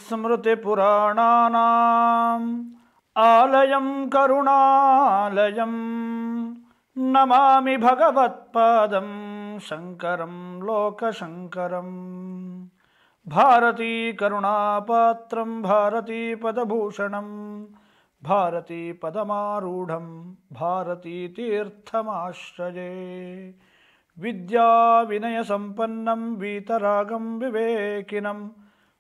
ಸ್ಮೃತಿಪುರಾಣಾನಾಂ ಆಲಯಂ ಕರುಣಾಲಯಂ ನಮಾಮಿ ಭಗವತ್ಪಾದಂ ಶಂಕರಂ ಲೋಕಶಂಕರಂ. ಭಾರತೀ ಕರುಣಾಪಾತ್ರಂ ಭಾರತೀ ಪದಭೂಷಣಂ ಭಾರತೀ ಪದಮಾರೂಢಂ ಭಾರತೀ ತೀರ್ಥಮಾಶ್ರಯೇ. ವಿದ್ಯಾ ವಿನಯ ಸಂಪನ್ನಂ ವೀತರಾಗಂ ವಿವೇಕಿನಂ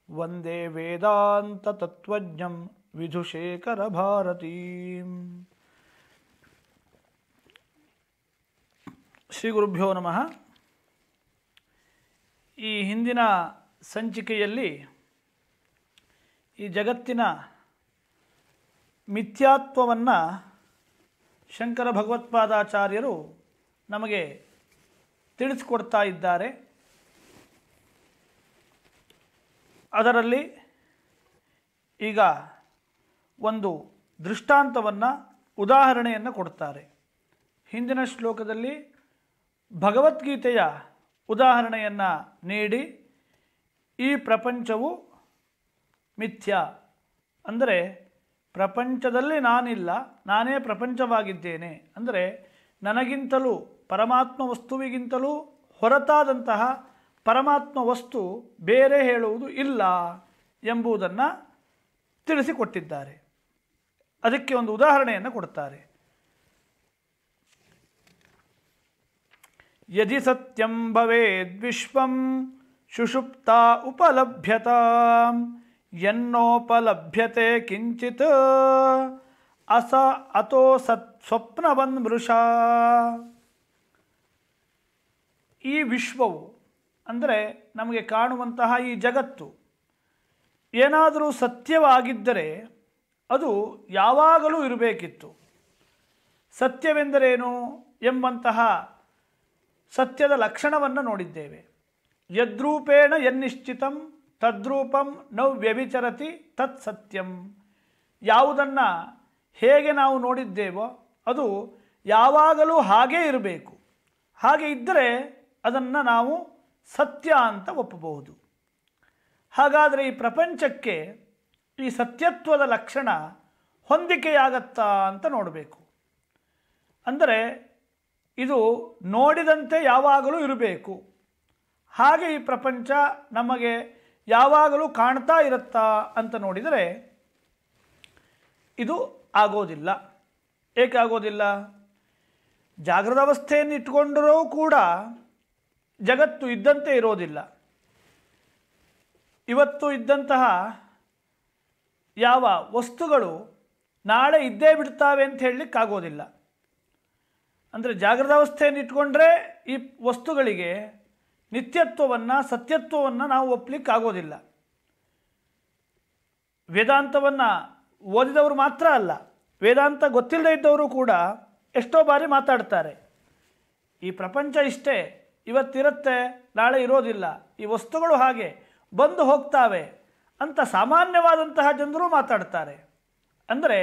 ವಂದೇ ವೇದಾಂತ ತತ್ವಜ್ಞಂ ವಿಧುಶೇಖರ ಭಾರತೀಂ. ಶ್ರೀ ಗುರುಭ್ಯೋ ನಮಃ. ಈ ಹಿಂದಿನ ಸಂಚಿಕೆಯಲ್ಲಿ ಈ ಜಗತ್ತಿನ ಮಿಥ್ಯಾತ್ವವನ್ನು ಶಂಕರ ಭಗವತ್ಪಾದಾಚಾರ್ಯರು ನಮಗೆ ತಿಳಿಸಿಕೊಡ್ತಾ ಇದ್ದಾರೆ. ಅದರಲ್ಲಿ ಈಗ ಒಂದು ದೃಷ್ಟಾಂತವನ್ನು, ಉದಾಹರಣೆಯನ್ನು ಕೊಡ್ತಾರೆ. ಹಿಂದಿನ ಶ್ಲೋಕದಲ್ಲಿ ಭಗವದ್ಗೀತೆಯ ಉದಾಹರಣೆಯನ್ನು ನೀಡಿ ಈ ಪ್ರಪಂಚವು ಮಿಥ್ಯ, ಅಂದರೆ ಪ್ರಪಂಚದಲ್ಲಿ ನಾನಿಲ್ಲ, ನಾನೇ ಪ್ರಪಂಚವಾಗಿದ್ದೇನೆ, ಅಂದರೆ ನನಗಿಂತಲೂ ಪರಮಾತ್ಮ ವಸ್ತುವಿಗಿಂತಲೂ ಹೊರತಾದಂತಹ ಪರಮಾತ್ಮ ವಸ್ತು ಬೇರೆ ಹೇಳುವುದು ಇಲ್ಲ ಎಂಬುದನ್ನು ತಿಳಿಸಿಕೊಟ್ಟಿದ್ದಾರೆ. ಅದಕ್ಕೆ ಒಂದು ಉದಾಹರಣೆಯನ್ನು ಕೊಡ್ತಾರೆ. ಯದಿ ಸತ್ಯಂ ಭವೇದ್ವಿಶ್ವಂ ಸುಷುಪ್ತಾ ಉಪಲಭ್ಯತಾಂ ಯನ್ನೋಪಲಭ್ಯತೆ ಕಿಂಚಿತ್ ಅತೋ ಸ್ವಪ್ನವನ್ಮೃಷಾ. ಈ ವಿಶ್ವವು ಅಂದರೆ ನಮಗೆ ಕಾಣುವಂತಹ ಈ ಜಗತ್ತು ಏನಾದರೂ ಸತ್ಯವಾಗಿದ್ದರೆ ಅದು ಯಾವಾಗಲೂ ಇರಬೇಕಿತ್ತು. ಸತ್ಯವೆಂದರೇನು ಎಂಬಂತಹ ಸತ್ಯದ ಲಕ್ಷಣವನ್ನು ನೋಡಿದ್ದೇವೆ. ಯದ್ರೂಪೇಣ ಯನ್ನಿಶ್ಚಿತಂ ತದ್ರೂಪಂ ನೌ ವ್ಯಭಿಚರತಿ ತತ್ ಸತ್ಯಂ. ಯಾವುದನ್ನು ಹೇಗೆ ನಾವು ನೋಡಿದ್ದೇವೋ ಅದು ಯಾವಾಗಲೂ ಹಾಗೇ ಇರಬೇಕು. ಹಾಗೆ ಇದ್ದರೆ ಅದನ್ನು ನಾವು ಸತ್ಯ ಅಂತ ಒಪ್ಪಬಹುದು. ಹಾಗಾದರೆ ಈ ಪ್ರಪಂಚಕ್ಕೆ ಈ ಸತ್ಯತ್ವದ ಲಕ್ಷಣ ಹೊಂದಿಕೆಯಾಗತ್ತಾ ಅಂತ ನೋಡಬೇಕು. ಅಂದರೆ ಇದು ನೋಡಿದಂತೆ ಯಾವಾಗಲೂ ಇರಬೇಕು, ಹಾಗೆ ಈ ಪ್ರಪಂಚ ನಮಗೆ ಯಾವಾಗಲೂ ಕಾಣ್ತಾ ಇರುತ್ತಾ ಅಂತ ನೋಡಿದರೆ ಇದು ಆಗೋದಿಲ್ಲ. ಏಕೆ ಆಗೋದಿಲ್ಲ? ಜಾಗೃತ ಅವಸ್ಥೆಯನ್ನು ಇಟ್ಕೊಂಡರೂ ಕೂಡ ಜಗತ್ತು ಇದ್ದಂತೆ ಇರೋದಿಲ್ಲ. ಇವತ್ತು ಇದ್ದಂತಹ ಯಾವ ವಸ್ತುಗಳು ನಾಳೆ ಇದ್ದೇ ಬಿಡ್ತಾವೆ ಅಂತ ಹೇಳಲಿಕ್ಕಾಗೋದಿಲ್ಲ. ಅಂದರೆ ಜಾಗೃತ ಅವಸ್ಥೆಯನ್ನು ಇಟ್ಕೊಂಡ್ರೆ ಈ ವಸ್ತುಗಳಿಗೆ ನಿತ್ಯತ್ವವನ್ನು, ಸತ್ಯತ್ವವನ್ನು ನಾವು ಒಪ್ಪಲಿಕ್ಕಾಗೋದಿಲ್ಲ. ವೇದಾಂತವನ್ನು ಓದಿದವರು ಮಾತ್ರ ಅಲ್ಲ, ವೇದಾಂತ ಗೊತ್ತಿಲ್ಲದೆ ಇದ್ದವರು ಕೂಡ ಎಷ್ಟೋ ಬಾರಿ ಮಾತಾಡ್ತಾರೆ. ಈ ಪ್ರಪಂಚ ಇಷ್ಟೇ, ಇವತ್ತಿರುತ್ತೆ, ನಾಳೆ ಇರೋದಿಲ್ಲ, ಈ ವಸ್ತುಗಳು ಹಾಗೆ ಬಂದು ಹೋಗ್ತಾವೆ ಅಂತ ಸಾಮಾನ್ಯವಾದಂತಹ ಜನರು ಮಾತಾಡ್ತಾರೆ. ಅಂದರೆ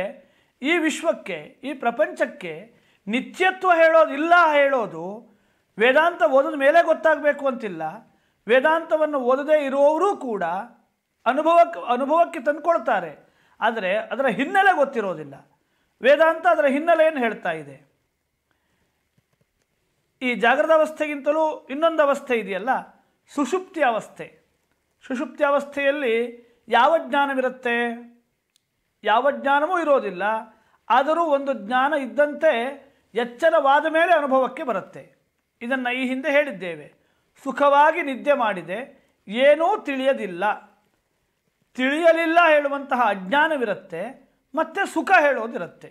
ಈ ವಿಶ್ವಕ್ಕೆ, ಈ ಪ್ರಪಂಚಕ್ಕೆ ನಿತ್ಯತ್ವ ಹೇಳೋದಿಲ್ಲ. ಹೇಳೋದು ವೇದಾಂತ ಓದಿದ ಮೇಲೆ ಗೊತ್ತಾಗಬೇಕು ಅಂತಿಲ್ಲ. ವೇದಾಂತವನ್ನು ಓದದೇ ಇರುವವರು ಕೂಡ ಅನುಭವಕ್ಕೆ ತಂದುಕೊಳ್ತಾರೆ. ಆದರೆ ಅದರ ಹಿನ್ನೆಲೆ ಗೊತ್ತಿರೋದಿಲ್ಲ. ವೇದಾಂತ ಅದರ ಹಿನ್ನೆಲೆಯನ್ನು ಹೇಳ್ತಾ ಇದೆ. ಈ ಜಾಗೃತ ಅವಸ್ಥೆಗಿಂತಲೂ ಇನ್ನೊಂದು ಅವಸ್ಥೆ ಇದೆಯಲ್ಲ, ಸುಷುಪ್ತಿ ಅವಸ್ಥೆ. ಸುಷುಪ್ತಿ ಅವಸ್ಥೆಯಲ್ಲಿ ಯಾವ ಜ್ಞಾನವಿರುತ್ತೆ? ಯಾವ ಜ್ಞಾನವೂ ಇರೋದಿಲ್ಲ. ಆದರೂ ಒಂದು ಜ್ಞಾನ ಇದ್ದಂತೆ ಎಚ್ಚರವಾದ ಮೇಲೆ ಅನುಭವಕ್ಕೆ ಬರುತ್ತೆ. ಇದನ್ನು ಈ ಹಿಂದೆ ಹೇಳಿದ್ದೇವೆ. ಸುಖವಾಗಿ ನಿದ್ದೆ ಮಾಡಿದೆ, ಏನೂ ತಿಳಿಯಲಿಲ್ಲ ಹೇಳುವಂತಹ ಅಜ್ಞಾನವಿರುತ್ತೆ, ಮತ್ತು ಸುಖ ಹೇಳೋದಿರುತ್ತೆ.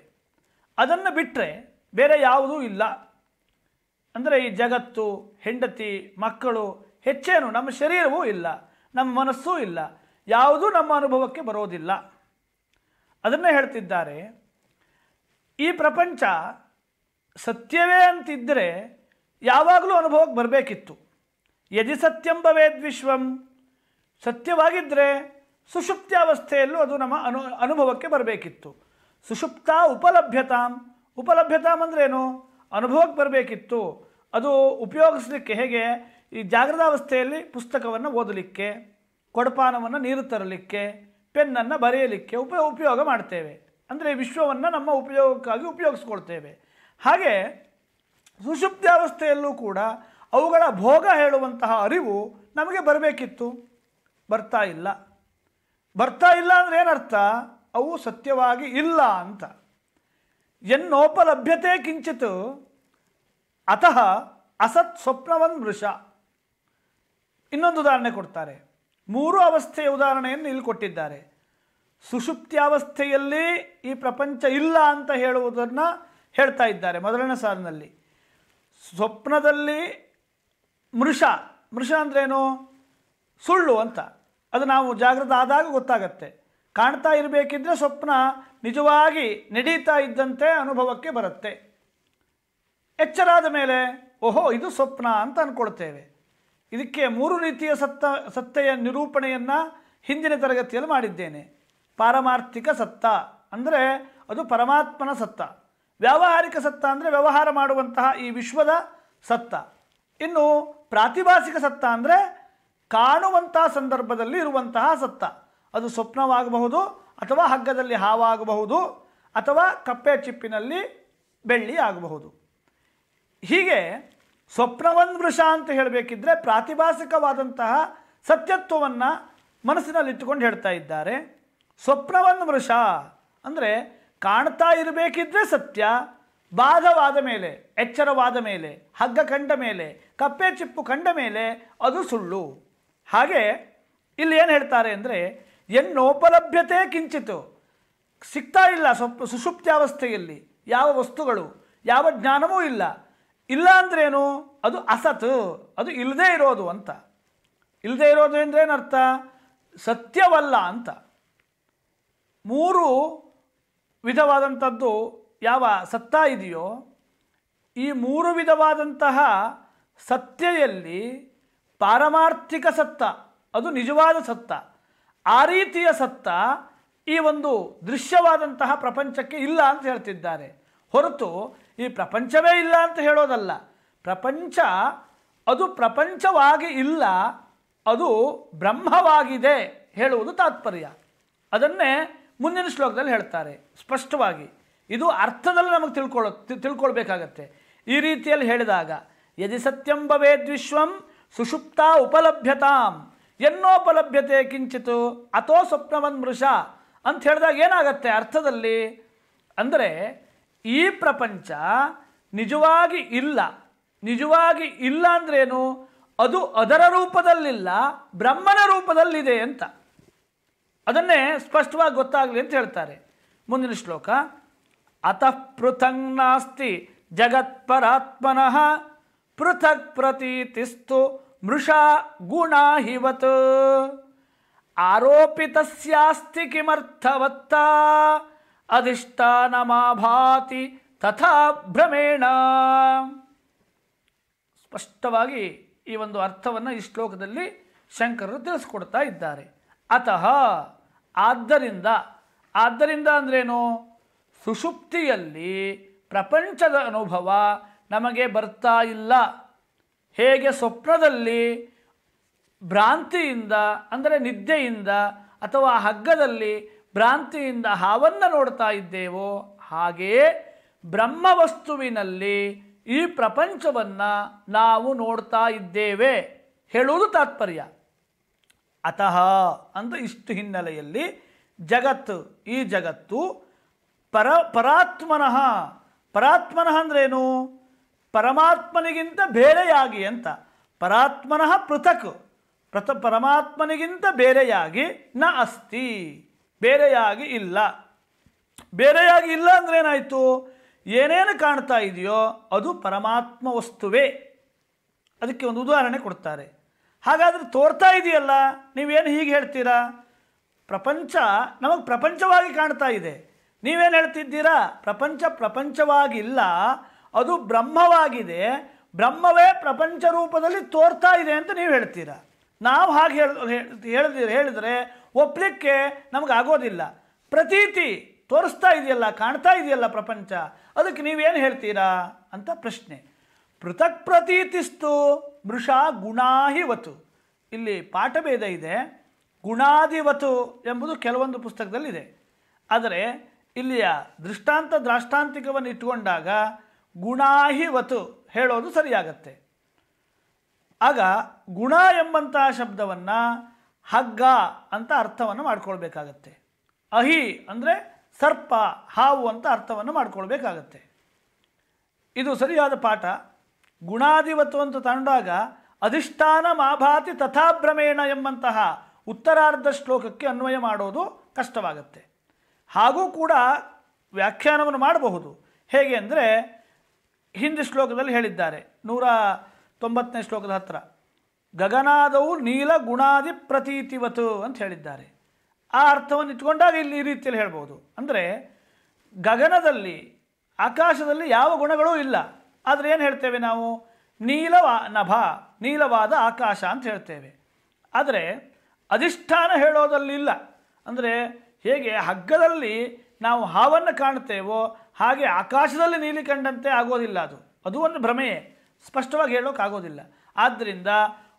ಅದನ್ನು ಬಿಟ್ಟರೆ ಬೇರೆ ಯಾವುದೂ ಇಲ್ಲ. ಅಂದರೆ ಈ ಜಗತ್ತು, ಹೆಂಡತಿ, ಮಕ್ಕಳು, ಹೆಚ್ಚೇನು ನಮ್ಮ ಶರೀರವೂ ಇಲ್ಲ, ನಮ್ಮ ಮನಸ್ಸೂ ಇಲ್ಲ, ಯಾವುದೂ ನಮ್ಮ ಅನುಭವಕ್ಕೆ ಬರೋದಿಲ್ಲ. ಅದನ್ನೇ ಹೇಳ್ತಿದ್ದಾರೆ. ಈ ಪ್ರಪಂಚ ಸತ್ಯವೇ ಅಂತಿದ್ದರೆ ಯಾವಾಗಲೂ ಅನುಭವಕ್ಕೆ ಬರಬೇಕಿತ್ತು. ಯದಿ ಸತ್ಯಂ ಭವೇದ್ ವಿಶ್ವಂ ಸತ್ಯವಾಗಿದ್ದರೆ ಸುಷುಪ್ತ್ಯಾವಸ್ಥೆಯಲ್ಲೂ ಅದು ನಮ್ಮ ಅನುಭವಕ್ಕೆ ಬರಬೇಕಿತ್ತು. ಸುಷುಪ್ತ ಉಪಲಭ್ಯತಾಂ, ಉಪಲಭ್ಯತಾಂ ಅಂದ್ರೇನು? ಅನುಭವಕ್ಕೆ ಬರಬೇಕಿತ್ತು. ಅದು ಉಪಯೋಗಿಸಲಿಕ್ಕೆ ಹೇಗೆ? ಈ ಜಾಗೃತಾವಸ್ಥೆಯಲ್ಲಿ ಪುಸ್ತಕವನ್ನು ಓದಲಿಕ್ಕೆ, ಕೊಡಪಾನವನ್ನು ನೀರು ತರಲಿಕ್ಕೆ, ಪೆನ್ನನ್ನು ಬರೆಯಲಿಕ್ಕೆ ಉಪಯೋಗ ಮಾಡ್ತೇವೆ. ಅಂದರೆ ವಿಶ್ವವನ್ನು ನಮ್ಮ ಉಪಯೋಗಕ್ಕಾಗಿ ಉಪಯೋಗಿಸ್ಕೊಳ್ತೇವೆ. ಹಾಗೆ ಸುಷುಪ್ತ್ಯಾವಸ್ಥೆಯಲ್ಲೂ ಕೂಡ ಅವುಗಳ ಭೋಗ ಹೇಳುವಂತಹ ಅರಿವು ನಮಗೆ ಬರಬೇಕಿತ್ತು. ಬರ್ತಾ ಇಲ್ಲ. ಬರ್ತಾ ಇಲ್ಲ ಅಂದರೆ ಏನರ್ಥ? ಅವು ಸತ್ಯವಾಗಿ ಇಲ್ಲ ಅಂತ. ಎನ್ನೋಪಲಭ್ಯತೆ ಕಿಂಚಿತ್ ಅತಃ ಅಸತ್ ಸ್ವಪ್ನವನ್ ಮೃಷ. ಇನ್ನೊಂದು ಉದಾಹರಣೆ ಕೊಡ್ತಾರೆ. 3 ಅವಸ್ಥೆಯ ಉದಾಹರಣೆಯನ್ನು ಇಲ್ಲಿ ಕೊಟ್ಟಿದ್ದಾರೆ. ಸುಷುಪ್ತ್ಯಾವಸ್ಥೆಯಲ್ಲಿ ಈ ಪ್ರಪಂಚ ಇಲ್ಲ ಅಂತ ಹೇಳುವುದನ್ನು ಹೇಳ್ತಾ ಇದ್ದಾರೆ ಮೊದಲನೇ ಸಾಲಿನಲ್ಲಿ. ಸ್ವಪ್ನದಲ್ಲಿ ಮೃಷ, ಮೃಷ ಅಂದ್ರೇನು? ಸುಳ್ಳು ಅಂತ. ಅದು ನಾವು ಜಾಗೃತ ಆದಾಗ ಗೊತ್ತಾಗತ್ತೆ. ಕಾಣ್ತಾ ಇರಬೇಕಿದ್ರೆ ಸ್ವಪ್ನ ನಿಜವಾಗಿ ನಡೀತಾ ಇದ್ದಂತೆ ಅನುಭವಕ್ಕೆ ಬರುತ್ತೆ. ಎಚ್ಚರಾದ ಮೇಲೆ ಓಹೋ ಇದು ಸ್ವಪ್ನ ಅಂತ ಅಂದ್ಕೊಳ್ತೇವೆ. ಇದಕ್ಕೆ 3 ರೀತಿಯ ಸತ್ತೆಯ ನಿರೂಪಣೆಯನ್ನು ಹಿಂದಿನ ತರಗತಿಯಲ್ಲಿ ಮಾಡಿದ್ದೇನೆ. ಪಾರಮಾರ್ಥಿಕ ಸತ್ತ ಅಂದರೆ ಅದು ಪರಮಾತ್ಮನ ಸತ್ತ. ವ್ಯಾವಹಾರಿಕ ಸತ್ತ ಅಂದರೆ ವ್ಯವಹಾರ ಮಾಡುವಂತಹ ಈ ವಿಶ್ವದ ಸತ್ತ. ಇನ್ನು ಪ್ರಾತಿಭಾಸಿಕ ಸತ್ತ ಅಂದರೆ ಕಾಣುವಂತಹ ಸಂದರ್ಭದಲ್ಲಿ ಇರುವಂತಹ ಸತ್ತ. ಅದು ಸ್ವಪ್ನವಾಗಬಹುದು, ಅಥವಾ ಹಗ್ಗದಲ್ಲಿ ಹಾವಾಗಬಹುದು, ಅಥವಾ ಕಪ್ಪೆ ಚಿಪ್ಪಿನಲ್ಲಿ ಬೆಳ್ಳಿ ಆಗಬಹುದು. ಹೀಗೆ ಸ್ವಪ್ನವನ್ ವೃಷ ಅಂತ ಹೇಳಬೇಕಿದ್ರೆ ಪ್ರಾತಿಭಾಸಿಕವಾದಂತಹ ಸತ್ಯತ್ವವನ್ನು ಮನಸ್ಸಿನಲ್ಲಿಟ್ಟುಕೊಂಡು ಹೇಳ್ತಾ ಇದ್ದಾರೆ. ಸ್ವಪ್ನವನ್ ವೃಷ ಅಂದರೆ ಕಾಣ್ತಾ ಇರಬೇಕಿದ್ರೆ ಸತ್ಯ, ಬಾಧವಾದ ಮೇಲೆ, ಎಚ್ಚರವಾದ ಮೇಲೆ, ಹಗ್ಗ ಕಂಡ ಮೇಲೆ, ಕಪ್ಪೆ ಚಿಪ್ಪು ಕಂಡ ಮೇಲೆ ಅದು ಸುಳ್ಳು. ಹಾಗೆ ಇಲ್ಲಿ ಏನು ಹೇಳ್ತಾರೆ ಅಂದರೆ ಎನ್ನೋಪಲಭ್ಯತೆ ಕಿಂಚಿತು, ಸಿಗ್ತಾ ಇಲ್ಲ ಸುಷುಪ್ತ್ಯಾವಸ್ಥೆಯಲ್ಲಿ ಯಾವ ವಸ್ತುಗಳು, ಯಾವ ಜ್ಞಾನವೂ ಇಲ್ಲ. ಇಲ್ಲ ಅಂದ್ರೇನು? ಅದು ಅಸತ್, ಅದು ಇಲ್ಲದೇ ಇರೋದು ಅಂತ. ಇಲ್ಲದೇ ಇರೋದು ಅಂದ್ರೇನರ್ಥ? ಸತ್ಯವಲ್ಲ ಅಂತ. 3 ವಿಧವಾದಂಥದ್ದು ಯಾವ ಸತ್ತ ಇದೆಯೋ, ಈ 3 ವಿಧವಾದಂತಹ ಸತ್ಯದಲ್ಲಿ ಪಾರಮಾರ್ಥಿಕ ಸತ್ತ ಅದು ನಿಜವಾದ ಸತ್ತ. ಆ ರೀತಿಯ ಸತ್ತ ಈ ಒಂದು ದೃಶ್ಯವಾದಂತಹ ಪ್ರಪಂಚಕ್ಕೆ ಇಲ್ಲ ಅಂತ ಹೇಳ್ತಿದ್ದಾರೆ. ಹೊರತು ಈ ಪ್ರಪಂಚವೇ ಇಲ್ಲ ಅಂತ ಹೇಳೋದಲ್ಲ. ಪ್ರಪಂಚ ಅದು ಪ್ರಪಂಚವಾಗಿ ಇಲ್ಲ, ಅದು ಬ್ರಹ್ಮವಾಗಿದೆ ಹೇಳುವುದು ತಾತ್ಪರ್ಯ. ಅದನ್ನೇ ಮುಂದಿನ ಶ್ಲೋಕದಲ್ಲಿ ಹೇಳ್ತಾರೆ ಸ್ಪಷ್ಟವಾಗಿ. ಇದು ಅರ್ಥದಲ್ಲಿ ನಮಗೆ ತಿಳ್ಕೊಳ್ಬೇಕಾಗತ್ತೆ. ಈ ರೀತಿಯಲ್ಲಿ ಹೇಳಿದಾಗ ಯದಿ ಸತ್ಯಂ ಭವೇದ್ವಿಶ್ವಂ ಸುಷುಪ್ತ ಉಪಲಭ್ಯತಾಂ ಎನ್ನೋಪಲಭ್ಯತೆ ಕಿಂಚಿತ್ ಅಥೋ ಸ್ವಪ್ನವನ್ ಮೃಷ ಅಂತ ಹೇಳಿದಾಗ ಏನಾಗತ್ತೆ ಅರ್ಥದಲ್ಲಿ ಅಂದರೆ ಈ ಪ್ರಪಂಚ ನಿಜವಾಗಿ ಇಲ್ಲ. ನಿಜವಾಗಿ ಇಲ್ಲ ಅಂದ್ರೇನು? ಅದು ಅದರ ರೂಪದಲ್ಲಿಲ್ಲ, ಬ್ರಹ್ಮನ ರೂಪದಲ್ಲಿದೆ ಅಂತ. ಅದನ್ನೇ ಸ್ಪಷ್ಟವಾಗಿ ಗೊತ್ತಾಗಲಿ ಅಂತ ಹೇಳ್ತಾರೆ. ಮುಂದಿನ ಶ್ಲೋಕ ಅತಃ ಪೃಥಂಗ್ ನಾಸ್ತಿ ಜಗತ್ಪರಾತ್ಮನಃ ಪೃಥಕ್ ಪ್ರತೀತಿಸ್ತು ಮೃಷಾ ಗುಣಾಹಿವತ್ ಆರೋಪಿತಸ್ಯಾಸ್ತಿ ಕಿಮರ್ಥವತ್ತ ಅಧಿಷ್ಠಾನಮಾಭಾತಿ ತಥಾ ಭ್ರಮೇಣ. ಸ್ಪಷ್ಟವಾಗಿ ಈ ಒಂದು ಅರ್ಥವನ್ನು ಈ ಶ್ಲೋಕದಲ್ಲಿ ಶಂಕರರು ತಿಳಿಸ್ಕೊಡ್ತಾ ಇದ್ದಾರೆ. ಅತಃ ಆದ್ದರಿಂದ, ಆದ್ದರಿಂದ ಅಂದ್ರೇನು? ಸುಷುಪ್ತಿಯಲ್ಲಿ ಪ್ರಪಂಚದ ಅನುಭವ ನಮಗೆ ಬರ್ತಾ ಇಲ್ಲ. ಹೇಗೆ ಸ್ವಪ್ನದಲ್ಲಿ ಭ್ರಾಂತಿಯಿಂದ ಅಂದರೆ ನಿದ್ದೆಯಿಂದ ಅಥವಾ ಹಗ್ಗದಲ್ಲಿ ಭ್ರಾಂತಿಯಿಂದ ಹಾವನ್ನು ನೋಡ್ತಾ ಇದ್ದೇವೋ, ಹಾಗೆಯೇ ಬ್ರಹ್ಮವಸ್ತುವಿನಲ್ಲಿ ಈ ಪ್ರಪಂಚವನ್ನು ನಾವು ನೋಡ್ತಾ ಇದ್ದೇವೆ ಹೇಳುವುದು ತಾತ್ಪರ್ಯ. ಅತಃ ಅಂತ ಇಷ್ಟು ಹಿನ್ನೆಲೆಯಲ್ಲಿ ಜಗತ್ತು, ಈ ಜಗತ್ತು ಪರಾತ್ಮನಃ, ಪರಾತ್ಮನಃ ಅಂದ್ರೇನು? ಪರಮಾತ್ಮನಿಗಿಂತ ಬೇರೆಯಾಗಿ ಅಂತ. ಪರಾತ್ಮನಃ ಪೃಥಕ್, ಪರಮಾತ್ಮನಿಗಿಂತ ಬೇರೆಯಾಗಿ ನ ಅಸ್ತಿ, ಬೇರೆಯಾಗಿ ಇಲ್ಲ. ಬೇರೆಯಾಗಿ ಇಲ್ಲ ಅಂದ್ರೆ ಏನಾಯಿತು? ಏನೇನು ಕಾಣ್ತಾ ಇದೆಯೋ ಅದು ಪರಮಾತ್ಮ ವಸ್ತುವೇ. ಅದಕ್ಕೆ ಒಂದು ಉದಾಹರಣೆ ಕೊಡ್ತಾರೆ. ಹಾಗಾದರೆ ತೋರ್ತಾ ಇದೆಯಲ್ಲ, ನೀವೇನು ಹೀಗೆ ಹೇಳ್ತೀರಾ? ಪ್ರಪಂಚ ನಮಗೆ ಪ್ರಪಂಚವಾಗಿ ಕಾಣ್ತಾ ಇದೆ. ನೀವೇನು ಹೇಳ್ತಿದ್ದೀರಾ? ಪ್ರಪಂಚ ಪ್ರಪಂಚವಾಗಿಲ್ಲ, ಅದು ಬ್ರಹ್ಮವಾಗಿದೆ, ಬ್ರಹ್ಮವೇ ಪ್ರಪಂಚ ರೂಪದಲ್ಲಿ ತೋರ್ತಾ ಇದೆ ಅಂತ ನೀವು ಹೇಳ್ತೀರಾ. ನಾವು ಹಾಗೆ ಹೇಳಿದರೆ ಒಪ್ಪಲಿಕ್ಕೆ ನಮಗೆ ಆಗೋದಿಲ್ಲ. ಪ್ರತೀತಿ ತೋರಿಸ್ತಾ ಇದೆಯಲ್ಲ, ಕಾಣ್ತಾ ಇದೆಯಲ್ಲ ಪ್ರಪಂಚ, ಅದಕ್ಕೆ ನೀವೇನು ಹೇಳ್ತೀರಾ ಅಂತ ಪ್ರಶ್ನೆ. ಪೃಥಕ್ ಪ್ರತೀತಿಸ್ತು ಮೃಷಾ ಗುಣಾಹಿವತು. ಇಲ್ಲಿ ಪಾಠಭೇದ ಇದೆ. ಗುಣಾಧಿವತು ಎಂಬುದು ಕೆಲವೊಂದು ಪುಸ್ತಕದಲ್ಲಿದೆ. ಆದರೆ ಇಲ್ಲಿಯ ದ್ರಾಷ್ಟಾಂತಿಕವನ್ನು ಇಟ್ಟುಕೊಂಡಾಗ ಗುಣಾಹಿವತು ಹೇಳೋದು ಸರಿಯಾಗತ್ತೆ. ಆಗ ಗುಣ ಎಂಬಂತಹ ಶಬ್ದವನ್ನು ಹಗ್ಗ ಅಂತ ಅರ್ಥವನ್ನು ಮಾಡ್ಕೊಳ್ಬೇಕಾಗತ್ತೆ. ಅಹಿ ಅಂದರೆ ಸರ್ಪ, ಹಾವು ಅಂತ ಅರ್ಥವನ್ನು ಮಾಡ್ಕೊಳ್ಬೇಕಾಗತ್ತೆ. ಇದು ಸರಿಯಾದ ಪಾಠ. ಗುಣಾಧಿವತ್ತು ಅಂತ ತಂದಾಗ ಅಧಿಷ್ಠಾನ ಮಾಭಾತಿ ತಥಾಭ್ರಮೇಣ ಎಂಬಂತಹ ಉತ್ತರಾರ್ಧ ಶ್ಲೋಕಕ್ಕೆ ಅನ್ವಯ ಮಾಡೋದು ಕಷ್ಟವಾಗತ್ತೆ. ಹಾಗೂ ಕೂಡ ವ್ಯಾಖ್ಯಾನವನ್ನು ಮಾಡಬಹುದು. ಹೇಗೆ ಅಂದರೆ ಹಿಂದಿ ಶ್ಲೋಕದಲ್ಲಿ ಹೇಳಿದ್ದಾರೆ, 190ನೇ ಶ್ಲೋಕದ ಹತ್ತಿರ, ಗಗನಾದವು ನೀಲ ಗುಣಾದಿ ಪ್ರತೀತಿವತು ಅಂತ ಹೇಳಿದ್ದಾರೆ. ಆ ಅರ್ಥವನ್ನು ಇಟ್ಕೊಂಡಾಗ ಇಲ್ಲಿ ಈ ರೀತಿಯಲ್ಲಿ ಹೇಳ್ಬೋದು. ಅಂದರೆ ಗಗನದಲ್ಲಿ, ಆಕಾಶದಲ್ಲಿ ಯಾವ ಗುಣಗಳೂ ಇಲ್ಲ, ಆದರೆ ಏನು ಹೇಳ್ತೇವೆ ನಾವು? ನೀಲವಾದ ಆಕಾಶ ಅಂತ ಹೇಳ್ತೇವೆ. ಆದರೆ ಅಧಿಷ್ಠಾನ ಹೇಳೋದಲ್ಲಿಲ್ಲ. ಅಂದರೆ ಹೇಗೆ ಹಗ್ಗದಲ್ಲಿ ನಾವು ಹಾವನ್ನು ಕಾಣ್ತೇವೋ ಹಾಗೆ ಆಕಾಶದಲ್ಲಿ ನೀಲಿ ಕಂಡಂತೆ ಆಗೋದಿಲ್ಲ. ಅದು ಒಂದು ಭ್ರಮೆಯೇ, ಸ್ಪಷ್ಟವಾಗಿ ಹೇಳೋಕ್ಕಾಗೋದಿಲ್ಲ. ಆದ್ದರಿಂದ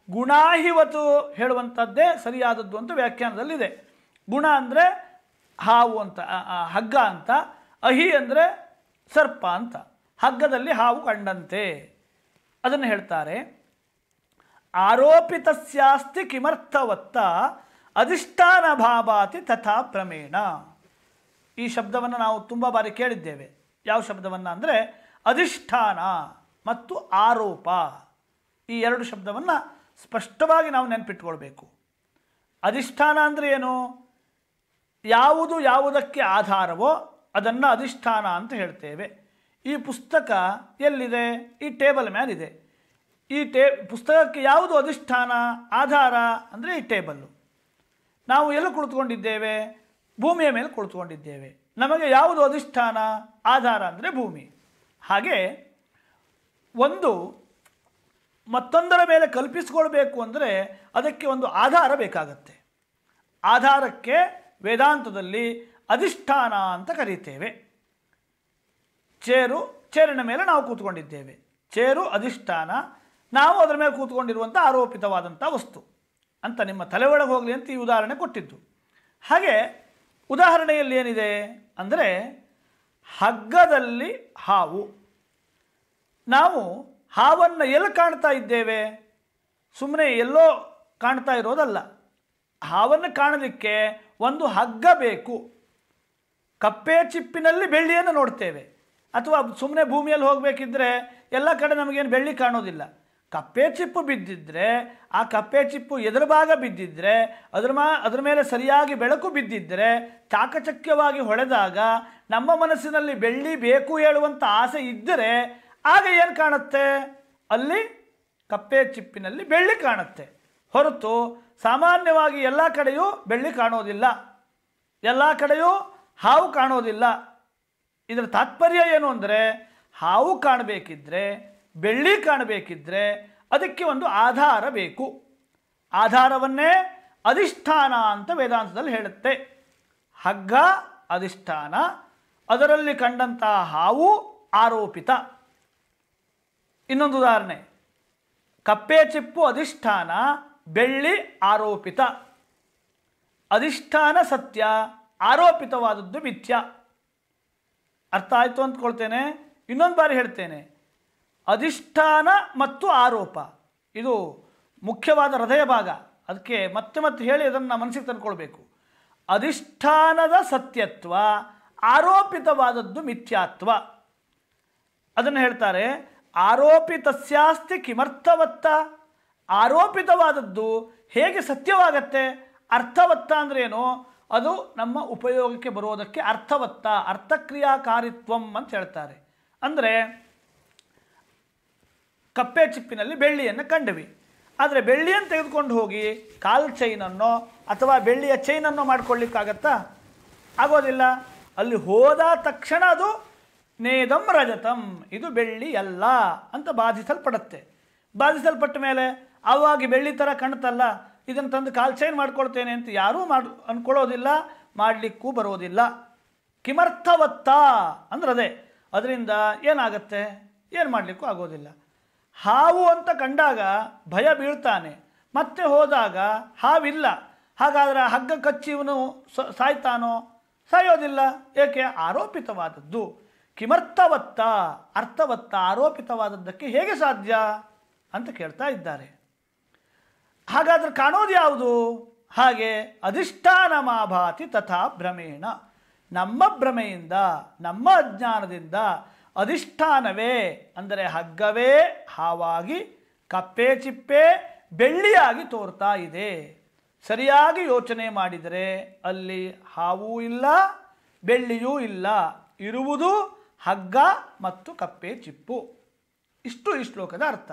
ಗುಣಾಹಿವತು ಹೇಳುವಂಥದ್ದೇ ಸರಿಯಾದದ್ದು ಅಂತ ವ್ಯಾಖ್ಯಾನದಲ್ಲಿದೆ. ಗುಣ ಅಂದರೆ ಹಾವು ಅಂತ, ಹಗ್ಗ ಅಂತ. ಅಹಿ ಅಂದರೆ ಸರ್ಪ ಅಂತ. ಹಗ್ಗದಲ್ಲಿ ಹಾವು ಕಂಡಂತೆ ಅದನ್ನು ಹೇಳ್ತಾರೆ. ಆರೋಪಿತಸ್ಯಾಸ್ತಿ ಕಿಮರ್ಥವತ್ತ ಅಧಿಷ್ಠಾನ ಭಾವಾತಿ ತಥಾ ಪ್ರಮೇಣ. ಈ ಶಬ್ದವನ್ನು ನಾವು ತುಂಬ ಬಾರಿ ಕೇಳಿದ್ದೇವೆ. ಯಾವ ಶಬ್ದವನ್ನು ಅಂದರೆ ಅಧಿಷ್ಠಾನ ಮತ್ತು ಆರೋಪ. ಈ ಎರಡು ಶಬ್ದವನ್ನು ಸ್ಪಷ್ಟವಾಗಿ ನಾವು ನೆನಪಿಟ್ಕೊಳ್ಬೇಕು. ಅಧಿಷ್ಠಾನ ಅಂದರೆ ಏನು? ಯಾವುದು ಯಾವುದಕ್ಕೆ ಆಧಾರವೋ ಅದನ್ನು ಅಧಿಷ್ಠಾನ ಅಂತ ಹೇಳ್ತೇವೆ. ಈ ಪುಸ್ತಕ ಎಲ್ಲಿದೆ? ಈ ಟೇಬಲ್ ಮೇಲಿದೆ. ಈ ಪುಸ್ತಕಕ್ಕೆ ಯಾವುದು ಅಧಿಷ್ಠಾನ, ಆಧಾರ ಅಂದರೆ ಈ ಟೇಬಲ್ಲು. ನಾವು ಎಲ್ಲಿ ಕುಳಿತುಕೊಂಡಿದ್ದೇವೆ? ಭೂಮಿಯ ಮೇಲೆ ಕುಳಿತುಕೊಂಡಿದ್ದೇವೆ. ನಮಗೆ ಯಾವುದು ಅಧಿಷ್ಠಾನ, ಆಧಾರ ಅಂದರೆ ಭೂಮಿ. ಹಾಗೆ ಒಂದು ಮತ್ತೊಂದರ ಮೇಲೆ ಕಲ್ಪಿಸಿಕೊಳ್ಬೇಕು ಅಂದರೆ ಅದಕ್ಕೆ ಒಂದು ಆಧಾರ ಬೇಕಾಗತ್ತೆ. ಆಧಾರಕ್ಕೆ ವೇದಾಂತದಲ್ಲಿ ಅಧಿಷ್ಠಾನ ಅಂತ ಕರೀತೇವೆ. ಚೇರಿನ ಮೇಲೆ ನಾವು ಕೂತ್ಕೊಂಡಿದ್ದೇವೆ. ಚೇರು ಅಧಿಷ್ಠಾನ, ನಾವು ಅದರ ಮೇಲೆ ಕೂತ್ಕೊಂಡಿರುವಂಥ ಆರೋಪಿತವಾದಂಥ ವಸ್ತು ಅಂತ ನಿಮ್ಮ ತಲೆ ಒಳಗೆ ಹೋಗಲಿ ಅಂತ ಈ ಉದಾಹರಣೆ ಕೊಟ್ಟಿದ್ದು. ಹಾಗೆ ಉದಾಹರಣೆಯಲ್ಲಿ ಏನಿದೆ ಅಂದರೆ ಹಗ್ಗದಲ್ಲಿ ಹಾವು. ನಾವು ಹಾವನ್ನು ಎಲ್ಲಿ ಕಾಣ್ತಾ ಇದ್ದೇವೆ? ಸುಮ್ಮನೆ ಎಲ್ಲೋ ಕಾಣ್ತಾ ಇರೋದಲ್ಲ. ಹಾವನ್ನು ಕಾಣಲಿಕ್ಕೆ ಒಂದು ಹಗ್ಗ ಬೇಕು. ಕಪ್ಪೆ ಚಿಪ್ಪಿನಲ್ಲಿ ಬೆಳ್ಳಿಯನ್ನು ನೋಡ್ತೇವೆ. ಅಥವಾ ಸುಮ್ಮನೆ ಭೂಮಿಯಲ್ಲಿ ಹೋಗಬೇಕಿದ್ರೆ ಎಲ್ಲ ಕಡೆ ನಮಗೇನು ಬೆಳ್ಳಿ ಕಾಣೋದಿಲ್ಲ. ಕಪ್ಪೆ ಚಿಪ್ಪು ಬಿದ್ದಿದ್ದರೆ, ಆ ಕಪ್ಪೆ ಚಿಪ್ಪು ಎದುರು ಭಾಗ ಬಿದ್ದಿದ್ದರೆ, ಅದರ ಮೇಲೆ ಸರಿಯಾಗಿ ಬೆಳಕು ಬಿದ್ದಿದ್ದರೆ, ಚಾಕಚಕ್ಯವಾಗಿ ಹೊಳೆದಾಗ ನಮ್ಮ ಮನಸ್ಸಿನಲ್ಲಿ ಬೆಳ್ಳಿ ಬೇಕು ಹೇಳುವಂಥ ಆಸೆ ಇದ್ದರೆ ಆಗ ಏನು ಕಾಣುತ್ತೆ? ಅಲ್ಲಿ ಕಪ್ಪೆ ಚಿಪ್ಪಿನಲ್ಲಿ ಬೆಳ್ಳಿ ಕಾಣುತ್ತೆ. ಹೊರತು ಸಾಮಾನ್ಯವಾಗಿ ಎಲ್ಲ ಕಡೆಯೂ ಬೆಳ್ಳಿ ಕಾಣೋದಿಲ್ಲ, ಎಲ್ಲ ಕಡೆಯೂ ಹಾವು ಕಾಣೋದಿಲ್ಲ. ಇದರ ತಾತ್ಪರ್ಯ ಏನು ಅಂದರೆ ಹಾವು ಕಾಣಬೇಕಿದ್ರೆ, ಬೆಳ್ಳಿ ಕಾಣಬೇಕಿದ್ರೆ ಅದಕ್ಕೆ ಒಂದು ಆಧಾರ ಬೇಕು. ಆಧಾರವನ್ನೇ ಅಧಿಷ್ಠಾನ ಅಂತ ವೇದಾಂತದಲ್ಲಿ ಹೇಳುತ್ತೆ. ಹಗ್ಗ ಅಧಿಷ್ಠಾನ, ಅದರಲ್ಲಿ ಕಂಡಂತಹ ಹಾವು ಆರೋಪಿತ. ಇನ್ನೊಂದು ಉದಾಹರಣೆ, ಕಪ್ಪೆ ಚಿಪ್ಪು ಅಧಿಷ್ಠಾನ, ಬೆಳ್ಳಿ ಆರೋಪಿತ. ಅಧಿಷ್ಠಾನ ಸತ್ಯ, ಆರೋಪಿತವಾದದ್ದು ಮಿಥ್ಯ. ಅರ್ಥ ಆಯಿತು ಅಂದ್ಕೊಳ್ತೇನೆ. ಇನ್ನೊಂದು ಬಾರಿ ಹೇಳ್ತೇನೆ, ಅಧಿಷ್ಠಾನ ಮತ್ತು ಆರೋಪ ಇದು ಮುಖ್ಯವಾದ ಹೃದಯ ಭಾಗ. ಅದಕ್ಕೆ ಮತ್ತೆ ಮತ್ತೆ ಹೇಳಿ ಅದನ್ನು ಮನಸ್ಸಿಗೆ ತಂದುಕೊಳ್ಬೇಕು. ಅಧಿಷ್ಠಾನದ ಸತ್ಯತ್ವ, ಆರೋಪಿತವಾದದ್ದು ಮಿಥ್ಯಾತ್ವ. ಅದನ್ನು ಹೇಳ್ತಾರೆ, ಆರೋಪಿತಸ್ಯಾಸ್ತಿ ಕಿಮರ್ಥವತ್ತ. ಆರೋಪಿತವಾದದ್ದು ಹೇಗೆ ಸತ್ಯವಾಗತ್ತೆ? ಅರ್ಥವತ್ತ ಅಂದ್ರೇನು? ಅದು ನಮ್ಮ ಉಪಯೋಗಕ್ಕೆ ಬರೋದಕ್ಕೆ ಅರ್ಥವತ್ತ, ಅರ್ಥಕ್ರಿಯಾಕಾರಿತ್ವಂ ಅಂತ ಹೇಳ್ತಾರೆ. ಅಂದರೆ ಕಪ್ಪೆ ಚಿಪ್ಪಿನಲ್ಲಿ ಬೆಳ್ಳಿಯನ್ನು ಕಂಡವಿ. ಆದರೆ ಬೆಳ್ಳಿಯನ್ನು ತೆಗೆದುಕೊಂಡು ಹೋಗಿ ಕಾಲ್ ಚೈನನ್ನೋ ಅಥವಾ ಬೆಳ್ಳಿಯ ಚೈನನ್ನೋ ಮಾಡ್ಕೊಳ್ಳಿಕ್ಕಾಗತ್ತಾ? ಆಗೋದಿಲ್ಲ. ಅಲ್ಲಿ ಹೋದ ತಕ್ಷಣ ಅದು ನೇದಂ ರಜತಂ, ಇದು ಬೆಳ್ಳಿ ಅಲ್ಲ ಅಂತ ಬಾಧಿಸಲ್ಪಡುತ್ತೆ. ಬಾಧಿಸಲ್ಪಟ್ಟ ಮೇಲೆ ಆವಾಗಿ ಬೆಳ್ಳಿ ಥರ ಕಾಣುತ್ತಲ್ಲ, ಇದನ್ನು ತಂದು ಕಾಲ್ ಚೈನ್ ಮಾಡ್ಕೊಳ್ತೇನೆ ಅಂತ ಯಾರೂ ಅಂದ್ಕೊಳ್ಳೋದಿಲ್ಲ, ಮಾಡಲಿಕ್ಕೂ ಬರೋದಿಲ್ಲ. ಕಿಮರ್ಥವತ್ತ ಅಂದ್ರೆ ಅದೇ, ಅದರಿಂದ ಏನಾಗತ್ತೆ, ಏನು ಮಾಡಲಿಕ್ಕೂ ಆಗೋದಿಲ್ಲ. ಹಾವು ಅಂತ ಕಂಡಾಗ ಭಯ ಬೀಳ್ತಾನೆ, ಮತ್ತೆ ಹೋದಾಗ ಹಾವಿಲ್ಲ, ಹಾಗಾದರೆ ಹಗ್ಗ ಕಚ್ಚಿ ಇವನು ಸಾಯ್ತಾನೋ? ಸಾಯೋದಿಲ್ಲ. ಏಕೆ? ಆರೋಪಿತವಾದದ್ದು. ಕಿಮರ್ಥವತ್ತ, ಅರ್ಥವತ್ತ, ಆರೋಪಿತವಾದದ್ದಕ್ಕೆ ಹೇಗೆ ಸಾಧ್ಯ ಅಂತ ಕೇಳ್ತಾ ಇದ್ದಾರೆ. ಹಾಗಾದರೆ ಕಾಣೋದು ಯಾವುದು? ಹಾಗೆ ಅಧಿಷ್ಠಾನ ಮಾಭಾತಿ ತಥಾ ಭ್ರಮೇಣ, ನಮ್ಮ ಭ್ರಮೆಯಿಂದ, ನಮ್ಮ ಅಜ್ಞಾನದಿಂದ ಅಧಿಷ್ಠಾನವೇ ಅಂದರೆ ಹಗ್ಗವೇ ಹಾವಾಗಿ, ಕಪ್ಪೆ ಚಿಪ್ಪೆ ಬೆಳ್ಳಿಯಾಗಿ ತೋರ್ತಾ ಇದೆ. ಸರಿಯಾಗಿ ಯೋಚನೆ ಮಾಡಿದರೆ ಅಲ್ಲಿ ಹಾವೂ ಇಲ್ಲ, ಬೆಳ್ಳಿಯೂ ಇಲ್ಲ, ಇರುವುದು ಹಗ್ಗ ಮತ್ತು ಕಪ್ಪೆ ಚಿಪ್ಪು. ಇಷ್ಟು ಈ ಶ್ಲೋಕದ ಅರ್ಥ.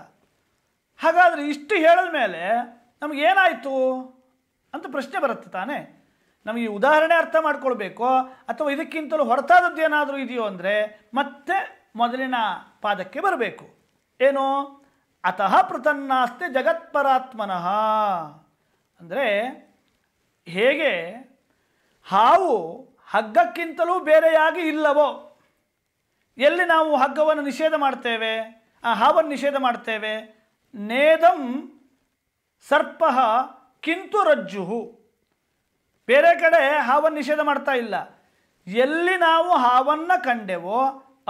ಹಾಗಾದರೆ ಇಷ್ಟು ಹೇಳಿದ ಮೇಲೆ ನಮಗೇನಾಯಿತು ಅಂತ ಪ್ರಶ್ನೆ ಬರುತ್ತೆ ತಾನೇ. ನಮಗೆ ಈ ಉದಾಹರಣೆ ಅರ್ಥ ಮಾಡ್ಕೊಳ್ಬೇಕು, ಅಥವಾ ಇದಕ್ಕಿಂತಲೂ ಹೊರತಾದದ್ದು ಏನಾದರೂ ಇದೆಯೋ ಅಂದರೆ ಮತ್ತೆ ಮೊದಲಿನ ಪಾದಕ್ಕೆ ಬರಬೇಕು. ಏನು? ಅತಃ ಪೃಥನ್ನಾಸ್ತಿ ಜಗತ್ಪರಾತ್ಮನಃ ಅಂದರೆ, ಹೇಗೆ ಹಾವು ಹಗ್ಗಕ್ಕಿಂತಲೂ ಬೇರೆಯಾಗಿ ಇಲ್ಲವೋ, ಎಲ್ಲಿ ನಾವು ಹಗ್ಗವನ್ನು ನಿಷೇಧ ಮಾಡ್ತೇವೆ, ಆ ಹಾವನ್ನು ನಿಷೇಧ ಮಾಡ್ತೇವೆ? ನೇದಂ ಸರ್ಪ ಕಿಂತು ರಜ್ಜು. ಬೇರೆ ಕಡೆ ಹಾವನ್ನು ನಿಷೇಧ ಮಾಡ್ತಾ ಇಲ್ಲ. ಎಲ್ಲಿ ನಾವು ಹಾವನ್ನು ಕಂಡೆವೋ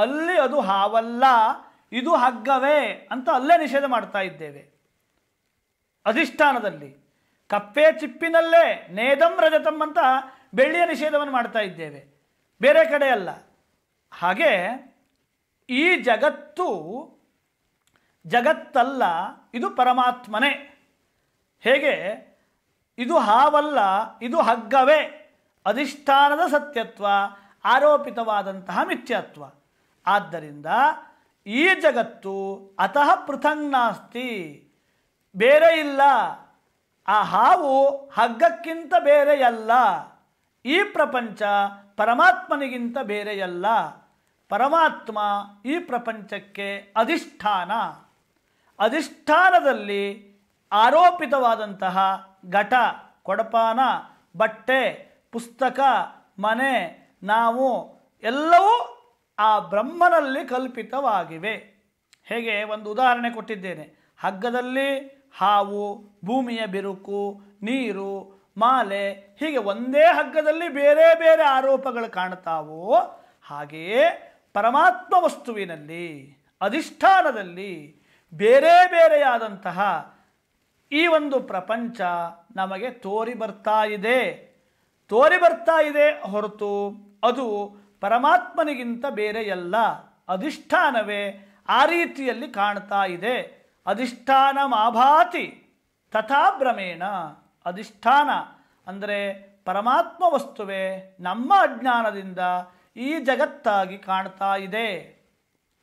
ಅಲ್ಲಿ ಅದು ಹಾವಲ್ಲ, ಇದು ಹಗ್ಗವೇ ಅಂತ ಅಲ್ಲೇ ನಿಷೇಧ ಮಾಡ್ತಾ ಇದ್ದೇವೆ. ಅಧಿಷ್ಠಾನದಲ್ಲಿ ಕಪ್ಪೆ ಚಿಪ್ಪಿನಲ್ಲೇ ನೇದಂ ರಜತಂ ಅಂತ ಬೆಳ್ಳಿಯ ನಿಷೇಧವನ್ನು ಮಾಡ್ತಾ ಇದ್ದೇವೆ, ಬೇರೆ ಕಡೆ ಅಲ್ಲ. ಹಾಗೆ ಈ ಜಗತ್ತಲ್ಲ, ಇದು ಪರಮಾತ್ಮನೇ. ಹೇಗೆ ಇದು ಹಾವಲ್ಲ, ಇದು ಹಗ್ಗವೇ. ಅಧಿಷ್ಠಾನದ ಸತ್ಯತ್ವ, ಆರೋಪಿತವಾದಂತಹ ಮಿಥ್ಯತ್ವ. ಆದ್ದರಿಂದ ಈ ಜಗತ್ತು ಅತಃ ಪೃಥಂಗ್ ನಾಸ್ತಿ, ಬೇರೆ ಇಲ್ಲ. ಆ ಹಾವು ಹಗ್ಗಕ್ಕಿಂತ ಬೇರೆಯಲ್ಲ, ಈ ಪ್ರಪಂಚ ಪರಮಾತ್ಮನಿಗಿಂತ ಬೇರೆಯಲ್ಲ. ಪರಮಾತ್ಮ ಈ ಪ್ರಪಂಚಕ್ಕೆ ಅಧಿಷ್ಠಾನ. ಅಧಿಷ್ಠಾನದಲ್ಲಿ ಆರೋಪಿತವಾದಂತಹ ಘಟ, ಕೊಡಪಾನ, ಬಟ್ಟೆ, ಪುಸ್ತಕ, ಮನೆ, ನಾವು ಎಲ್ಲವೂ ಆ ಬ್ರಹ್ಮನಲ್ಲಿ ಕಲ್ಪಿತವಾಗಿವೆ. ಹೇಗೆ ಒಂದು ಉದಾಹರಣೆ ಕೊಟ್ಟಿದ್ದೇನೆ. ಹಗ್ಗದಲ್ಲಿ ಹಾವು, ಭೂಮಿಯ ಬಿರುಕು, ನೀರು, ಮಾಲೆ, ಹೀಗೆ ಒಂದೇ ಹಗ್ಗದಲ್ಲಿ ಬೇರೆ ಬೇರೆ ಆರೋಪಗಳು ಕಾಣ್ತಾವೋ ಹಾಗೆಯೇ ಪರಮಾತ್ಮ ವಸ್ತುವಿನಲ್ಲಿ, ಅಧಿಷ್ಠಾನದಲ್ಲಿ ಬೇರೆ ಬೇರೆಯಾದಂತಹ ಈ ಒಂದು ಪ್ರಪಂಚ ನಮಗೆ ತೋರಿ ಬರ್ತಾ ಇದೆ ಹೊರತು ಅದು ಪರಮಾತ್ಮನಿಗಿಂತ ಬೇರೆಯಲ್ಲ. ಅಧಿಷ್ಠಾನವೇ ಆ ರೀತಿಯಲ್ಲಿ ಕಾಣ್ತಾ ಇದೆ. ಅಧಿಷ್ಠಾನ ಮಾಭಾತಿ ತಥಾ ಭ್ರಮೇಣ. ಅಧಿಷ್ಠಾನ ಅಂದರೆ ಪರಮಾತ್ಮ ವಸ್ತುವೇ ನಮ್ಮ ಅಜ್ಞಾನದಿಂದ ಈ ಜಗತ್ತಾಗಿ ಕಾಣ್ತಾ ಇದೆ.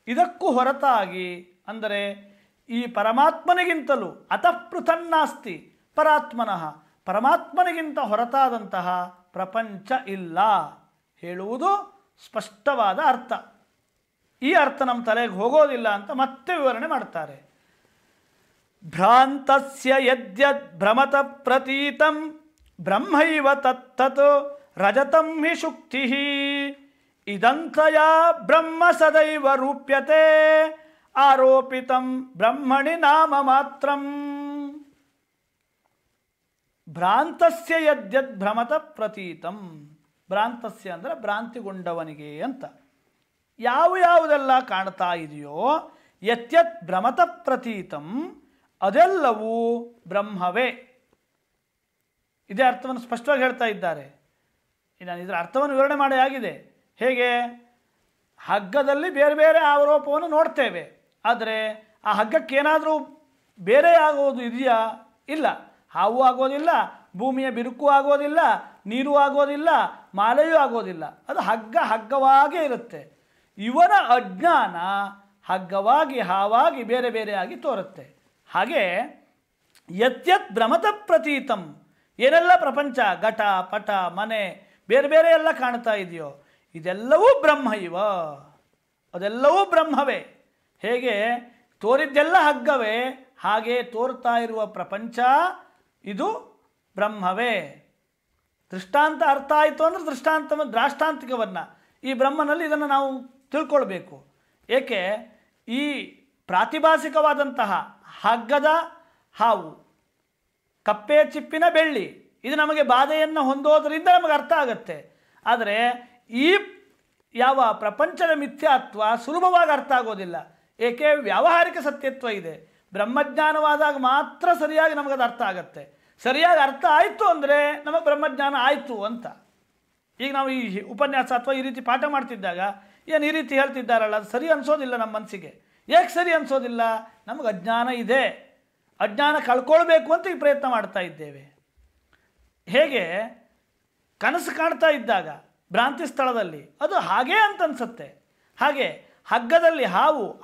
ಇದಕ್ಕೂ ಹೊರತಾಗಿ ಅಂದರೆ ಈ ಪರಮಾತ್ಮನಿಗಿಂತಲೂ ಅತಃ ಪೃಥನ್ನಾಸ್ತಿ ಪರಾತ್ಮನಃ, ಪರಮಾತ್ಮನಿಗಿಂತ ಹೊರತಾದಂತಹ ಪ್ರಪಂಚ ಇಲ್ಲ ಹೇಳುವುದು ಸ್ಪಷ್ಟವಾದ ಅರ್ಥ. ಈ ಅರ್ಥ ನಮ್ಮ ತಲೆಗೆ ಹೋಗೋದಿಲ್ಲ ಅಂತ ಮತ್ತೆ ವಿವರಣೆ ಮಾಡ್ತಾರೆ. ಭ್ರಾಂತಸ್ಯ ಯದ್ಯದ್ ಭ್ರಮತ ಪ್ರತೀತಂ ಬ್ರಹ್ಮೈವ ತತ್ತತ್ ರಜತಂ ಹಿ ಶುಕ್ತಿ ಇದಂತಯ ಬ್ರಹ್ಮ ಸದೈವ ರೂಪ್ಯತೆ ಆರೋಪಿತಂ ಬ್ರಹ್ಮಣಿ ನಾಮ ಮಾತ್ರಂ. ಭ್ರಾಂತಸ್ಯ ಯದ್ಯದ್ ಭ್ರಮತ ಪ್ರತೀತಂ. ಭ್ರಾಂತಸ್ಯ ಅಂದರೆ ಭ್ರಾಂತಿಗೊಂಡವನಿಗೆ ಅಂತ. ಯಾವುದೆಲ್ಲ ಕಾಣ್ತಾ ಇದೆಯೋ ಯತ್ಯತ್ ಭ್ರಮತ ಪ್ರತೀತಂ ಅದೆಲ್ಲವೂ ಬ್ರಹ್ಮವೇ. ಇದೇ ಅರ್ಥವನ್ನು ಸ್ಪಷ್ಟವಾಗಿ ಹೇಳ್ತಾ ಇದ್ದಾರೆ. ನಾನು ಇದರ ಅರ್ಥವನ್ನು ವಿವರಣೆ ಮಾಡಿ ಆಗಿದೆ. ಹೇಗೆ? ಹಗ್ಗದಲ್ಲಿ ಬೇರೆ ಬೇರೆ ಆರೋಪವನ್ನು ನೋಡ್ತೇವೆ, ಆದರೆ ಆ ಹಗ್ಗಕ್ಕೇನಾದರೂ ಬೇರೆ ಆಗೋದು ಇದೆಯಾ? ಇಲ್ಲ. ಹಾವು ಆಗೋದಿಲ್ಲ, ಭೂಮಿಯ ಬಿರುಕು ಆಗೋದಿಲ್ಲ, ನೀರು ಆಗೋದಿಲ್ಲ, ಮಾಲೆಯೂ ಆಗೋದಿಲ್ಲ. ಅದು ಹಗ್ಗವಾಗೇ ಇರುತ್ತೆ. ಇವನ ಅಜ್ಞಾನ ಹಗ್ಗವಾಗಿ, ಹಾವಾಗಿ ಬೇರೆ ಬೇರೆಯಾಗಿ ತೋರುತ್ತೆ. ಹಾಗೆ ಯತ್ಯತ್ ಭ್ರಮತ ಪ್ರತೀತಂ, ಏನೆಲ್ಲ ಪ್ರಪಂಚ, ಘಟ ಪಟ ಮನೆ ಬೇರೆ ಬೇರೆ ಎಲ್ಲ ಕಾಣ್ತಾ ಇದೆಯೋ ಇದೆಲ್ಲವೂ ಬ್ರಹ್ಮ ಇವ, ಅದೆಲ್ಲವೂ ಬ್ರಹ್ಮವೇ. ಹೇಗೆ ತೋರಿದ್ದೆಲ್ಲ ಹಗ್ಗವೇ, ಹಾಗೆ ತೋರ್ತಾ ಇರುವ ಪ್ರಪಂಚ ಇದು ಬ್ರಹ್ಮವೇ. ದೃಷ್ಟಾಂತ ಅರ್ಥ ಆಯಿತು ಅಂದರೆ ದ್ರಾಷ್ಟಾಂತಿಕವನ್ನು ಈ ಬ್ರಹ್ಮನಲ್ಲಿ ಇದನ್ನು ನಾವು ತಿಳ್ಕೊಳ್ಬೇಕು. ಏಕೆ ಈ ಪ್ರಾತಿಭಾಸಿಕವಾದಂತಹ ಹಗ್ಗದ ಹಾವು, ಕಪ್ಪೆ ಚಿಪ್ಪಿನ ಬೆಳ್ಳಿ ಇದು ನಮಗೆ ಬಾಧೆಯನ್ನು ಹೊಂದೋದರಿಂದ ನಮಗೆ ಅರ್ಥ ಆಗುತ್ತೆ. ಆದರೆ ಈ ಯಾವ ಪ್ರಪಂಚದ ಮಿಥ್ಯಾತ್ವ ಸುಲಭವಾಗಿ ಅರ್ಥ ಆಗೋದಿಲ್ಲ. ಏಕೆ ವ್ಯಾವಹಾರಿಕ ಸತ್ಯತ್ವ ಇದೆ. ಬ್ರಹ್ಮಜ್ಞಾನವಾದಾಗ ಮಾತ್ರ ಸರಿಯಾಗಿ ನಮಗದು ಅರ್ಥ ಆಗುತ್ತೆ. ಸರಿಯಾಗಿ ಅರ್ಥ ಆಯಿತು ಅಂದರೆ ನಮಗೆ ಬ್ರಹ್ಮಜ್ಞಾನ ಆಯಿತು ಅಂತ. ಈಗ ನಾವು ಈ ಉಪನ್ಯಾಸ ಅಥವಾ ಈ ರೀತಿ ಪಾಠ ಮಾಡ್ತಿದ್ದಾಗ ಏನು ಈ ರೀತಿ ಹೇಳ್ತಿದ್ದಾರಲ್ಲ, ಅದು ಸರಿ ಅನಿಸೋದಿಲ್ಲ ನಮ್ಮ ಮನಸ್ಸಿಗೆ. ಏಕೆ ಸರಿ ಅನಿಸೋದಿಲ್ಲ? ನಮಗೆ ಅಜ್ಞಾನ ಇದೆ. ಅಜ್ಞಾನ ಕಳ್ಕೊಳ್ಬೇಕು ಅಂತ ಈ ಪ್ರಯತ್ನ ಮಾಡ್ತಾ ಇದ್ದೇವೆ. ಹೇಗೆ ಕನಸು ಕಾಣ್ತಾ ಇದ್ದಾಗ ಭ್ರಾಂತಿ ಸ್ಥಳದಲ್ಲಿ ಅದು ಹಾಗೇ ಅಂತ ಅನಿಸುತ್ತೆ. ಹಾಗೆ ಹಗ್ಗದಲ್ಲಿ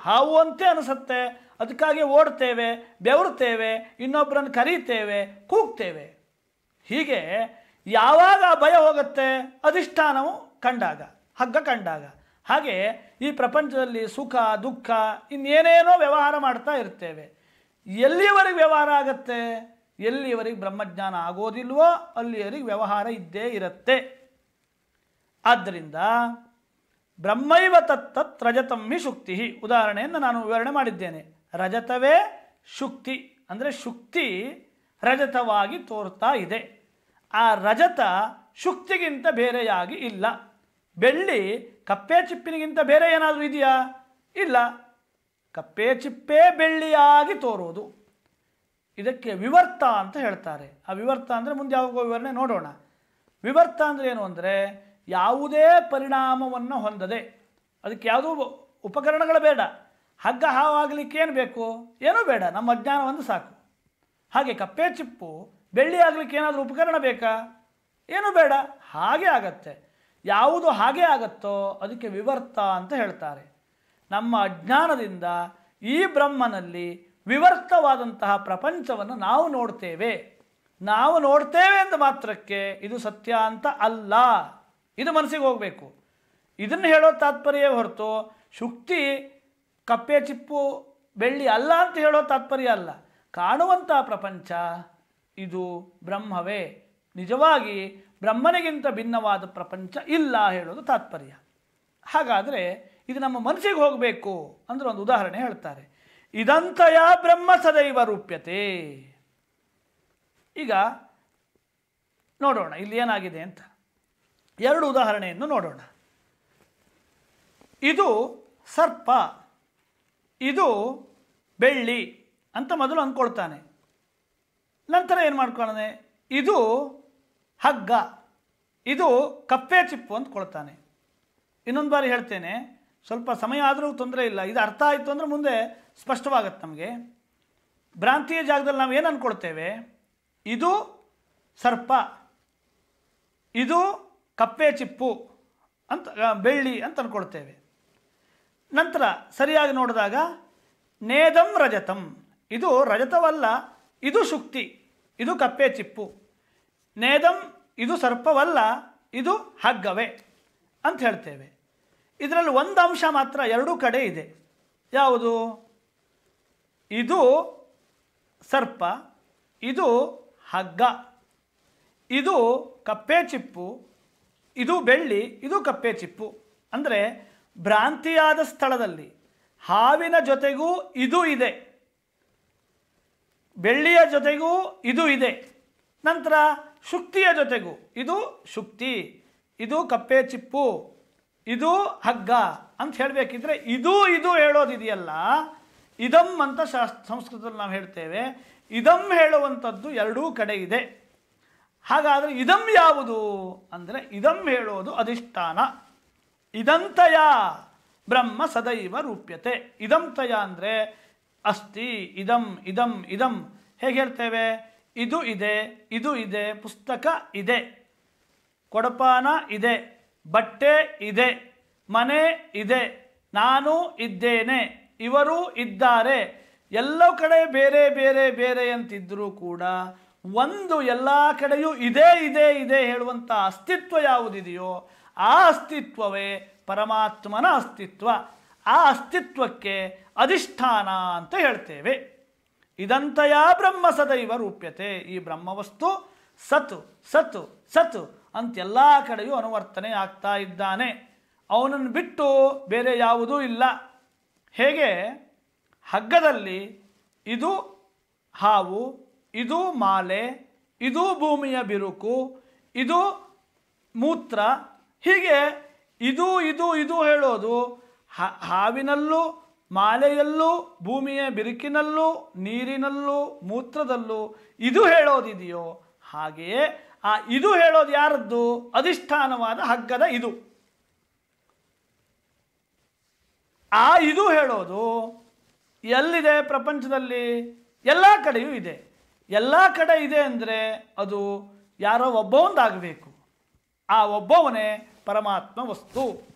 ಹಾವು ಅಂತೆ ಅನಿಸುತ್ತೆ. ಅದಕ್ಕಾಗಿ ಓಡ್ತೇವೆ, ಬೆವರುತ್ತೇವೆ, ಇನ್ನೊಬ್ಬರನ್ನು ಕರೀತೇವೆ, ಕೂಗ್ತೇವೆ. ಹೀಗೆ ಯಾವಾಗ ಭಯ ಹೋಗುತ್ತೆ? ಅಧಿಷ್ಠಾನವು ಕಂಡಾಗ, ಹಗ್ಗ ಕಂಡಾಗ. ಹಾಗೆ ಈ ಪ್ರಪಂಚದಲ್ಲಿ ಸುಖ ದುಃಖ ಇನ್ನೇನೇನೋ ವ್ಯವಹಾರ ಮಾಡ್ತಾ ಇರ್ತೇವೆ. ಎಲ್ಲಿಯವರೆಗೆ ವ್ಯವಹಾರ ಆಗತ್ತೆ? ಎಲ್ಲಿಯವರೆಗೆ ಬ್ರಹ್ಮಜ್ಞಾನ ಆಗೋದಿಲ್ವೋ ಅಲ್ಲಿಯವರೆಗೆ ವ್ಯವಹಾರ ಇದ್ದೇ ಇರುತ್ತೆ. ಆದ್ದರಿಂದ ಬ್ರಹ್ಮೈವ ತತ್ತತ್ ರಜತಂ ಹಿ ಶುಕ್ತಿ. ಉದಾಹರಣೆಯನ್ನು ನಾನು ವಿವರಣೆ ಮಾಡಿದ್ದೇನೆ. ರಜತವೇ ಶುಕ್ತಿ ಅಂದರೆ ಶುಕ್ತಿ ರಜತವಾಗಿ ತೋರ್ತಾ ಇದೆ. ಆ ರಜತ ಶುಕ್ತಿಗಿಂತ ಬೇರೆಯಾಗಿ ಇಲ್ಲ. ಬೆಳ್ಳಿ ಕಪ್ಪೆ ಚಿಪ್ಪಿನಿಗಿಂತ ಬೇರೆ ಏನಾದರೂ ಇದೆಯಾ? ಇಲ್ಲ. ಕಪ್ಪೆ ಚಿಪ್ಪೇ ಬೆಳ್ಳಿಯಾಗಿ ತೋರುವುದು. ಇದಕ್ಕೆ ವಿವರ್ತ ಅಂತ ಹೇಳ್ತಾರೆ. ಆ ವಿವರ್ತ ಅಂದರೆ ಮುಂದೆ ಯಾವಾಗ ವಿವರಣೆ ನೋಡೋಣ. ವಿವರ್ತ ಅಂದರೆ ಏನು ಅಂದರೆ ಯಾವುದೇ ಪರಿಣಾಮವನ್ನು ಹೊಂದದೆ, ಅದಕ್ಕೆ ಯಾವುದೂ ಉಪಕರಣಗಳು ಬೇಡ. ಹಗ್ಗ ಹಾವಾಗಲಿಕ್ಕೆ ಏನು ಬೇಕು? ಏನೂ ಬೇಡ, ನಮ್ಮ ಅಜ್ಞಾನ ಒಂದು ಸಾಕು. ಹಾಗೆ ಕಪ್ಪೆ ಚಿಪ್ಪು ಬೆಳ್ಳಿ ಆಗಲಿಕ್ಕೆ ಏನಾದರೂ ಉಪಕರಣ ಬೇಕಾ? ಏನೂ ಬೇಡ, ಹಾಗೆ ಆಗತ್ತೆ. ಯಾವುದು ಹಾಗೆ ಆಗತ್ತೋ ಅದಕ್ಕೆ ವಿವರ್ತ ಅಂತ ಹೇಳ್ತಾರೆ. ನಮ್ಮ ಅಜ್ಞಾನದಿಂದ ಈ ಬ್ರಹ್ಮನಲ್ಲಿ ವಿವರ್ತವಾದಂತಹ ಪ್ರಪಂಚವನ್ನು ನಾವು ನೋಡ್ತೇವೆ. ನಾವು ನೋಡ್ತೇವೆ ಅಂತ ಮಾತ್ರಕ್ಕೆ ಇದು ಸತ್ಯ ಅಂತ ಅಲ್ಲ. ಇದು ಮನಸ್ಸಿಗೆ ಹೋಗಬೇಕು. ಇದನ್ನು ಹೇಳೋ ತಾತ್ಪರ್ಯ ಹೊರತು ಶುಕ್ತಿ ಕಪ್ಪೆ ಚಿಪ್ಪು ಬೆಳ್ಳಿ ಅಲ್ಲ ಅಂತ ಹೇಳೋ ತಾತ್ಪರ್ಯ ಅಲ್ಲ. ಕಾಣುವಂಥ ಪ್ರಪಂಚ ಇದು ಬ್ರಹ್ಮವೇ. ನಿಜವಾಗಿ ಬ್ರಹ್ಮನಿಗಿಂತ ಭಿನ್ನವಾದ ಪ್ರಪಂಚ ಇಲ್ಲ ಹೇಳೋದು ತಾತ್ಪರ್ಯ. ಹಾಗಾದರೆ ಇದು ನಮ್ಮ ಮನಸ್ಸಿಗೆ ಹೋಗಬೇಕು ಅಂದರೆ ಒಂದು ಉದಾಹರಣೆ ಹೇಳ್ತಾರೆ. ಇದಂತಯ ಬ್ರಹ್ಮ ಸದೈವ ರೂಪ್ಯತೆ. ಈಗ ನೋಡೋಣ ಇಲ್ಲಿ ಏನಾಗಿದೆ ಅಂತ. ಎರಡು ಉದಾಹರಣೆಯನ್ನು ನೋಡೋಣ. ಇದು ಸರ್ಪ, ಇದು ಬೆಳ್ಳಿ ಅಂತ ಮೊದಲು ಅಂದ್ಕೊಳ್ತಾನೆ. ನಂತರ ಏನು ಮಾಡ್ಕೊಳ್ಳೋಣ? ಇದು ಹಗ್ಗ, ಇದು ಕಪ್ಪೆ ಚಿಪ್ಪು ಅಂದ್ಕೊಳ್ತಾನೆ. ಇನ್ನೊಂದು ಬಾರಿ ಹೇಳ್ತೇನೆ, ಸ್ವಲ್ಪ ಸಮಯ ಆದರೂ ತೊಂದರೆ ಇಲ್ಲ. ಇದು ಅರ್ಥ ಆಯಿತು ಅಂದರೆ ಮುಂದೆ ಸ್ಪಷ್ಟವಾಗತ್ತೆ ನಮಗೆ. ಭ್ರಾಂತಿಯ ಜಾಗದಲ್ಲಿ ನಾವು ಏನು ಅಂದ್ಕೊಳ್ತೇವೆ? ಇದು ಸರ್ಪ, ಇದು ಕಪ್ಪೆ ಚಿಪ್ಪು ಅಂತ ಬೆಳ್ಳಿ ಅಂತ ಅಂದ್ಕೊಳ್ತೇವೆ. ನಂತರ ಸರಿಯಾಗಿ ನೋಡಿದಾಗ ನೇದಂ ರಜತಂ, ಇದು ರಜತವಲ್ಲ, ಇದು ಶುಕ್ತಿ, ಇದು ಕಪ್ಪೆ ಚಿಪ್ಪು. ನೇದಂ, ಇದು ಸರ್ಪವಲ್ಲ, ಇದು ಹಗ್ಗವೇ ಅಂತ ಹೇಳ್ತೇವೆ. ಇದರಲ್ಲಿ ಒಂದು ಅಂಶ ಮಾತ್ರ ಎರಡೂ ಕಡೆ ಇದೆ. ಯಾವುದು? ಇದು ಸರ್ಪ, ಇದು ಹಗ್ಗ, ಇದು ಕಪ್ಪೆ ಚಿಪ್ಪು, ಇದು ಬೆಳ್ಳಿ, ಇದು ಕಪ್ಪೆ ಚಿಪ್ಪು. ಅಂದರೆ ಭ್ರಾಂತಿಯಾದ ಸ್ಥಳದಲ್ಲಿ ಹಾವಿನ ಜೊತೆಗೂ ಇದು ಇದೆ, ಬೆಳ್ಳಿಯ ಜೊತೆಗೂ ಇದು ಇದೆ. ನಂತರ ಶುಕ್ತಿಯ ಜೊತೆಗೂ ಇದು ಶುಕ್ತಿ, ಇದು ಕಪ್ಪೆ ಚಿಪ್ಪು, ಇದು ಹಗ್ಗ ಅಂತ ಹೇಳಬೇಕಿದ್ರೆ ಇದು ಹೇಳೋದಿದೆಯಲ್ಲ, ಇದಂ ಅಂತ ಸಂಸ್ಕೃತದಲ್ಲಿ ನಾವು ಹೇಳ್ತೇವೆ. ಇದಂ ಹೇಳುವಂಥದ್ದು ಎರಡೂ ಕಡೆ ಇದೆ. ಹಾಗಾದರೆ ಇದಂ ಯಾವುದು ಅಂದರೆ ಇದಂ ಹೇಳೋದು ಅಧಿಷ್ಠಾನ. ಇದಂತಯ ಬ್ರಹ್ಮ ಸದೈವ ರೂಪ್ಯತೆ. ಇದಂತಯ ಅಂದರೆ ಅಸ್ತಿ, ಇದಂ ಇದಂ ಇದಂ. ಹೇಗೆ ಹೇಳ್ತೇವೆ? ಇದು ಇದೆ, ಇದು ಇದೆ, ಪುಸ್ತಕ ಇದೆ, ಕೊಡಪಾನ ಇದೆ, ಬಟ್ಟೆ ಇದೆ, ಮನೆ ಇದೆ, ನಾನು ಇದ್ದೇನೆ, ಇವರು ಇದ್ದಾರೆ. ಎಲ್ಲ ಕಡೆ ಬೇರೆ ಬೇರೆ ಬೇರೆ ಅಂತಿದ್ದರೂ ಕೂಡ ಒಂದು ಎಲ್ಲ ಕಡೆಯೂ ಇದೇ ಇದೆ ಇದೆ ಹೇಳುವಂಥ ಅಸ್ತಿತ್ವ ಯಾವುದಿದೆಯೋ ಆ ಅಸ್ತಿತ್ವವೇ ಪರಮಾತ್ಮನ ಅಸ್ತಿತ್ವ. ಆ ಅಸ್ತಿತ್ವಕ್ಕೆ ಅಧಿಷ್ಠಾನ ಅಂತ ಹೇಳ್ತೇವೆ. ಇದಂತಯ ಬ್ರಹ್ಮ ಸದೈವ ರೂಪ್ಯತೆ. ಈ ಬ್ರಹ್ಮವಸ್ತು ಸತ್ ಸತ್ ಸತ್ ಅಂತೆಲ್ಲ ಕಡೆಯೂ ಅನುವರ್ತನೆ ಆಗ್ತಾ ಇದ್ದಾನೆ. ಅವನನ್ನು ಬಿಟ್ಟು ಬೇರೆ ಯಾವುದೂ ಇಲ್ಲ. ಹೇಗೆ ಹಗ್ಗದಲ್ಲಿ ಇದು ಹಾವು, ಇದು ಮಾಲೆ, ಇದು ಭೂಮಿಯ ಬಿರುಕು, ಇದು ಮೂತ್ರ, ಹೀಗೆ ಇದು ಇದು ಇದು ಹೇಳೋದು ಹಾವಿನಲ್ಲೂ ಮಾಲೆಯಲ್ಲೂ ಭೂಮಿಯ ಬಿರುಕಿನಲ್ಲೂ ನೀರಿನಲ್ಲೂ ಮೂತ್ರದಲ್ಲೂ ಇದು ಹೇಳೋದಿದೆಯೋ ಹಾಗೆಯೇ ಆ ಇದು ಹೇಳೋದು ಯಾರದ್ದು? ಅಧಿಷ್ಠಾನವಾದ ಹಗ್ಗದ ಇದು. ಆ ಇದು ಹೇಳೋದು ಎಲ್ಲಿದೆ ಪ್ರಪಂಚದಲ್ಲಿ? ಎಲ್ಲ ಕಡೆಯೂ ಇದೆ. ಎಲ್ಲ ಕಡೆ ಇದೆ ಅಂದರೆ ಅದು ಯಾರೋ ಒಬ್ಬವಂದಾಗಬೇಕು. ಆ ಒಬ್ಬವನೇ ಪರಮಾತ್ಮ ವಸ್ತು.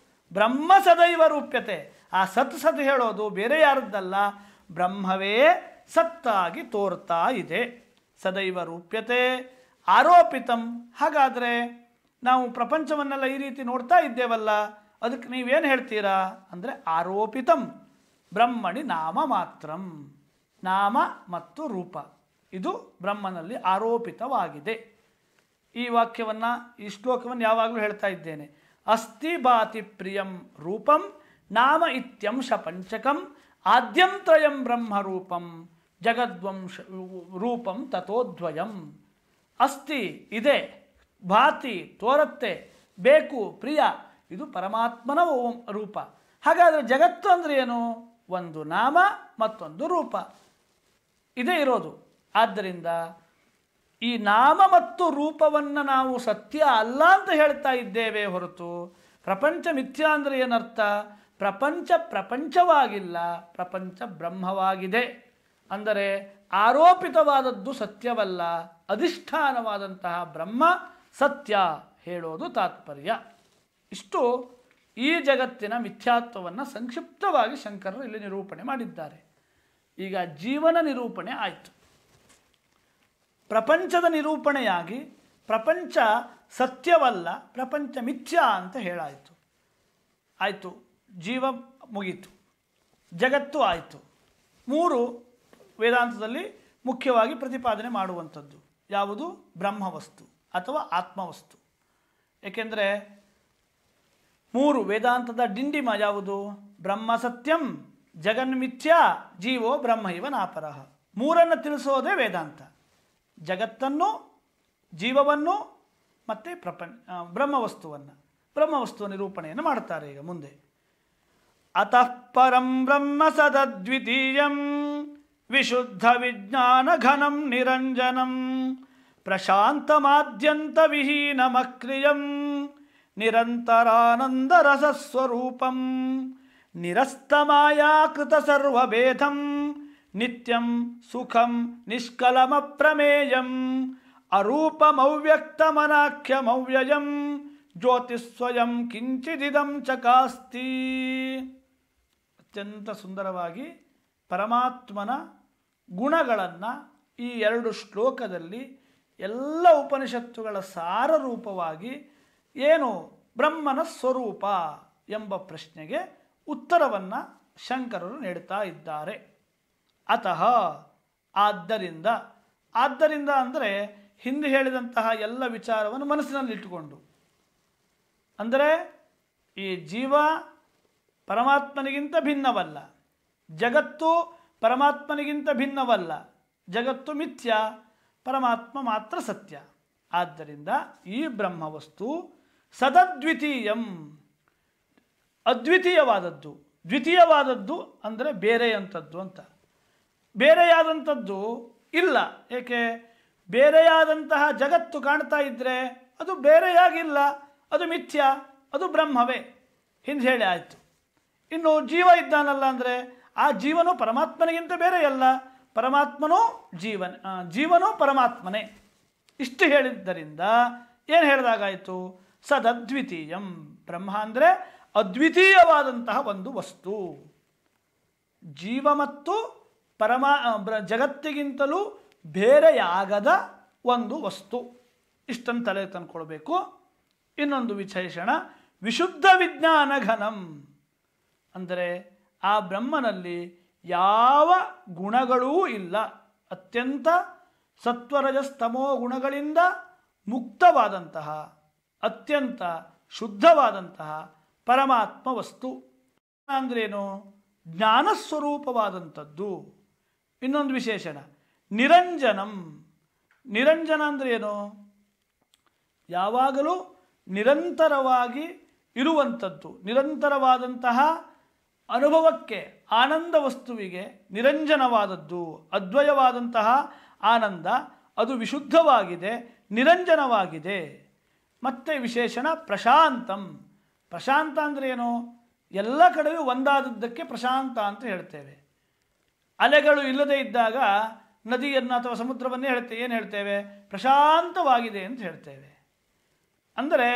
ಬ್ರಹ್ಮ ಸದೈವ ರೂಪ್ಯತೆ. ಆ ಸತ್ ಸತ್ ಹೇಳೋದು ಬೇರೆ ಯಾರದ್ದಲ್ಲ, ಬ್ರಹ್ಮವೇ ಸತ್ತಾಗಿ ತೋರ್ತಾ ಇದೆ. ಸದೈವ ರೂಪ್ಯತೆ ಆರೋಪಿತಂ. ಹಾಗಾದರೆ ನಾವು ಪ್ರಪಂಚವನ್ನೆಲ್ಲ ಈ ರೀತಿ ನೋಡ್ತಾ ಇದ್ದೇವಲ್ಲ, ಅದಕ್ಕೆ ನೀವೇನು ಹೇಳ್ತೀರಾ ಅಂದರೆ ಆರೋಪಿತಂ ಬ್ರಹ್ಮಣಿ ನಾಮ ಮಾತ್ರಂ. ನಾಮ ಮತ್ತು ರೂಪ ಇದು ಬ್ರಹ್ಮನಲ್ಲಿ ಆರೋಪಿತವಾಗಿದೆ. ಈ ವಾಕ್ಯವನ್ನು, ಈ ಶ್ಲೋಕವನ್ನು ಯಾವಾಗಲೂ ಹೇಳ್ತಾ ಇದ್ದೇನೆ. ಅಸ್ತಿ ಭಾತಿ ಪ್ರಿಯಂ ರೂಪಂ ನಾಮ ಇತ್ಯಂಶ ಪಂಚಕಂ ಆದ್ಯಂತ್ರಯಂ ಬ್ರಹ್ಮರೂಪಂ ಜಗದ್ವಂಶ ರೂಪಂ ತಥೋದ್ವಯಂ. ಅಸ್ತಿ ಇದೆ, ಭಾತಿ ತೋರತ್ತೆ, ಬೇಕು, ಪ್ರಿಯ ಇದು ಪರಮಾತ್ಮನ ರೂಪ. ಹಾಗಾದರೆ ಜಗತ್ತು ಅಂದರೆ ಏನು? ಒಂದು ನಾಮ ಮತ್ತೊಂದು ರೂಪ ಇದೇ ಇರೋದು. ಆದ್ದರಿಂದ ಈ ನಾಮ ಮತ್ತು ರೂಪವನ್ನು ನಾವು ಸತ್ಯ ಅಲ್ಲ ಅಂತ ಹೇಳ್ತಾ ಇದ್ದೇವೆ ಹೊರತು ಪ್ರಪಂಚ ಮಿಥ್ಯ ಅಂದರೆ ಏನರ್ಥ? ಪ್ರಪಂಚ ಪ್ರಪಂಚವಾಗಿಲ್ಲ, ಪ್ರಪಂಚ ಬ್ರಹ್ಮವಾಗಿದೆ. ಅಂದರೆ ಆರೋಪಿತವಾದದ್ದು ಸತ್ಯವಲ್ಲ, ಅಧಿಷ್ಠಾನವಾದಂತಹ ಬ್ರಹ್ಮ ಸತ್ಯ ಹೇಳೋದು ತಾತ್ಪರ್ಯ. ಇಷ್ಟು ಈ ಜಗತ್ತಿನ ಮಿಥ್ಯಾತ್ವವನ್ನು ಸಂಕ್ಷಿಪ್ತವಾಗಿ ಶಂಕರರು ಇಲ್ಲಿ ನಿರೂಪಣೆ ಮಾಡಿದ್ದಾರೆ. ಈಗ ಜೀವನ ನಿರೂಪಣೆ ಆಯಿತು. ಪ್ರಪಂಚದ ನಿರೂಪಣೆಯಾಗಿ ಪ್ರಪಂಚ ಸತ್ಯವಲ್ಲ, ಪ್ರಪಂಚ ಮಿಥ್ಯಾ ಅಂತ ಹೇಳಾಯಿತು. ಆಯಿತು, ಜೀವ ಮುಗೀತು, ಜಗತ್ತು ಆಯಿತು. ಮೂರು ವೇದಾಂತದಲ್ಲಿ ಮುಖ್ಯವಾಗಿ ಪ್ರತಿಪಾದನೆ ಮಾಡುವಂಥದ್ದು ಯಾವುದು? ಬ್ರಹ್ಮವಸ್ತು ಅಥವಾ ಆತ್ಮವಸ್ತು. ಏಕೆಂದರೆ ಮೂರು ವೇದಾಂತದ ಡಿಂಡಿಮ ಯಾವುದು? ಬ್ರಹ್ಮ ಸತ್ಯಂ, ಜಗನ್ಮಿಥ್ಯಾ, ಜೀವೋ ಬ್ರಹ್ಮ ಇವ ನಾಪರಃ. ಮೂರನ್ನು ತಿಳಿಸೋದೇ ವೇದಾಂತ. ಜಗತ್ತನ್ನು, ಜೀವವನ್ನು ಮತ್ತು ಬ್ರಹ್ಮವಸ್ತುವ ನಿರೂಪಣೆಯನ್ನು ಮಾಡ್ತಾರೆ. ಈಗ ಮುಂದೆ ಅತಃ ಪರಂ ಬ್ರಹ್ಮ ಸದದ್ವಿತೀಯಂ ವಿಶುದ್ಧ ವಿಜ್ಞಾನ ಘನಂ ನಿರಂಜನಂ ಪ್ರಶಾಂತಮಾದ್ಯಂತ ವಿಹೀನಮಕ್ರಿಯಂ ನಿರಂತರಾನಂದ ರಸಸ್ವರೂಪಂ ನಿರಸ್ತಮಾಯಾಕೃತ ಸರ್ವಭೇದಂ ನಿತ್ಯಂ ಸುಖಂ ನಿಷ್ಕಲಮಪ್ರಮೇಯಂ ಅರೂಪಮವ್ಯಕ್ತಮನಾಖ್ಯಮವ್ಯಯಂ ಜ್ಯೋತಿಸ್ವಯಂ ಕಿಂಚಿದಿದಂ ಚಕಾಸ್ತಿ. ಅತ್ಯಂತ ಸುಂದರವಾಗಿ ಪರಮಾತ್ಮನ ಗುಣಗಳನ್ನು ಈ ಎರಡು ಶ್ಲೋಕದಲ್ಲಿ ಎಲ್ಲ ಉಪನಿಷತ್ತುಗಳ ಸಾರರೂಪವಾಗಿ ಏನು ಬ್ರಹ್ಮನ ಸ್ವರೂಪ ಎಂಬ ಪ್ರಶ್ನೆಗೆ ಉತ್ತರವನ್ನು ಶಂಕರರು ನೀಡುತ್ತಾ ಇದ್ದಾರೆ. ಅತಃ ಆದ್ದರಿಂದ, ಆದ್ದರಿಂದ ಅಂದರೆ ಹಿಂದೆ ಹೇಳಿದಂತಹ ಎಲ್ಲ ವಿಚಾರವನ್ನು ಮನಸ್ಸಿನಲ್ಲಿಟ್ಟುಕೊಂಡು, ಅಂದರೆ ಈ ಜೀವ ಪರಮಾತ್ಮನಿಗಿಂತ ಭಿನ್ನವಲ್ಲ, ಜಗತ್ತು ಪರಮಾತ್ಮನಿಗಿಂತ ಭಿನ್ನವಲ್ಲ, ಜಗತ್ತು ಮಿಥ್ಯ, ಪರಮಾತ್ಮ ಮಾತ್ರ ಸತ್ಯ. ಆದ್ದರಿಂದ ಈ ಬ್ರಹ್ಮವಸ್ತು ಸದದ್ವಿತೀಯಂ, ಅದ್ವಿತೀಯವಾದದ್ದು. ದ್ವಿತೀಯವಾದದ್ದು ಅಂದರೆ ಬೇರೆಯಂಥದ್ದು ಅಂತ. ಬೇರೆಯಾದಂಥದ್ದು ಇಲ್ಲ. ಏಕೆ? ಬೇರೆಯಾದಂತಹ ಜಗತ್ತು ಕಾಣ್ತಾ ಇದ್ದರೆ ಅದು ಬೇರೆಯಾಗಿಲ್ಲ, ಅದು ಮಿಥ್ಯ, ಅದು ಬ್ರಹ್ಮವೇ. ಹಿಂದೆ ಹೇಳಿ ಆಯಿತು. ಇನ್ನು ಜೀವ ಇದ್ದಾನಲ್ಲ ಅಂದರೆ ಆ ಜೀವನು ಪರಮಾತ್ಮನಿಗಿಂತ ಬೇರೆಯಲ್ಲ, ಜೀವನೂ ಪರಮಾತ್ಮನೇ. ಇಷ್ಟು ಹೇಳಿದ್ದರಿಂದ ಏನು ಹೇಳಿದಾಗಾಯಿತು? ಸದದ್ವಿತೀಯಂ. ಬ್ರಹ್ಮ ಅಂದರೆ ಅದ್ವಿತೀಯವಾದಂತಹ ಒಂದು ವಸ್ತು. ಜೀವ ಮತ್ತು ಜಗತ್ತಿಗಿಂತಲೂ ಬೇರೆಯಾಗದ ಒಂದು ವಸ್ತು. ಇಷ್ಟನ್ನು ತಲೆ ತಂದ್ಕೊಳ್ಬೇಕು. ಇನ್ನೊಂದು ವಿಶೇಷಣ ವಿಶುದ್ಧ ವಿಜ್ಞಾನ ಘನಂ, ಅಂದರೆ ಆ ಬ್ರಹ್ಮನಲ್ಲಿ ಯಾವ ಗುಣಗಳೂ ಇಲ್ಲ. ಅತ್ಯಂತ ಸತ್ವರಜಸ್ತಮೋ ಗುಣಗಳಿಂದ ಮುಕ್ತವಾದಂತಹ ಅತ್ಯಂತ ಶುದ್ಧವಾದಂತಹ ಪರಮಾತ್ಮ ವಸ್ತು ಅಂದ್ರೇನು? ಜ್ಞಾನಸ್ವರೂಪವಾದಂಥದ್ದು. ಇನ್ನೊಂದು ವಿಶೇಷಣ ನಿರಂಜನಂ. ನಿರಂಜನ ಅಂದ್ರೇನು? ಯಾವಾಗಲೂ ನಿರಂತರವಾಗಿ ಇರುವಂಥದ್ದು, ನಿರಂತರವಾದಂತಹ ಅನುಭವಕ್ಕೆ, ಆನಂದ ವಸ್ತುವಿಗೆ ನಿರಂಜನವಾದದ್ದು, ಅದ್ವಯವಾದಂತಹ ಆನಂದ, ಅದು ವಿಶುದ್ಧವಾಗಿದೆ, ನಿರಂಜನವಾಗಿದೆ. ಮತ್ತು ವಿಶೇಷಣ ಪ್ರಶಾಂತಂ. ಪ್ರಶಾಂತ ಅಂದ್ರೇನು? ಎಲ್ಲ ಕಡೆಯೂ ಒಂದಾದದ್ದಕ್ಕೆ ಪ್ರಶಾಂತ ಅಂತ ಹೇಳ್ತೇವೆ. ಅಲೆಗಳು ಇಲ್ಲದೇ ಇದ್ದಾಗ ನದಿಯನ್ನು ಅಥವಾ ಸಮುದ್ರವನ್ನೇ ಏನು ಹೇಳ್ತೇವೆ? ಪ್ರಶಾಂತವಾಗಿದೆ ಅಂತ ಹೇಳ್ತೇವೆ. ಅಂದರೆ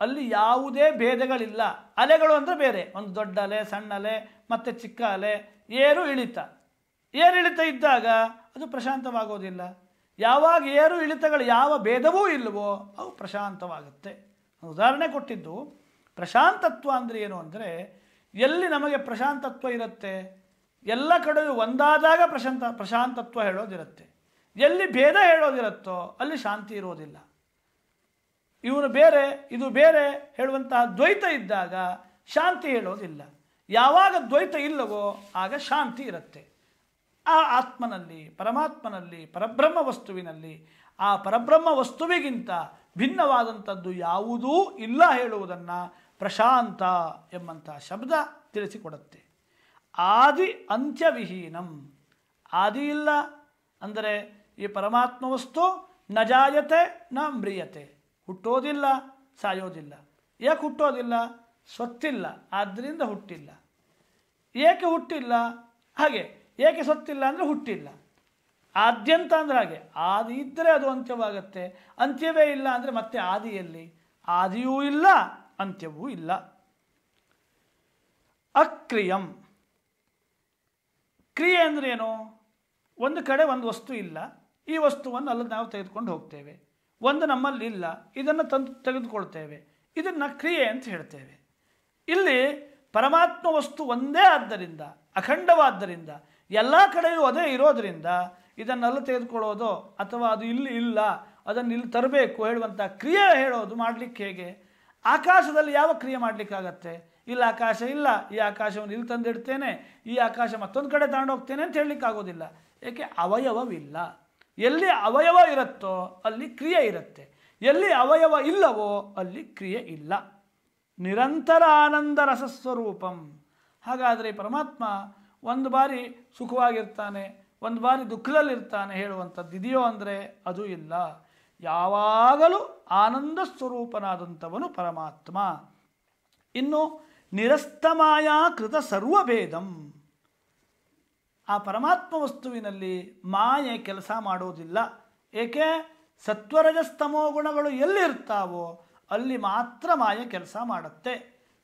ಅಲ್ಲಿ ಯಾವುದೇ ಭೇದಗಳಿಲ್ಲ. ಅಲೆಗಳು ಅಂದರೆ ಬೇರೆ, ಒಂದು ದೊಡ್ಡ ಅಲೆ, ಸಣ್ಣ ಅಲೆ, ಮತ್ತು ಚಿಕ್ಕ ಅಲೆ, ಏರು ಇಳಿತ. ಏರು ಇಳಿತ ಇದ್ದಾಗ ಅದು ಪ್ರಶಾಂತವಾಗೋದಿಲ್ಲ. ಯಾವಾಗ ಏರು ಇಳಿತಗಳು ಯಾವ ಭೇದವೂ ಇಲ್ಲವೋ ಅವು ಪ್ರಶಾಂತವಾಗುತ್ತೆ. ಉದಾಹರಣೆ ಕೊಟ್ಟಿದ್ದು. ಪ್ರಶಾಂತತ್ವ ಅಂದರೆ ಏನು ಅಂದರೆ, ಎಲ್ಲಿ ನಮಗೆ ಪ್ರಶಾಂತತ್ವ ಇರುತ್ತೆ, ಎಲ್ಲ ಕಡೆಯೂ ಒಂದಾದಾಗ ಪ್ರಶಾಂತತ್ವ ಹೇಳೋದಿರುತ್ತೆ. ಎಲ್ಲಿ ಭೇದ ಹೇಳೋದಿರುತ್ತೋ ಅಲ್ಲಿ ಶಾಂತಿ ಇರೋದಿಲ್ಲ. ಇವನು ಬೇರೆ ಇದು ಬೇರೆ ಹೇಳುವಂತಹ ದ್ವೈತ ಇದ್ದಾಗ ಶಾಂತಿ ಹೇಳೋದಿಲ್ಲ. ಯಾವಾಗ ದ್ವೈತ ಇಲ್ಲವೋ ಆಗ ಶಾಂತಿ ಇರುತ್ತೆ. ಆ ಆತ್ಮನಲ್ಲಿ, ಪರಮಾತ್ಮನಲ್ಲಿ, ಪರಬ್ರಹ್ಮ ವಸ್ತುವಿನಲ್ಲಿ, ಆ ಪರಬ್ರಹ್ಮ ವಸ್ತುವಿಗಿಂತ ಭಿನ್ನವಾದಂಥದ್ದು ಯಾವುದೂ ಇಲ್ಲ ಹೇಳುವುದನ್ನು ಪ್ರಶಾಂತ ಎಂಬಂಥ ಶಬ್ದ ತಿಳಿಸಿಕೊಡುತ್ತೆ. ಆದಿ ಅಂತ್ಯವಿಹೀನಂ. ಆದಿ ಇಲ್ಲ ಅಂದರೆ ಈ ಪರಮಾತ್ಮ ವಸ್ತು ನ ಜಾಯತೆ ನ ಮ್ರಿಯತೆ, ಹುಟ್ಟೋದಿಲ್ಲ, ಸಾಯೋದಿಲ್ಲ. ಏಕೆ ಹುಟ್ಟೋದಿಲ್ಲ? ಸ್ವತ್ತಿಲ್ಲ, ಆದ್ದರಿಂದ ಹುಟ್ಟಿಲ್ಲ. ಏಕೆ ಹುಟ್ಟಿಲ್ಲ? ಹಾಗೆ ಏಕೆ ಸ್ವತ್ತಿಲ್ಲ ಅಂದರೆ ಹುಟ್ಟಿಲ್ಲ. ಆದ್ಯಂತ ಅಂದರೆ ಹಾಗೆ, ಆದಿ ಇದ್ದರೆ ಅದು ಅಂತ್ಯವಾಗತ್ತೆ. ಅಂತ್ಯವೇ ಇಲ್ಲ ಅಂದರೆ ಮತ್ತೆ ಆದಿಯಲ್ಲಿ? ಆದಿಯೂ ಇಲ್ಲ, ಅಂತ್ಯವೂ ಇಲ್ಲ. ಅಕ್ರಿಯಂ. ಕ್ರಿಯೆ ಅಂದರೆ ಏನು? ಒಂದು ಕಡೆ ಒಂದು ವಸ್ತು ಇಲ್ಲ, ಈ ವಸ್ತುವನ್ನು ಅಲ್ಲಿ ನಾವು ತೆಗೆದುಕೊಂಡು ಹೋಗ್ತೇವೆ. ಒಂದು ನಮ್ಮಲ್ಲಿ ಇಲ್ಲ, ಇದನ್ನು ತೆಗೆದುಕೊಳ್ತೇವೆ. ಇದನ್ನು ಕ್ರಿಯೆ ಅಂತ ಹೇಳ್ತೇವೆ. ಇಲ್ಲಿ ಪರಮಾತ್ಮ ವಸ್ತು ಒಂದೇ ಆದ್ದರಿಂದ, ಅಖಂಡವಾದ್ದರಿಂದ, ಎಲ್ಲ ಕಡೆಯೂ ಅದೇ ಇರೋದರಿಂದ ಇದನ್ನೆಲ್ಲ ತೆಗೆದುಕೊಳ್ಳೋದು ಅಥವಾ ಅದು ಇಲ್ಲಿ ಇಲ್ಲ ಅದನ್ನು ಇಲ್ಲಿ ತರಬೇಕು ಹೇಳುವಂಥ ಕ್ರಿಯೆ ಹೇಳೋದು ಮಾಡಲಿಕ್ಕೆ ಹೇಗೆ? ಆಕಾಶದಲ್ಲಿ ಯಾವ ಕ್ರಿಯೆ ಮಾಡಲಿಕ್ಕಾಗತ್ತೆ? ಇಲ್ಲಿ ಆಕಾಶ ಇಲ್ಲ, ಈ ಆಕಾಶವನ್ನು ಇಲ್ಲಿ ತಂದಿಡ್ತೇನೆ, ಈ ಆಕಾಶ ಮತ್ತೊಂದು ಕಡೆ ತಗೊಂಡೋಗ್ತೇನೆ ಅಂತ ಹೇಳಲಿಕ್ಕಾಗೋದಿಲ್ಲ. ಏಕೆ? ಅವಯವವಿಲ್ಲ. ಎಲ್ಲಿ ಅವಯವ ಇರುತ್ತೋ ಅಲ್ಲಿ ಕ್ರಿಯೆ ಇರುತ್ತೆ, ಎಲ್ಲಿ ಅವಯವ ಇಲ್ಲವೋ ಅಲ್ಲಿ ಕ್ರಿಯೆ ಇಲ್ಲ. ನಿರಂತರ ಆನಂದ ರಸಸ್ವರೂಪಂ. ಹಾಗಾದರೆ ಪರಮಾತ್ಮ ಒಂದು ಬಾರಿ ಸುಖವಾಗಿರ್ತಾನೆ, ಒಂದು ಬಾರಿ ದುಃಖದಲ್ಲಿರ್ತಾನೆ ಹೇಳುವಂಥದ್ದು ಇದೆಯೋ ಅಂದರೆ ಅದು ಇಲ್ಲ. ಯಾವಾಗಲೂ ಆನಂದ ಸ್ವರೂಪನಾದಂಥವನು ಪರಮಾತ್ಮ. ಇನ್ನು ನಿರಸ್ತಮಾಯಾಕೃತ ಸರ್ವಭೇದಂ. ಆ ಪರಮಾತ್ಮ ವಸ್ತುವಿನಲ್ಲಿ ಮಾಯೆ ಕೆಲಸ ಮಾಡೋದಿಲ್ಲ. ಏಕೆ? ಸತ್ವರಜಸ್ತಮೋ ಗುಣಗಳು ಎಲ್ಲಿರ್ತಾವೋ ಅಲ್ಲಿ ಮಾತ್ರ ಮಾಯೆ ಕೆಲಸ ಮಾಡುತ್ತೆ.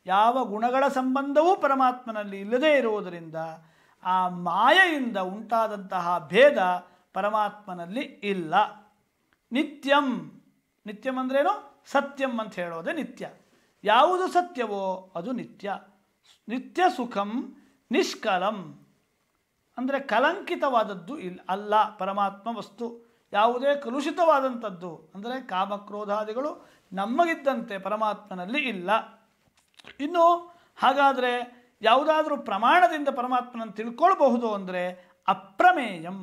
ಯಾವ ಗುಣಗಳ ಸಂಬಂಧವೂ ಪರಮಾತ್ಮನಲ್ಲಿ ಇಲ್ಲದೇ ಇರುವುದರಿಂದ ಆ ಮಾಯೆಯಿಂದ ಉಂಟಾದಂತಹ ಭೇದ ಪರಮಾತ್ಮನಲ್ಲಿ ಇಲ್ಲ. ನಿತ್ಯಂ. ನಿತ್ಯಂ ಅಂದ್ರೇನು? ಸತ್ಯಂ ಅಂತ ಹೇಳೋದೇ ನಿತ್ಯ. ಯಾವುದು ಸತ್ಯವೋ ಅದು ನಿತ್ಯ. ನಿತ್ಯ ಸುಖಂ ನಿಷ್ಕಲಂ ಅಂದರೆ ಕಲಂಕಿತವಾದದ್ದು ಅಲ್ಲ ಪರಮಾತ್ಮ ವಸ್ತು. ಯಾವುದೇ ಕಲುಷಿತವಾದಂಥದ್ದು ಅಂದರೆ ಕಾಮಕ್ರೋಧಾದಿಗಳು ನಮಗಿದ್ದಂತೆ ಪರಮಾತ್ಮನಲ್ಲಿ ಇಲ್ಲ. ಇನ್ನು ಹಾಗಾದರೆ ಯಾವುದಾದ್ರೂ ಪ್ರಮಾಣದಿಂದ ಪರಮಾತ್ಮನನ್ನು ತಿಳ್ಕೊಳ್ಬಹುದು ಅಂದರೆ ಅಪ್ರಮೇಯಂ.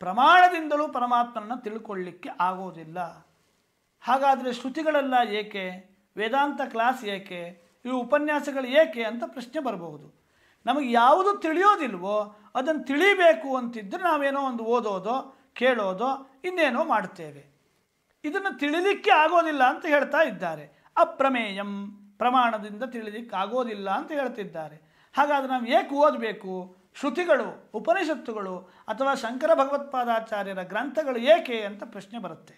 ಪ್ರಮಾಣದಿಂದಲೂ ಪರಮಾತ್ಮನನ್ನು ತಿಳ್ಕೊಳ್ಳಿಕ್ಕೆ ಆಗೋದಿಲ್ಲ. ಹಾಗಾದರೆ ಶ್ರುತಿಗಳೆಲ್ಲ ಏಕೆ? ವೇದಾಂತ ಕ್ಲಾಸ್ ಏಕೆ? ಇವು ಉಪನ್ಯಾಸಗಳು ಏಕೆ ಅಂತ ಪ್ರಶ್ನೆ ಬರಬಹುದು. ನಮಗೆ ಯಾವುದು ತಿಳಿಯೋದಿಲ್ವೋ ಅದನ್ನು ತಿಳಿಬೇಕು ಅಂತಿದ್ದರೆ ನಾವೇನೋ ಒಂದು ಓದೋದೋ ಕೇಳೋದೋ ಇನ್ನೇನೋ ಮಾಡ್ತೇವೆ. ಇದನ್ನು ತಿಳಿಲಿಕ್ಕೆ ಆಗೋದಿಲ್ಲ ಅಂತ ಹೇಳ್ತಾ ಇದ್ದಾರೆ. ಅಪ್ರಮೇಯಂ, ಪ್ರಮಾಣದಿಂದ ತಿಳಿಲಿಕ್ಕೆ ಆಗೋದಿಲ್ಲ ಅಂತ ಹೇಳ್ತಿದ್ದಾರೆ. ಹಾಗಾದರೆ ನಾವು ಏಕೆ ಓದಬೇಕು? ಶ್ರುತಿಗಳು, ಉಪನಿಷತ್ತುಗಳು ಅಥವಾ ಶಂಕರ ಭಗವತ್ಪಾದಾಚಾರ್ಯರ ಗ್ರಂಥಗಳು ಏಕೆ ಅಂತ ಪ್ರಶ್ನೆ ಬರುತ್ತೆ.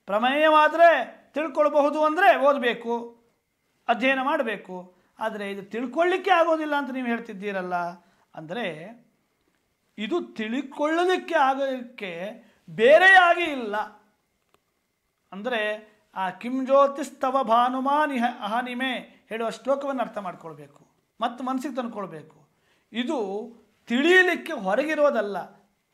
ಪ್ರಮೇಯವಾದರೆ ತಿಳ್ಕೊಳ್ಬಹುದು ಅಂದರೆ ಓದಬೇಕು, ಅಧ್ಯಯನ ಮಾಡಬೇಕು. ಆದರೆ ಇದು ತಿಳ್ಕೊಳ್ಳಿಕ್ಕೆ ಆಗೋದಿಲ್ಲ ಅಂತ ನೀವು ಹೇಳ್ತಿದ್ದೀರಲ್ಲ ಅಂದರೆ ಇದು ತಿಳ್ಕೊಳ್ಳಲಿಕ್ಕೆ ಆಗೋದಕ್ಕೆ ಬೇರೆಯಾಗಿ ಇಲ್ಲ. ಅಂದರೆ ಆ ಕಿಂ ಜ್ಯೋತಿಸ್ತವ ಭಾನುಮಾನಿ ಅಹನಿಮೆ ಹೇಳುವ ಶ್ಲೋಕವನ್ನು ಅರ್ಥ ಮಾಡ್ಕೊಳ್ಬೇಕು ಮತ್ತು ಮನಸ್ಸಿಗೆ ತಂದುಕೊಳ್ಬೇಕು. ಇದು ತಿಳಿಯಲಿಕ್ಕೆ ಹೊರಗಿರೋದಲ್ಲ,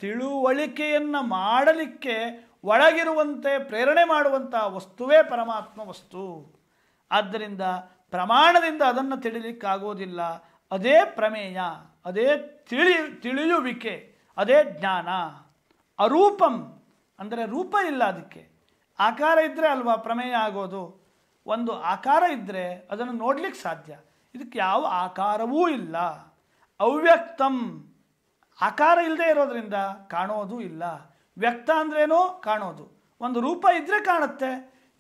ತಿಳುವಳಿಕೆಯನ್ನು ಮಾಡಲಿಕ್ಕೆ ಒಳಗಿರುವಂತೆ ಪ್ರೇರಣೆ ಮಾಡುವಂಥ ವಸ್ತುವೇ ಪರಮಾತ್ಮ ವಸ್ತು. ಆದ್ದರಿಂದ ಪ್ರಮಾಣದಿಂದ ಅದನ್ನು ತಿಳಿಲಿಕ್ಕಾಗೋದಿಲ್ಲ. ಅದೇ ಪ್ರಮೇಯ, ಅದೇ ತಿಳಿಯುವಿಕೆ, ಅದೇ ಜ್ಞಾನ. ಅರೂಪಂ ಅಂದರೆ ರೂಪ ಇಲ್ಲ, ಅದಕ್ಕೆ ಆಕಾರ ಇದ್ದರೆ ಅಲ್ವಾ ಪ್ರಮೇಯ ಆಗೋದು. ಒಂದು ಆಕಾರ ಇದ್ದರೆ ಅದನ್ನು ನೋಡ್ಲಿಕ್ಕೆ ಸಾಧ್ಯ, ಇದಕ್ಕೆ ಯಾವ ಆಕಾರವೂ ಇಲ್ಲ. ಅವ್ಯಕ್ತಂ, ಆಕಾರ ಇಲ್ಲದೆ ಇರೋದ್ರಿಂದ ಕಾಣೋದು ಇಲ್ಲ. ವ್ಯಕ್ತ ಅಂದ್ರೇನೋ ಕಾಣೋದು, ಒಂದು ರೂಪ ಇದ್ದರೆ ಕಾಣುತ್ತೆ,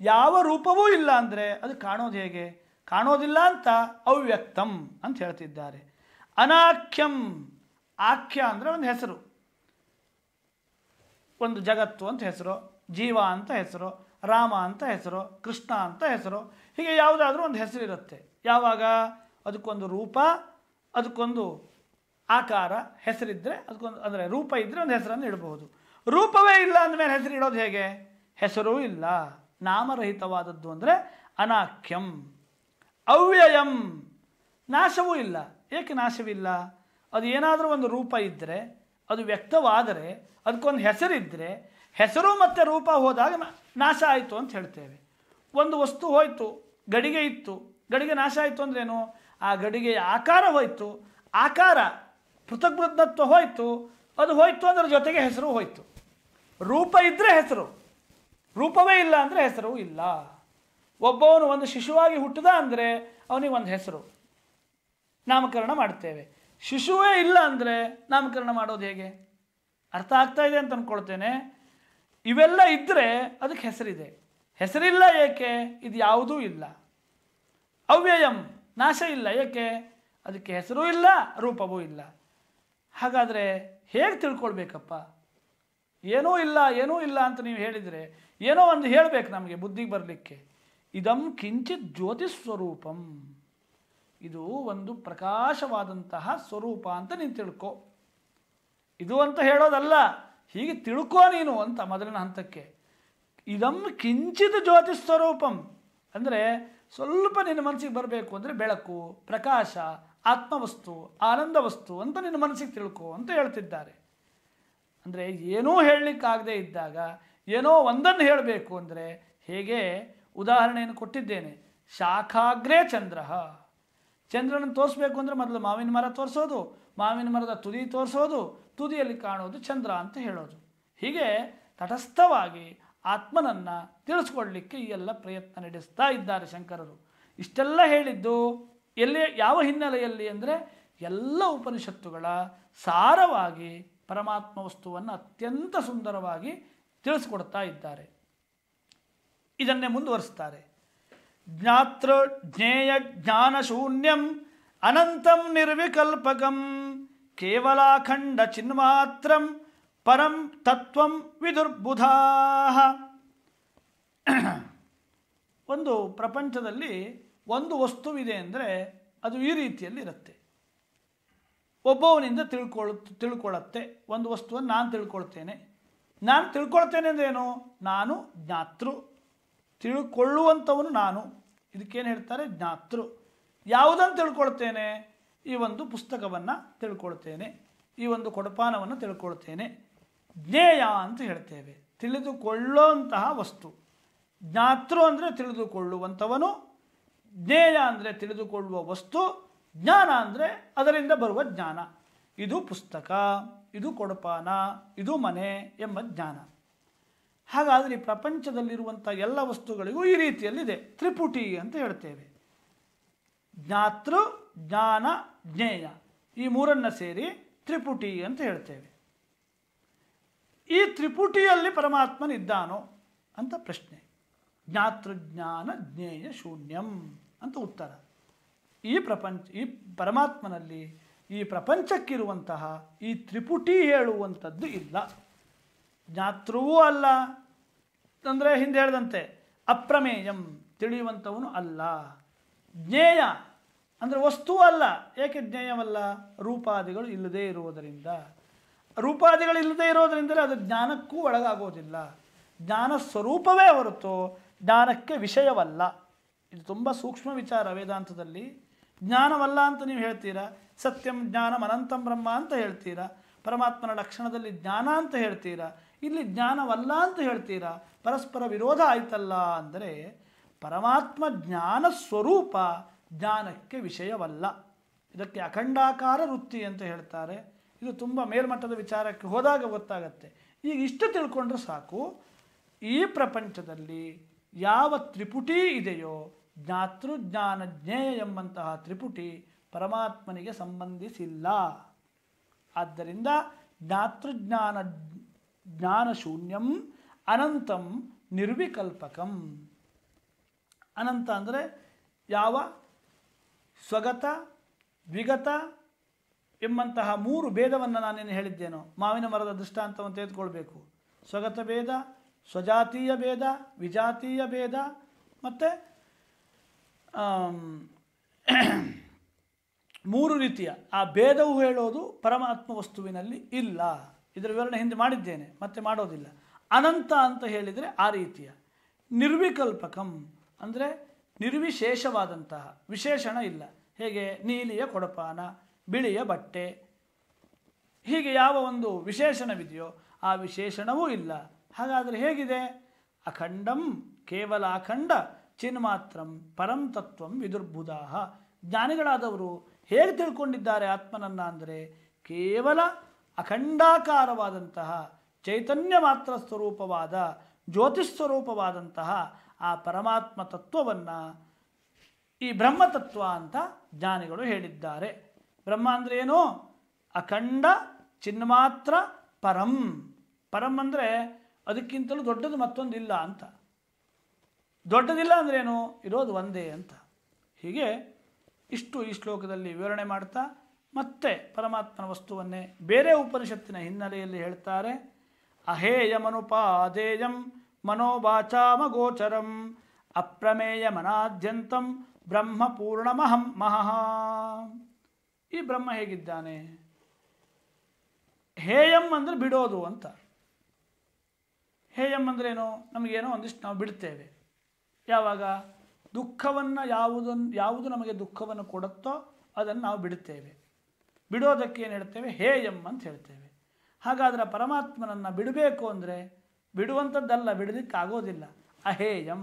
ಯಾವ ರೂಪವೂ ಇಲ್ಲ ಅಂದರೆ ಅದು ಕಾಣೋದು ಹೇಗೆ? ಕಾಣೋದಿಲ್ಲ ಅಂತ ಅವ್ಯಕ್ತಂ ಅಂತ ಹೇಳ್ತಿದ್ದಾರೆ. ಅನಾಖ್ಯಂ, ಆಖ್ಯ ಅಂದರೆ ಒಂದು ಹೆಸರು, ಒಂದು ಜಗತ್ತು ಅಂತ ಹೆಸರು, ಜೀವ ಅಂತ ಹೆಸರು, ರಾಮ ಅಂತ ಹೆಸರು, ಕೃಷ್ಣ ಅಂತ ಹೆಸರು, ಹೀಗೆ ಯಾವುದಾದ್ರೂ ಒಂದು ಹೆಸರು ಇರುತ್ತೆ. ಯಾವಾಗ ಅದಕ್ಕೊಂದು ರೂಪ, ಅದಕ್ಕೊಂದು ಆಕಾರ, ಹೆಸರಿದ್ದರೆ ಅದಕ್ಕೊಂದು, ಅಂದರೆ ರೂಪ ಇದ್ದರೆ ಒಂದು ಹೆಸರನ್ನು ಇಡಬಹುದು. ರೂಪವೇ ಇಲ್ಲ ಅಂದಮೇಲೆ ಹೆಸರು ಇಡೋದು ಹೇಗೆ? ಹೆಸರೂ ಇಲ್ಲ, ನಾಮರಹಿತವಾದದ್ದು ಅಂದರೆ ಅನಾಖ್ಯಂ. ಅವ್ಯಯಂ, ನಾಶವೂ ಇಲ್ಲ. ಏಕೆ ನಾಶವಿಲ್ಲ? ಅದು ಏನಾದರೂ ಒಂದು ರೂಪ ಇದ್ದರೆ, ಅದು ವ್ಯಕ್ತವಾದರೆ, ಅದಕ್ಕೊಂದು ಹೆಸರಿದ್ದರೆ, ಹೆಸರು ಮತ್ತು ರೂಪ ಹೋದಾಗ ನಾಶ ಆಯಿತು ಅಂತ ಹೇಳ್ತೇವೆ. ಒಂದು ವಸ್ತು ಹೋಯಿತು, ಗಡಿಗೆ ಇತ್ತು, ಗಡಿಗೆ ನಾಶ ಆಯಿತು ಅಂದ್ರೇನು? ಆ ಗಡಿಗೆಯ ಆಕಾರ ಹೋಯಿತು, ಆಕಾರ ಪೃಥಗ್ಬದ್ಧತ್ವ ಹೋಯಿತು, ಅದು ಹೋಯಿತು ಅದರ ಜೊತೆಗೆ ಹೆಸರು ಹೋಯಿತು. ರೂಪ ಇದ್ದರೆ ಹೆಸರು, ರೂಪವೇ ಇಲ್ಲ ಅಂದರೆ ಹೆಸರು ಇಲ್ಲ. ಒಬ್ಬವನು ಒಂದು ಶಿಶುವಾಗಿ ಹುಟ್ಟಿದ ಅಂದರೆ ಅವನಿಗೆ ಒಂದು ಹೆಸರು, ನಾಮಕರಣ ಮಾಡ್ತೇವೆ. ಶಿಶುವೇ ಇಲ್ಲ ಅಂದರೆ ನಾಮಕರಣ ಮಾಡೋದು ಹೇಗೆ? ಅರ್ಥ ಆಗ್ತಾ ಇದೆ ಅಂತ ಅಂದ್ಕೊಳ್ತೇನೆ. ಇವೆಲ್ಲ ಇದ್ದರೆ ಅದಕ್ಕೆ ಹೆಸರಿದೆ, ಹೆಸರಿಲ್ಲ ಏಕೆ? ಇದು ಯಾವುದೂ ಇಲ್ಲ. ಅವ್ಯಯಂ, ನಾಶ ಇಲ್ಲ ಏಕೆ? ಅದಕ್ಕೆ ಹೆಸರೂ ಇಲ್ಲ, ರೂಪವೂ ಇಲ್ಲ. ಹಾಗಾದರೆ ಹೇಗೆ ತಿಳ್ಕೊಳ್ಬೇಕಪ್ಪ? ಏನೂ ಇಲ್ಲ, ಏನೂ ಇಲ್ಲ ಅಂತ ನೀವು ಹೇಳಿದರೆ ಏನೋ ಒಂದು ಹೇಳಬೇಕು ನಮಗೆ ಬುದ್ಧಿಗೆ ಬರಲಿಕ್ಕೆ. ಇದಂ ಕಿಂಚಿತ್ ಜ್ಯೋತಿ ಸ್ವರೂಪಂ, ಇದು ಒಂದು ಪ್ರಕಾಶವಾದಂತಹ ಸ್ವರೂಪ ಅಂತ ನೀನು ತಿಳ್ಕೊ. ಇದು ಅಂತ ಹೇಳೋದಲ್ಲ, ಹೀಗೆ ತಿಳ್ಕೋ ನೀನು ಅಂತ ಮೊದಲಿನ ಹಂತಕ್ಕೆ. ಇದಂ ಕಿಂಚಿತ್ ಜ್ಯೋತಿ ಸ್ವರೂಪಂ ಅಂದರೆ ಸ್ವಲ್ಪ ನಿನ್ನ ಮನಸ್ಸಿಗೆ ಬರಬೇಕು ಅಂದರೆ ಬೆಳಕು, ಪ್ರಕಾಶ, ಆತ್ಮವಸ್ತು, ಆನಂದ ವಸ್ತು ಅಂತ ನಿನ್ನ ಮನಸ್ಸಿಗೆ ತಿಳ್ಕೊ ಅಂತ ಹೇಳ್ತಿದ್ದಾರೆ. ಅಂದರೆ ಏನೂ ಹೇಳಲಿಕ್ಕಾಗದೇ ಇದ್ದಾಗ ಏನೋ ಒಂದನ್ನು ಹೇಳಬೇಕು ಅಂದರೆ ಹೇಗೆ? ಉದಾಹರಣೆಯನ್ನು ಕೊಟ್ಟಿದ್ದೇನೆ. ಶಾಖಾಗ್ರೇ ಚಂದ್ರ, ಚಂದ್ರನನ್ನು ತೋರಿಸ್ಬೇಕು ಅಂದರೆ ಮೊದಲು ಮಾವಿನ ಮರ ತೋರಿಸೋದು, ಮಾವಿನ ಮರದ ತುದಿ ತೋರಿಸೋದು, ತುದಿಯಲ್ಲಿ ಕಾಣೋದು ಚಂದ್ರ ಅಂತ ಹೇಳೋದು. ಹೀಗೆ ತಟಸ್ಥವಾಗಿ ಆತ್ಮನನ್ನು ತಿಳಿಸ್ಕೊಡ್ಲಿಕ್ಕೆ ಈ ಎಲ್ಲ ಪ್ರಯತ್ನ ನಡೆಸ್ತಾ ಇದ್ದಾರೆ ಶಂಕರರು. ಇಷ್ಟೆಲ್ಲ ಹೇಳಿದ್ದು ಎಲ್ಲಿ, ಯಾವ ಹಿನ್ನೆಲೆಯಲ್ಲಿ ಅಂದರೆ ಎಲ್ಲ ಉಪನಿಷತ್ತುಗಳ ಸಾರವಾಗಿ ಪರಮಾತ್ಮ ವಸ್ತುವನ್ನು ಅತ್ಯಂತ ಸುಂದರವಾಗಿ ತಿಳಿಸ್ಕೊಡ್ತಾ ಇದ್ದಾರೆ. ಇದನ್ನೇ ಮುಂದುವರಿಸ್ತಾರೆ. ಜ್ಞಾತೃ ಜ್ಞೇಯ ಜ್ಞಾನಶೂನ್ಯಂ ಅನಂತಂ ನಿರ್ವಿಕಲ್ಪಕಂ ಕೇವಲಾಖಂಡ ಚಿನ್ಮಾತ್ರಂ ಪರಂ ತತ್ವಂ ವಿದುರ್ಬುಧಾಃ. ಒಂದು ಪ್ರಪಂಚದಲ್ಲಿ ಒಂದು ವಸ್ತುವಿದೆ ಅಂದರೆ ಅದು ಈ ರೀತಿಯಲ್ಲಿ ಇರುತ್ತೆ. ಒಬ್ಬವನಿಂದ ತಿಳ್ಕೊಳ್ಳುತ್ತೆ ಒಂದು ವಸ್ತುವನ್ನು. ನಾನು ತಿಳ್ಕೊಳ್ತೇನೆ ಅಂದರೆ ಏನು? ನಾನು ಜ್ಞಾತೃ, ತಿಳ್ಕೊಳ್ಳುವಂಥವನು ನಾನು. ಇದಕ್ಕೇನು ಹೇಳ್ತಾರೆ? ಜ್ಞಾತೃ. ಯಾವುದನ್ನು ತಿಳ್ಕೊಳ್ತೇನೆ? ಈ ಒಂದು ಪುಸ್ತಕವನ್ನು ತಿಳ್ಕೊಳ್ತೇನೆ, ಈ ಒಂದು ಕೊಡಪಾನವನ್ನು ತಿಳ್ಕೊಳ್ತೇನೆ. ಜ್ಞೇಯ ಅಂತ ಹೇಳ್ತೇವೆ, ತಿಳಿದುಕೊಳ್ಳುವಂತಹ ವಸ್ತು. ಜ್ಞಾತೃ ಅಂದರೆ ತಿಳಿದುಕೊಳ್ಳುವಂಥವನು, ಜ್ಞೇಯ ಅಂದರೆ ತಿಳಿದುಕೊಳ್ಳುವ ವಸ್ತು, ಜ್ಞಾನ ಅಂದರೆ ಅದರಿಂದ ಬರುವ ಜ್ಞಾನ. ಇದು ಪುಸ್ತಕ, ಇದು ಕೊಡಪಾನ, ಇದು ಮನೆ ಎಂಬ ಜ್ಞಾನ. ಹಾಗಾದರೆ ಈ ಪ್ರಪಂಚದಲ್ಲಿರುವಂಥ ಎಲ್ಲ ವಸ್ತುಗಳಿಗೂ ಈ ರೀತಿಯಲ್ಲಿದೆ. ತ್ರಿಪುಟಿ ಅಂತ ಹೇಳ್ತೇವೆ. ಜ್ಞಾತೃ, ಜ್ಞಾನ, ಜ್ಞೇಯ, ಈ ಮೂರನ್ನು ಸೇರಿ ತ್ರಿಪುಟಿ ಅಂತ ಹೇಳ್ತೇವೆ. ಈ ತ್ರಿಪುಟಿಯಲ್ಲಿ ಪರಮಾತ್ಮನಿದ್ದಾನೋ ಅಂತ ಪ್ರಶ್ನೆ. ಜ್ಞಾತೃ ಜ್ಞಾನ ಜ್ಞೇಯ ಶೂನ್ಯಂ ಅಂತ ಉತ್ತರ. ಈ ಪರಮಾತ್ಮನಲ್ಲಿ ಈ ಪ್ರಪಂಚಕ್ಕಿರುವಂತಹ ಈ ತ್ರಿಪುಟಿ ಹೇಳುವಂಥದ್ದು ಇಲ್ಲ. ಜ್ಞಾತೃವೂ ಅಲ್ಲ ಅಂದರೆ ಹಿಂದೆ ಹೇಳಿದಂತೆ ಅಪ್ರಮೇಯಂ, ತಿಳಿಯುವಂಥವನು ಅಲ್ಲ. ಜ್ಞೇಯ ಅಂದರೆ ವಸ್ತುವೂ ಅಲ್ಲ. ಏಕೆ ಜ್ಞೇಯವಲ್ಲ? ರೂಪಾದಿಗಳು ಇಲ್ಲದೇ ಇರುವುದರಿಂದ. ರೂಪಾದಿಗಳಿಲ್ಲದೆ ಇರೋದರಿಂದಲೇ ಅದು ಜ್ಞಾನಕ್ಕೂ ಒಳಗಾಗೋದಿಲ್ಲ. ಜ್ಞಾನ ಸ್ವರೂಪವೇ ಹೊರತು ಜ್ಞಾನಕ್ಕೆ ವಿಷಯವಲ್ಲ. ಇದು ತುಂಬ ಸೂಕ್ಷ್ಮ ವಿಚಾರ ವೇದಾಂತದಲ್ಲಿ. ಜ್ಞಾನವಲ್ಲ ಅಂತ ನೀವು ಹೇಳ್ತೀರಾ, ಸತ್ಯಂ ಜ್ಞಾನಂ ಅನಂತಂ ಬ್ರಹ್ಮ ಅಂತ ಹೇಳ್ತೀರಾ, ಪರಮಾತ್ಮನ ಲಕ್ಷಣದಲ್ಲಿ ಜ್ಞಾನ ಅಂತ ಹೇಳ್ತೀರಾ. ಇಲ್ಲಿ ಜ್ಞಾನವಲ್ಲ ಅಂತ ಹೇಳ್ತೀರಾ, ಪರಸ್ಪರ ವಿರೋಧ ಆಯ್ತಲ್ಲ ಅಂದರೆ ಪರಮಾತ್ಮ ಜ್ಞಾನ ಸ್ವರೂಪ, ಜ್ಞಾನಕ್ಕೆ ವಿಷಯವಲ್ಲ. ಇದಕ್ಕೆ ಅಖಂಡಾಕಾರ ವೃತ್ತಿ ಅಂತ ಹೇಳ್ತಾರೆ. ಇದು ತುಂಬ ಮೇಲ್ಮಟ್ಟದ ವಿಚಾರಕ್ಕೆ ಹೋದಾಗ ಗೊತ್ತಾಗತ್ತೆ. ಈಗ ಇಷ್ಟು ತಿಳ್ಕೊಂಡ್ರೆ ಸಾಕು, ಈ ಪ್ರಪಂಚದಲ್ಲಿ ಯಾವ ತ್ರಿಪುಟಿ ಇದೆಯೋ ಜ್ಞಾತೃ ಜ್ಞಾನ ಜ್ಞೇಯ ಎಂಬಂತಹ ತ್ರಿಪುಟಿ ಪರಮಾತ್ಮನಿಗೆ ಸಂಬಂಧಿಸಿಲ್ಲ. ಆದ್ದರಿಂದ ಜ್ಞಾತೃಜ್ಞಾನ ಜ್ಞಾನಶೂನ್ಯಂ ಅನಂತಂ ನಿರ್ವಿಕಲ್ಪಕಂ. ಅನಂತ ಅಂದರೆ ಯಾವ ಸ್ವಗತ ದ್ವಿಗತ ಎಂಬಂತಹ ಮೂರು ಭೇದವನ್ನು ನಾನೇನು ಹೇಳಿದ್ದೇನೋ, ಮಾವಿನ ಮರದ ದೃಷ್ಟಾಂತವನ್ನು ತೆಗೆದುಕೊಳ್ಬೇಕು. ಸ್ವಗತ ಭೇದ, ಸ್ವಜಾತೀಯ ಭೇದ, ವಿಜಾತೀಯ ಭೇದ ಮತ್ತು ಮೂರು ರೀತಿಯ ಆ ಭೇದವು ಹೇಳೋದು ಪರಮಾತ್ಮ ವಸ್ತುವಿನಲ್ಲಿ ಇಲ್ಲ. ಇದರ ವಿವರಣೆ ಹಿಂದೆ ಮಾಡಿದ್ದೇನೆ, ಮತ್ತೆ ಮಾಡೋದಿಲ್ಲ. ಅನಂತ ಅಂತ ಹೇಳಿದರೆ ಆ ರೀತಿಯ. ನಿರ್ವಿಕಲ್ಪಕಂ ಅಂದರೆ ನಿರ್ವಿಶೇಷವಾದಂತಹ, ವಿಶೇಷಣ ಇಲ್ಲ. ಹೇಗೆ ನೀಲಿಯ ಕೊಡಪಾನ, ಬಿಳಿಯ ಬಟ್ಟೆ, ಹೀಗೆ ಯಾವ ಒಂದು ವಿಶೇಷಣವಿದೆಯೋ ಆ ವಿಶೇಷಣವೂ ಇಲ್ಲ. ಹಾಗಾದರೆ ಹೇಗಿದೆ? ಅಖಂಡಂ, ಕೇವಲ ಅಖಂಡ, ಚಿನ್ಮಾತ್ರಂ ಪರಂ ತತ್ವಂ ವಿದುರ್ಬುಧಾಃ. ಜ್ಞಾನಿಗಳಾದವರು ಹೇಗೆ ತಿಳ್ಕೊಂಡಿದ್ದಾರೆ ಆತ್ಮನನ್ನು ಅಂದರೆ ಕೇವಲ ಅಖಂಡಾಕಾರವಾದಂತಹ ಚೈತನ್ಯ ಮಾತ್ರ ಸ್ವರೂಪವಾದ ಜ್ಯೋತಿಸ್ವರೂಪವಾದಂತಹ ಆ ಪರಮಾತ್ಮ ತತ್ವವನ್ನು ಈ ಬ್ರಹ್ಮತತ್ವ ಅಂತ ಜ್ಞಾನಿಗಳು ಹೇಳಿದ್ದಾರೆ. ಬ್ರಹ್ಮ ಅಂದರೆ ಏನು? ಅಖಂಡ ಚಿನ್ಮಾತ್ರ ಪರಂ. ಪರಂ ಅಂದರೆ ಅದಕ್ಕಿಂತಲೂ ದೊಡ್ಡದು ಮತ್ತೊಂದಿಲ್ಲ ಅಂತ. ದೊಡ್ಡದಿಲ್ಲ ಅಂದ್ರೇನು? ಇರೋದು ಒಂದೇ ಅಂತ. ಹೀಗೆ ಇಷ್ಟು ಈ ಶ್ಲೋಕದಲ್ಲಿ ವಿವರಣೆ ಮಾಡ್ತಾ ಮತ್ತೆ ಪರಮಾತ್ಮನ ವಸ್ತುವನ್ನೇ ಬೇರೆ ಉಪನಿಷತ್ತಿನ ಹಿನ್ನೆಲೆಯಲ್ಲಿ ಹೇಳ್ತಾರೆ. ಅಹೇಯಮನುಪಾದೇಯಂ ಮನೋವಾಚಾಮಗೋಚರಂ ಅಪ್ರಮೇಯ ಮನಾದ್ಯಂತಂ ಬ್ರಹ್ಮ ಪೂರ್ಣಮಹಂ ಮಹಃ. ಈ ಬ್ರಹ್ಮ ಹೇಗಿದ್ದಾನೆ? ಹೇಯಂ ಅಂದರೆ ಬಿಡೋದು ಅಂತ. ಹೇಯಂ ಅಂದ್ರೇನು? ನಮಗೇನೋ ಒಂದಿಷ್ಟು ನಾವು ಬಿಡ್ತೇವೆ. ಯಾವಾಗ? ದುಃಖವನ್ನು ಯಾವುದು ನಮಗೆ ದುಃಖವನ್ನು ಕೊಡುತ್ತೋ ಅದನ್ನು ನಾವು ಬಿಡುತ್ತೇವೆ. ಬಿಡೋದಕ್ಕೆ ಏನು ಹೇಳ್ತೇವೆ? ಹೇಯಂ ಅಂತ ಹೇಳ್ತೇವೆ. ಹಾಗಾದರೆ ಪರಮಾತ್ಮನನ್ನು ಬಿಡಬೇಕು ಅಂದರೆ ಬಿಡುವಂಥದ್ದಲ್ಲ, ಬಿಡಲಿಕ್ಕೆ ಆಗೋದಿಲ್ಲ. ಅಹೇಯಂ,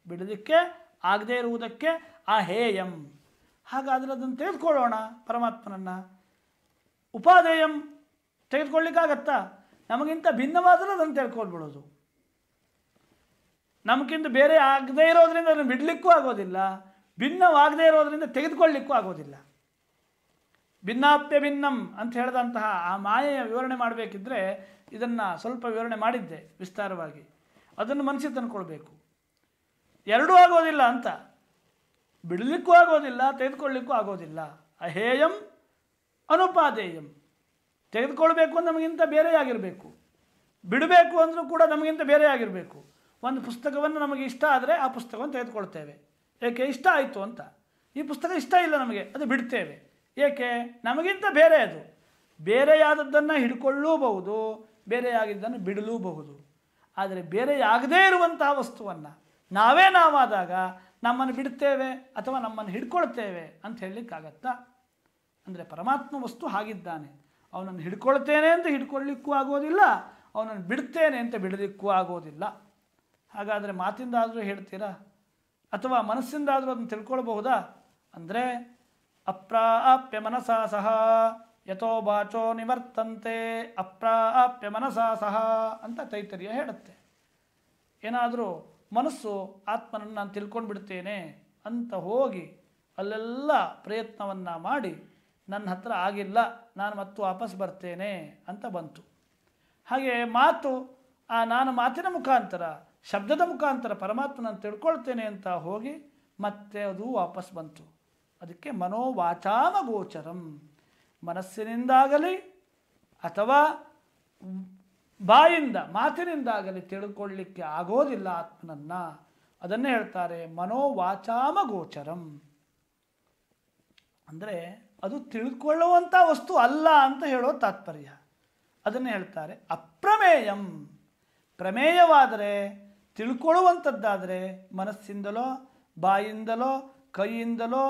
ಬಿಡಲಿಕ್ಕೆ ಆಗದೇ ಇರುವುದಕ್ಕೆ ಅಹೇಯಂ. ಹಾಗಾದರೆ ಅದನ್ನು ತೆಗೆದುಕೊಳ್ಳೋಣ ಪರಮಾತ್ಮನನ್ನು. ಉಪಾದೇಯಂ ತೆಗೆದುಕೊಳ್ಳಿಕ್ಕಾಗತ್ತಾ? ನಮಗಿಂತ ಭಿನ್ನವಾದರೂ ಅದನ್ನು ತೆಗೆದುಕೊಳ್ಬಿಡೋದು. ನಮಗಿಂತ ಬೇರೆ ಆಗದೇ ಇರೋದ್ರಿಂದ ಅದನ್ನು ಬಿಡಲಿಕ್ಕೂ ಆಗೋದಿಲ್ಲ, ಭಿನ್ನವಾಗದೇ ಇರೋದ್ರಿಂದ ತೆಗೆದುಕೊಳ್ಳಿಕ್ಕೂ ಆಗೋದಿಲ್ಲ. ಭಿನ್ನಾಪ್ಯ ಭಿನ್ನಂ ಅಂತ ಹೇಳಿದಂತಹ ಆ ಮಾಯೆಯ ವಿವರಣೆ ಮಾಡಬೇಕಿದ್ರೆ ಇದನ್ನು ಸ್ವಲ್ಪ ವಿವರಣೆ ಮಾಡಿದ್ದೆ ವಿಸ್ತಾರವಾಗಿ. ಅದನ್ನು ಮನಸ್ಸಿಗೆ ತಂದುಕೊಳ್ಬೇಕು. ಎರಡೂ ಆಗೋದಿಲ್ಲ ಅಂತ. ಬಿಡಲಿಕ್ಕೂ ಆಗೋದಿಲ್ಲ, ತೆಗೆದುಕೊಳ್ಳಿಕ್ಕೂ ಆಗೋದಿಲ್ಲ. ಅಹೇಯಂ ಅನುಪಾದೇಯಂ. ತೆಗೆದುಕೊಳ್ಬೇಕು ಅಂದ್ರೆ ನಮಗಿಂತ ಬೇರೆಯಾಗಿರಬೇಕು, ಬಿಡಬೇಕು ಅಂದರೂ ಕೂಡ ನಮಗಿಂತ ಬೇರೆಯಾಗಿರಬೇಕು. ಒಂದು ಪುಸ್ತಕವನ್ನು ನಮಗೆ ಇಷ್ಟ ಆದರೆ ಆ ಪುಸ್ತಕವನ್ನು ತೆಗೆದುಕೊಳ್ತೇವೆ. ಏಕೆ? ಇಷ್ಟ ಆಯಿತು ಅಂತ. ಈ ಪುಸ್ತಕ ಇಷ್ಟ ಇಲ್ಲ ನಮಗೆ, ಅದು ಬಿಡ್ತೇವೆ. ಏಕೆ? ನಮಗಿಂತ ಬೇರೆ ಅದು. ಬೇರೆಯಾದದ್ದನ್ನು ಹಿಡ್ಕೊಳ್ಳೂಬಹುದು, ಬೇರೆಯಾಗಿದ್ದನ್ನು ಬಿಡಲೂಬಹುದು. ಆದರೆ ಬೇರೆಯಾಗದೇ ಇರುವಂತಹ ವಸ್ತುವನ್ನು ನಾವಾದಾಗ ನಮ್ಮನ್ನು ಬಿಡ್ತೇವೆ ಅಥವಾ ನಮ್ಮನ್ನು ಹಿಡ್ಕೊಳ್ತೇವೆ ಅಂತ ಹೇಳಲಿಕ್ಕಾಗತ್ತಾ? ಅಂದರೆ ಪರಮಾತ್ಮ ವಸ್ತು ಹಾಗಿದ್ದಾನೆ. ಅವನನ್ನು ಹಿಡ್ಕೊಳ್ತೇನೆ ಅಂತ ಹಿಡ್ಕೊಳ್ಳಿಕ್ಕೂ ಆಗೋದಿಲ್ಲ, ಅವನನ್ನು ಬಿಡ್ತೇನೆ ಅಂತ ಬಿಡಲಿಕ್ಕೂ ಆಗೋದಿಲ್ಲ. ಹಾಗಾದರೆ ಮಾತಿಂದಾದರೂ ಹೇಳ್ತೀರಾ ಅಥವಾ ಮನಸ್ಸಿಂದಾದರೂ ಅದನ್ನು ತಿಳ್ಕೊಳ್ಬಹುದಾ? ಅಂದರೆ ಅಪ್ರಾಪ್ಯ ಮನಸಾ ಸಹ ಯಥೋ ವಾಚೋ ನಿವರ್ತಂತೆ ಅಪ್ರಾಪ್ಯ ಮನಸಾ ಸಹ ಅಂತ ತೈತರಿಯ ಹೇಳುತ್ತೆ. ಏನಾದರೂ ಮನಸ್ಸು ಆತ್ಮನನ್ನು ನಾನು ತಿಳ್ಕೊಂಡು ಬಿಡ್ತೇನೆ ಅಂತ ಹೋಗಿ ಅಲ್ಲೆಲ್ಲ ಪ್ರಯತ್ನವನ್ನು ಮಾಡಿ ನನ್ನ ಹತ್ರ ಆಗಿಲ್ಲ, ನಾನು ಮತ್ತು ವಾಪಸ್ ಬರ್ತೇನೆ ಅಂತ ಬಂತು. ಹಾಗೆ ಮಾತು, ನಾನು ಮಾತಿನ ಮುಖಾಂತರ ಶಬ್ದದ ಮುಖಾಂತರ ಪರಮಾತ್ಮನನ್ನು ತಿಳ್ಕೊಳ್ತೇನೆ ಅಂತ ಹೋಗಿ ಮತ್ತೆ ಅದು ವಾಪಸ್ ಬಂತು. ಅದಕ್ಕೆ ಮನೋವಾಚಾಮ ಗೋಚರಂ. ಮನಸ್ಸಿನಿಂದಾಗಲಿ ಅಥವಾ ಬಾಯಿಂದ ಮಾತಿನಿಂದಾಗಲಿ ತಿಳ್ಕೊಳ್ಳಿಕ್ಕೆ ಆಗೋದಿಲ್ಲ ಆತ್ಮನನ್ನು. ಅದನ್ನೇ ಹೇಳ್ತಾರೆ ಮನೋವಾಚಾಮ ಗೋಚರಂ. ಅಂದರೆ ಅದು ತಿಳ್ಕೊಳ್ಳುವಂಥ ವಸ್ತು ಅಲ್ಲ ಅಂತ ಹೇಳೋ ತಾತ್ಪರ್ಯ. ಅದನ್ನೇ ಹೇಳ್ತಾರೆ ಅಪ್ರಮೇಯಂ. ಪ್ರಮೇಯವಾದರೆ, ತಿಳ್ಕೊಳ್ಳುವಂಥದ್ದಾದರೆ ಮನಸ್ಸಿಂದಲೋ ಬಾಯಿಂದಲೋ ಕೈಯಿಂದಲೋ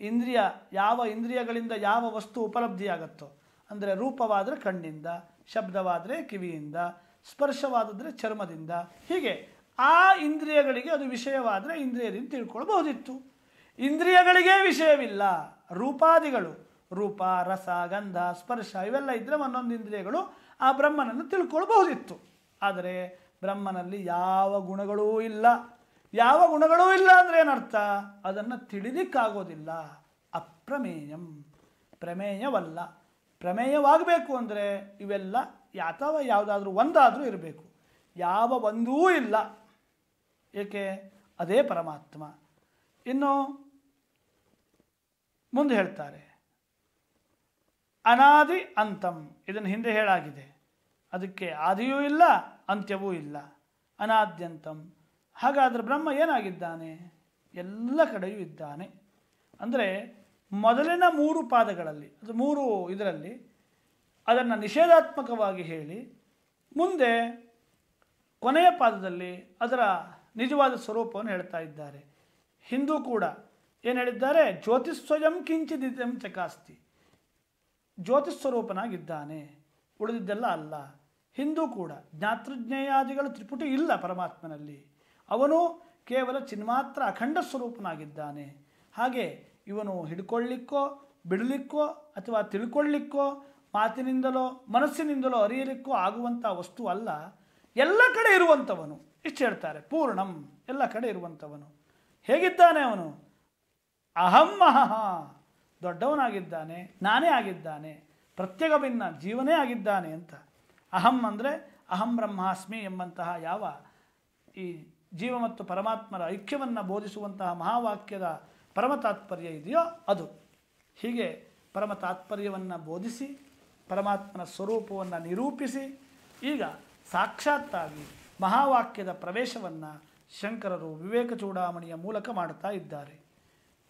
ಇಂದ್ರಿಯ, ಯಾವ ಇಂದ್ರಿಯಗಳಿಂದ ಯಾವ ವಸ್ತು ಉಪಲಬ್ಧಿಯಾಗತ್ತೋ, ಅಂದರೆ ರೂಪವಾದರೆ ಕಣ್ಣಿಂದ, ಶಬ್ದವಾದರೆ ಕಿವಿಯಿಂದ, ಸ್ಪರ್ಶವಾದರೆ ಚರ್ಮದಿಂದ. ಹೀಗೆ ಆ ಇಂದ್ರಿಯಗಳಿಗೆ ಅದು ವಿಷಯವಾದರೆ ಇಂದ್ರಿಯದಿಂದ ತಿಳ್ಕೊಳ್ಬಹುದಿತ್ತು. ಇಂದ್ರಿಯಗಳಿಗೇ ವಿಷಯವಿಲ್ಲ, ರೂಪಾದಿಗಳು, ರೂಪ, ರಸ, ಗಂಧ, ಸ್ಪರ್ಶ ಇವೆಲ್ಲ ಇದ್ದರೆ ಒಂದೊಂದು ಇಂದ್ರಿಯಗಳು ಆ ಬ್ರಹ್ಮನನ್ನು ತಿಳ್ಕೊಳ್ಬಹುದಿತ್ತು. ಆದರೆ ಬ್ರಹ್ಮನಲ್ಲಿ ಯಾವ ಗುಣಗಳೂ ಇಲ್ಲ. ಯಾವ ಗುಣಗಳೂ ಇಲ್ಲ ಅಂದರೆ ಏನರ್ಥ? ಅದನ್ನು ತಿಳಿಲಿಕ್ಕಾಗೋದಿಲ್ಲ. ಅಪ್ರಮೇಯಂ, ಪ್ರಮೇಯವಲ್ಲ. ಪ್ರಮೇಯವಾಗಬೇಕು ಅಂದರೆ ಇವೆಲ್ಲ ಅಥವಾ ಯಾವುದಾದ್ರೂ ಒಂದಾದರೂ ಇರಬೇಕು. ಯಾವ ಒಂದೂ ಇಲ್ಲ. ಏಕೆ? ಅದೇ ಪರಮಾತ್ಮ. ಇನ್ನು ಮುಂದೆ ಹೇಳ್ತಾರೆ, ಅನಾದಿ ಅಂತಂ. ಇದನ್ನು ಹಿಂದೆ ಹೇಳಾಗಿದೆ. ಅದಕ್ಕೆ ಆದಿಯೂ ಇಲ್ಲ, ಅಂತ್ಯವೂ ಇಲ್ಲ. ಅನಾದ್ಯಂತಂ. ಹಾಗಾದರೆ ಬ್ರಹ್ಮ ಏನಾಗಿದ್ದಾನೆ? ಎಲ್ಲ ಕಡೆಯೂ ಇದ್ದಾನೆ. ಅಂದರೆ ಮೊದಲಿನ 3 ಪಾದಗಳಲ್ಲಿ, ಅದು 3 ಇದರಲ್ಲಿ ಅದನ್ನು ನಿಷೇಧಾತ್ಮಕವಾಗಿ ಹೇಳಿ, ಮುಂದೆ ಕೊನೆಯ ಪಾದದಲ್ಲಿ ಅದರ ನಿಜವಾದ ಸ್ವರೂಪವನ್ನು ಹೇಳ್ತಾ ಇದ್ದಾರೆ. ಹಿಂದೂ ಕೂಡ ಏನು ಹೇಳಿದ್ದಾರೆ? ಜ್ಯೋತಿಸ್ವಯಂ ಕಿಂಚಿದಿದಂ ಚಕಾಸ್ತಿ. ಜ್ಯೋತಿಸ್ವರೂಪನಾಗಿದ್ದಾನೆ, ಉಳಿದಿದ್ದೆಲ್ಲ ಅಲ್ಲ. ಹಿಂದೂ ಕೂಡ ಜ್ಞಾತೃಜ್ಞೇಯಾದಿಗಳ ತ್ರಿಪುಟಿ ಇಲ್ಲ ಪರಮಾತ್ಮನಲ್ಲಿ. ಅವನು ಕೇವಲ ಚಿನ್ಮಾತ್ರ ಅಖಂಡ ಸ್ವರೂಪನಾಗಿದ್ದಾನೆ. ಹಾಗೆ ಇವನು ಹಿಡ್ಕೊಳ್ಳಿಕ್ಕೋ ಬಿಡಲಿಕ್ಕೋ ಅಥವಾ ತಿಳ್ಕೊಳ್ಳಿಕ್ಕೋ ಮಾತಿನಿಂದಲೋ ಮನಸ್ಸಿನಿಂದಲೋ ಅರಿಯಲಿಕ್ಕೋ ಆಗುವಂಥ ವಸ್ತು ಅಲ್ಲ. ಎಲ್ಲ ಕಡೆ ಇರುವಂಥವನು. ಇಷ್ಟು ಹೇಳ್ತಾರೆ. ಪೂರ್ಣಂ, ಎಲ್ಲ ಕಡೆ ಇರುವಂಥವನು. ಹೇಗಿದ್ದಾನೆ ಅವನು? ಅಹಂ ಅಹಃ, ದೊಡ್ಡವನಾಗಿದ್ದಾನೆ, ನಾನೇ ಆಗಿದ್ದಾನೆ, ಪ್ರತ್ಯೇಕ ಭಿನ್ನ ಜೀವನೇ ಆಗಿದ್ದಾನೆ ಅಂತ. ಅಹಂ ಅಂದರೆ ಅಹಂ ಬ್ರಹ್ಮಾಸ್ಮಿ ಎಂಬಂತಹ ಯಾವ ಈ ಜೀವ ಮತ್ತು ಪರಮಾತ್ಮರ ಐಕ್ಯವನ್ನು ಬೋಧಿಸುವಂತಹ ಮಹಾವಾಕ್ಯದ ಪರಮ ತಾತ್ಪರ್ಯ ಇದೆಯೋ ಅದು. ಹೀಗೆ ಪರಮ ತಾತ್ಪರ್ಯವನ್ನು ಬೋಧಿಸಿ ಪರಮಾತ್ಮನ ಸ್ವರೂಪವನ್ನು ನಿರೂಪಿಸಿ ಈಗ ಸಾಕ್ಷಾತ್ತಾಗಿ ಮಹಾವಾಕ್ಯದ ಪ್ರವೇಶವನ್ನು ಶಂಕರರು ವಿವೇಕ ಚೂಡಾಮಣಿಯ ಮೂಲಕ ಮಾಡುತ್ತಾ ಇದ್ದಾರೆ.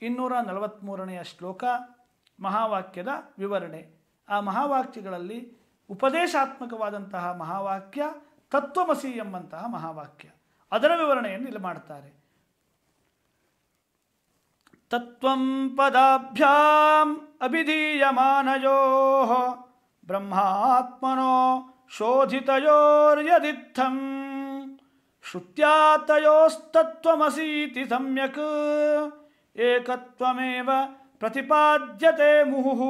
243ನೆಯ ಶ್ಲೋಕ ಮಹಾವಾಕ್ಯದ ವಿವರಣೆ. ಆ ಮಹಾವಾಕ್ಯಗಳಲ್ಲಿ ಉಪದೇಶಾತ್ಮಕವಾದಂತಹ ಮಹಾವಾಕ್ಯ ತತ್ವಮಸಿ ಎಂಬಂತಹ ಮಹಾವಾಕ್ಯ, ಅದರ ವಿವರಣೆಯನ್ನು ಇಲ್ಲಿ ಮಾಡುತ್ತಾರೆ. ತತ್ವಂ ಪದಾಭ್ಯಾಂ ಅಭಿಧೀಯಮಾನಯೋಃ ಬ್ರಹ್ಮಾತ್ಮನೋ ಶೋಧಿತಯೋರ್ಯದಿತ್ತಂ ಶ್ರುತ್ಯಾತಯೋಸ್ತತ್ವಮಸೀತಿ ಸಮ್ಯಕ್ ಏಕತ್ವಮೇವ ಪ್ರತಿಪಾದ್ಯತೆ ಮುಹುಃ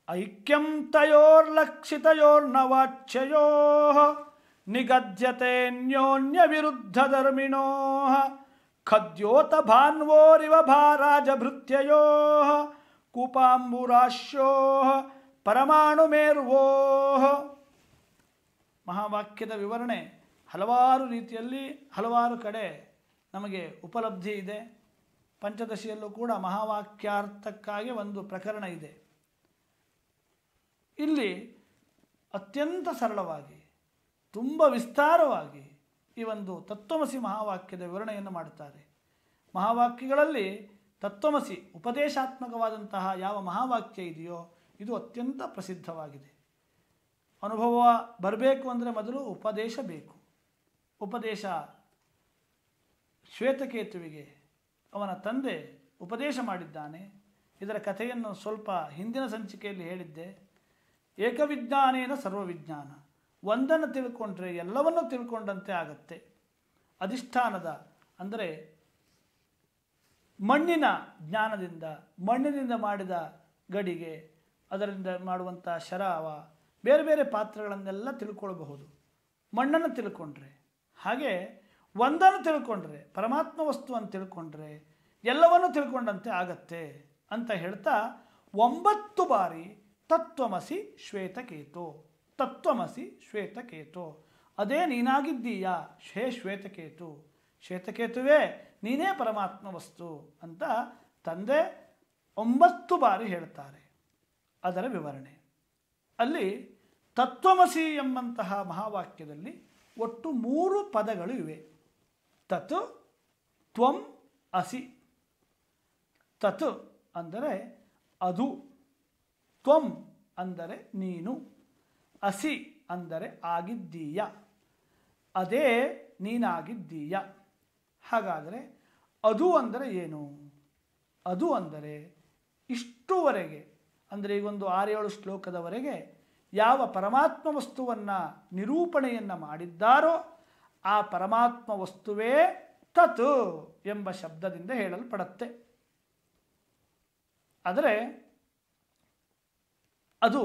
ಐಕ್ಯಂ ತಯೋರ್ಲಕ್ಷಿತಯೋರ್ನ ವಾಚ್ಯಯೋಃ ನಿಗದ್ಯತೆ ಅನ್ಯೋನ್ಯ ವಿರುದ್ಧ ಧರ್ಮಿಣೋಃ ಖದ್ಯೋತ ಭಾನ್ವೋರಿವ ಭಾರಾಜಭೃತ್ಯಯೋಃ ಕೂಪಾಂಬುರಾಶ್ಯೋಃ ಪರಮಾಣುಮೇರ್ವೋಃ. ಮಹಾವಾಕ್ಯದ ವಿವರಣೆ ಹಲವಾರು ರೀತಿಯಲ್ಲಿ ಹಲವಾರು ಕಡೆ ನಮಗೆ ಉಪಲಬ್ಧಿ ಇದೆ. ಪಂಚದಶಿಯಲ್ಲೂ ಕೂಡ ಮಹಾವಾಕ್ಯಾರ್ಥಕ್ಕಾಗಿ ಒಂದು ಪ್ರಕರಣ ಇದೆ. ಇಲ್ಲಿ ಅತ್ಯಂತ ಸರಳವಾಗಿ ತುಂಬ ವಿಸ್ತಾರವಾಗಿ ಈ ಒಂದು ತತ್ವಮಸಿ ಮಹಾವಾಕ್ಯದ ವಿವರಣೆಯನ್ನು ಮಾಡುತ್ತಾರೆ. ಮಹಾವಾಕ್ಯಗಳಲ್ಲಿ ತತ್ವಮಸಿ ಉಪದೇಶಾತ್ಮಕವಾದಂತಹ ಯಾವ ಮಹಾವಾಕ್ಯ ಇದೆಯೋ ಇದು ಅತ್ಯಂತ ಪ್ರಸಿದ್ಧವಾಗಿದೆ. ಅನುಭವ ಬರಬೇಕು ಅಂದರೆ ಮೊದಲು ಉಪದೇಶ ಬೇಕು. ಉಪದೇಶ ಶ್ವೇತಕೇತುವಿಗೆ ಅವನ ತಂದೆ ಉಪದೇಶ ಮಾಡಿದ್ದಾನೆ. ಇದರ ಕಥೆಯನ್ನು ಸ್ವಲ್ಪ ಹಿಂದಿನ ಸಂಚಿಕೆಯಲ್ಲಿ ಹೇಳಿದ್ದೆ. ಏಕವಿಜ್ಞಾನೇನ ಸರ್ವವಿಜ್ಞಾನ. ಒಂದನ್ನು ತಿಳ್ಕೊಂಡ್ರೆ ಎಲ್ಲವನ್ನೂ ತಿಳ್ಕೊಂಡಂತೆ ಆಗತ್ತೆ. ಅಧಿಷ್ಠಾನದ ಅಂದರೆ ಮಣ್ಣಿನ ಜ್ಞಾನದಿಂದ, ಮಣ್ಣಿನಿಂದ ಮಾಡಿದ ಗಡಿಗೆ, ಅದರಿಂದ ಮಾಡುವಂಥ ಶರಾವ, ಬೇರೆ ಬೇರೆ ಪಾತ್ರಗಳನ್ನೆಲ್ಲ ತಿಳ್ಕೊಳ್ಬಹುದು ಮಣ್ಣನ್ನು ತಿಳ್ಕೊಂಡ್ರೆ. ಹಾಗೆ ಒಂದನ್ನು ತಿಳ್ಕೊಂಡ್ರೆ, ಪರಮಾತ್ಮ ವಸ್ತುವನ್ನು ತಿಳ್ಕೊಂಡ್ರೆ ಎಲ್ಲವನ್ನೂ ತಿಳ್ಕೊಂಡಂತೆ ಆಗತ್ತೆ ಅಂತ ಹೇಳ್ತಾ 9 ಬಾರಿ ತತ್ವಮಸಿ ಶ್ವೇತಕೇತು, ತತ್ವಮಸಿ ಶ್ವೇತಕೇತು, ಅದೇ ನೀನಾಗಿದ್ದೀಯಾ ಹೇ ಶ್ವೇತಕೇತು, ಶ್ವೇತಕೇತುವೇ ನೀನೇ ಪರಮಾತ್ಮ ವಸ್ತು ಅಂತ ತಂದೆ 9 ಬಾರಿ ಹೇಳ್ತಾರೆ. ಅದರ ವಿವರಣೆ ಅಲ್ಲಿ ತತ್ವಮಸಿ ಎಂಬಂತಹ ಮಹಾವಾಕ್ಯದಲ್ಲಿ ಒಟ್ಟು 3 ಪದಗಳು ಇವೆ. ತತ್ ತ್ವಂ ಅಸಿ. ತತ್ ಅಂದರೆ ಅದು, ತ್ವಂ ಅಂದರೆ ನೀನು, ಅಸಿ ಅಂದರೆ ಆಗಿದ್ದೀಯ, ಅದೇ ನೀನಾಗಿದ್ದೀಯ. ಹಾಗಾದರೆ ಅದು ಅಂದರೆ ಏನು? ಅದು ಅಂದರೆ ಇಷ್ಟುವರೆಗೆ ಅಂದರೆ ಈಗೊಂದು 6-7 ಶ್ಲೋಕದವರೆಗೆ ಯಾವ ಪರಮಾತ್ಮ ವಸ್ತುವನ್ನು ನಿರೂಪಣೆಯನ್ನು ಮಾಡಿದ್ದಾರೋ ಆ ಪರಮಾತ್ಮ ವಸ್ತುವೇ ತತ್ ಎಂಬ ಶಬ್ದದಿಂದ ಹೇಳಲ್ಪಡುತ್ತೆ. ಆದರೆ ಅದು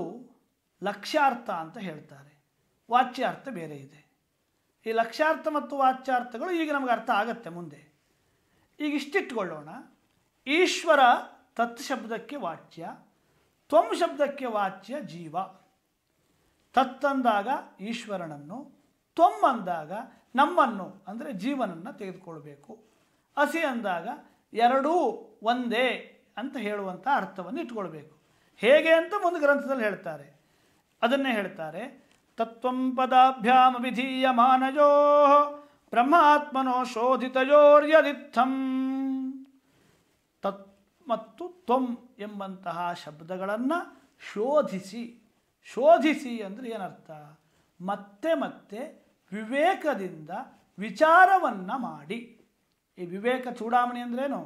ಲಕ್ಷ್ಯಾರ್ಥ ಅಂತ ಹೇಳ್ತಾರೆ, ವಾಚ್ಯಾರ್ಥ ಬೇರೆ ಇದೆ. ಈ ಲಕ್ಷ್ಯಾರ್ಥ ಮತ್ತು ವಾಚ್ಯಾರ್ಥಗಳು ಈಗ ನಮಗೆ ಅರ್ಥ ಆಗತ್ತೆ ಮುಂದೆ. ಈಗ ಇಷ್ಟಿಟ್ಕೊಳ್ಳೋಣ. ಈಶ್ವರ ತತ್ ಶಬ್ದಕ್ಕೆ ವಾಚ್ಯ, ತ್ವಂ ಶಬ್ದಕ್ಕೆ ವಾಚ್ಯ ಜೀವ. ತತ್ ಅಂದಾಗ ಈಶ್ವರನನ್ನು, ತ್ವಂ ಅಂದಾಗ ನಮ್ಮನ್ನು ಅಂದರೆ ಜೀವನನ್ನು ತೆಗೆದುಕೊಳ್ಬೇಕು. ಅಸಿ ಅಂದಾಗ ಎರಡೂ ಒಂದೇ ಅಂತ ಹೇಳುವಂಥ ಅರ್ಥವನ್ನು ಇಟ್ಕೊಳ್ಬೇಕು. ಹೇಗೆ ಅಂತ ಮುಂದೆ ಗ್ರಂಥದಲ್ಲಿ ಹೇಳ್ತಾರೆ. ಅದನ್ನೇ ಹೇಳ್ತಾರೆ, ತತ್ವಂ ಪದಾಭ್ಯಾಮ ವಿಧೀಯಮಾನಯೋ ಬ್ರಹ್ಮಾತ್ಮನೋ ಶೋಧಿತಯೋರ್ಯದಿತ್ತಂ. ತತ್ ಮತ್ತು ತ್ವಂ ಎಂಬಂತಹ ಶಬ್ದಗಳನ್ನು ಶೋಧಿಸಿ ಅಂದರೆ ಏನರ್ಥ? ಮತ್ತೆ ಮತ್ತೆ ವಿವೇಕದಿಂದ ವಿಚಾರವನ್ನು ಮಾಡಿ. ಈ ವಿವೇಕ ಚೂಡಾಮಣಿ ಅಂದ್ರೇನು?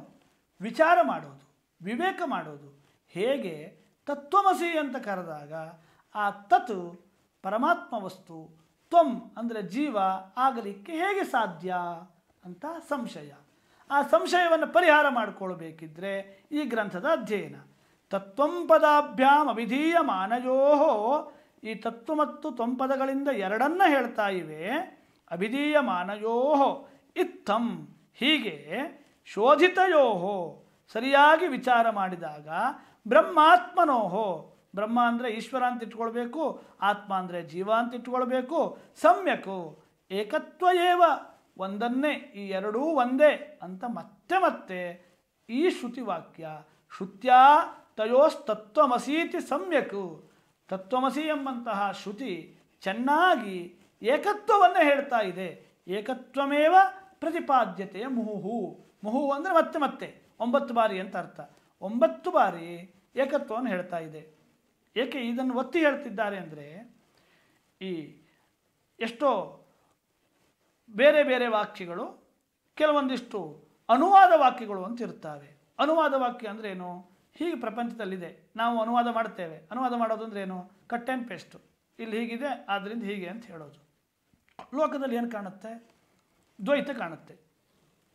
ವಿಚಾರ ಮಾಡೋದು, ವಿವೇಕ ಮಾಡೋದು. ಹೇಗೆ ತತ್ವಮಸಿ ಅಂತ ಕರೆದಾಗ ಆ ತತ್ ಪರಮಾತ್ಮ ವಸ್ತು, ತ್ವಂ ಅಂದರೆ ಜೀವ ಆಗಲಿಕ್ಕೆ ಹೇಗೆ ಸಾಧ್ಯ ಅಂತ ಸಂಶಯ. ಆ ಸಂಶಯವನ್ನು ಪರಿಹಾರ ಮಾಡಿಕೊಳ್ಬೇಕಿದ್ರೆ ಈ ಗ್ರಂಥದ ಅಧ್ಯಯನ. ತತ್ವಂ ಪದಾಭ್ಯಾಂ ಅಭಿಧೀಯಮಾನಯೋ, ಈ ತತ್ವ ಮತ್ತು ತ್ವಂ ಪದಗಳಿಂದ ಎರಡನ್ನ ಹೇಳ್ತಾ ಇವೆ. ಅಭಿಧೀಯಮಾನಯೋ ಇತ್ತಂ, ಹೀಗೆ ಶೋಧಿತಯೋ, ಸರಿಯಾಗಿ ವಿಚಾರ ಮಾಡಿದಾಗ ಬ್ರಹ್ಮಾತ್ಮನೋಹೋ, ಬ್ರಹ್ಮ ಅಂದರೆ ಈಶ್ವರ ಅಂತ ಇಟ್ಕೊಳ್ಬೇಕು, ಆತ್ಮ ಅಂದರೆ ಜೀವ ಅಂತ ಇಟ್ಕೊಳ್ಬೇಕು. ಸಮ್ಯಕು ಏಕತ್ವ ಏವ, ಒಂದನ್ನೇ, ಈ ಎರಡೂ ಒಂದೇ ಅಂತ ಮತ್ತೆ ಮತ್ತೆ ಈ ಶ್ರುತಿವಾಕ್ಯ ಶ್ರುತ್ಯಾ ತಯೋಸ್ತತ್ವಮಸೀತಿ ಸಮ್ಯಕು, ತತ್ವಮಸಿ ಎಂಬಂತಹ ಶ್ರುತಿ ಚೆನ್ನಾಗಿ ಏಕತ್ವವನ್ನೇ ಹೇಳ್ತಾ ಇದೆ. ಏಕತ್ವಮೇವ ಪ್ರತಿಪಾದ್ಯತೆ ಮುಹುಹು. ಮುಹು ಅಂದರೆ ಮತ್ತೆ ಮತ್ತೆ 9 ಬಾರಿ ಅಂತ ಅರ್ಥ. 9 ಬಾರಿ ಏಕತ್ವವನ್ನು ಹೇಳ್ತಾ ಇದೆ. ಏಕೆ ಇದನ್ನು ಒತ್ತಿ ಹೇಳ್ತಿದ್ದಾರೆ ಅಂದರೆ, ಈ ಎಷ್ಟೋ ಬೇರೆ ಬೇರೆ ವಾಕ್ಯಗಳು, ಕೆಲವೊಂದಿಷ್ಟು ಅನುವಾದ ವಾಕ್ಯಗಳು ಅಂತ ಇರ್ತವೆ. ಅನುವಾದ ವಾಕ್ಯ ಅಂದರೆ ಏನು? ಹೀಗೆ ಪ್ರಪಂಚದಲ್ಲಿದೆ, ನಾವು ಅನುವಾದ ಮಾಡ್ತೇವೆ. ಅನುವಾದ ಮಾಡೋದು ಅಂದರೆ ಏನು? Cut and paste. ಇಲ್ಲಿ ಹೀಗಿದೆ ಆದ್ದರಿಂದ ಹೀಗೆ ಅಂತ ಹೇಳೋದು. ಲೋಕದಲ್ಲಿ ಏನು ಕಾಣುತ್ತೆ? ದ್ವೈತ ಕಾಣುತ್ತೆ.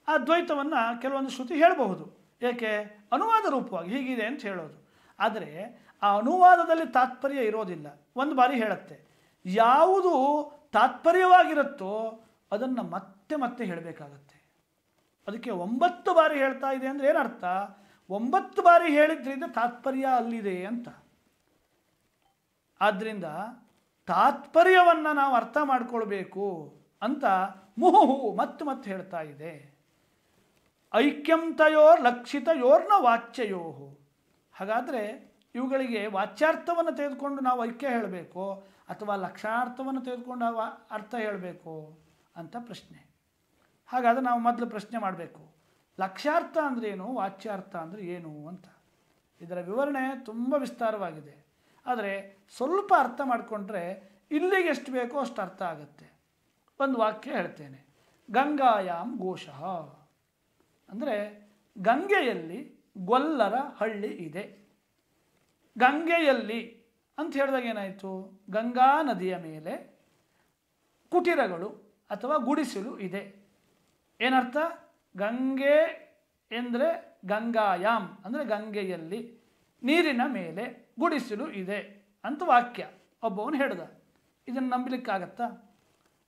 ಆ ದ್ವೈತವನ್ನು ಕೆಲವೊಂದು ಶ್ರುತಿ ಹೇಳಬಹುದು. ಏಕೆ? ಅನುವಾದ ರೂಪವಾಗಿ ಹೀಗಿದೆ ಅಂತ ಹೇಳೋದು. ಆದರೆ ಆ ಅನುವಾದದಲ್ಲಿ ತಾತ್ಪರ್ಯ ಇರೋದಿಲ್ಲ. ಒಂದು ಬಾರಿ ಹೇಳುತ್ತೆ. ಯಾವುದು ತಾತ್ಪರ್ಯವಾಗಿರುತ್ತೋ ಅದನ್ನು ಮತ್ತೆ ಮತ್ತೆ ಹೇಳಬೇಕಾಗತ್ತೆ. ಅದಕ್ಕೆ 9 ಬಾರಿ ಹೇಳ್ತಾ ಇದೆ ಅಂದರೆ ಏನರ್ಥ? 9 ಬಾರಿ ಹೇಳಿದ್ರಿಂದ ತಾತ್ಪರ್ಯ ಅಲ್ಲಿದೆ ಅಂತ. ಆದ್ದರಿಂದ ತಾತ್ಪರ್ಯವನ್ನು ನಾವು ಅರ್ಥ ಮಾಡಿಕೊಳ್ಬೇಕು ಅಂತ ಮುಹುಹು ಮತ್ತೆ ಮತ್ತೆ ಹೇಳ್ತಾ ಇದೆ. ಐಕ್ಯಂತಯೋರ್ ಲಕ್ಷಿತಯೋರ್ನ ವಾಚ್ಯಯೋ. ಹಾಗಾದರೆ ಇವುಗಳಿಗೆ ವಾಚ್ಯಾರ್ಥವನ್ನು ತೆಗೆದುಕೊಂಡು ನಾವು ಐಕ್ಯ ಹೇಳಬೇಕು ಅಥವಾ ಲಕ್ಷಾರ್ಥವನ್ನು ತೆಗೆದುಕೊಂಡು ಅರ್ಥ ಹೇಳಬೇಕು ಅಂತ ಪ್ರಶ್ನೆ. ಹಾಗಾದರೆ ನಾವು ಮೊದಲು ಪ್ರಶ್ನೆ ಮಾಡಬೇಕು, ಲಕ್ಷ್ಯಾರ್ಥ ಅಂದರೆ ಏನು, ವಾಚ್ಯಾರ್ಥ ಅಂದರೆ ಏನು ಅಂತ. ಇದರ ವಿವರಣೆ ತುಂಬ ವಿಸ್ತಾರವಾಗಿದೆ. ಆದರೆ ಸ್ವಲ್ಪ ಅರ್ಥ ಮಾಡಿಕೊಂಡ್ರೆ ಇಲ್ಲಿಗೆ ಎಷ್ಟು ಬೇಕೋ ಅಷ್ಟು ಅರ್ಥ ಆಗುತ್ತೆ. ಒಂದು ವಾಕ್ಯ ಹೇಳ್ತೇನೆ. ಗಂಗಾಯಾಮ್ ಘೋಷಃ ಅಂದರೆ ಗಂಗೆಯಲ್ಲಿ ಗೊಲ್ಲರ ಹಳ್ಳಿ ಇದೆ. ಗಂಗೆಯಲ್ಲಿ ಅಂತ ಹೇಳಿದಾಗ ಏನಾಯಿತು? ಗಂಗಾ ನದಿಯ ಮೇಲೆ ಕುಟೀರಗಳು ಅಥವಾ ಗುಡಿಸಲು ಇದೆ. ಏನರ್ಥ? ಗಂಗೆ ಎಂದರೆ ಗಂಗಾಯಾಮ್ ಅಂದರೆ ಗಂಗೆಯಲ್ಲಿ, ನೀರಿನ ಮೇಲೆ ಗುಡಿಸಲು ಇದೆ ಅಂತ ವಾಕ್ಯ ಒಬ್ಬವನು ಹೇಳ್ದ. ಇದನ್ನು ನಂಬಲಿಕ್ಕಾಗತ್ತಾ?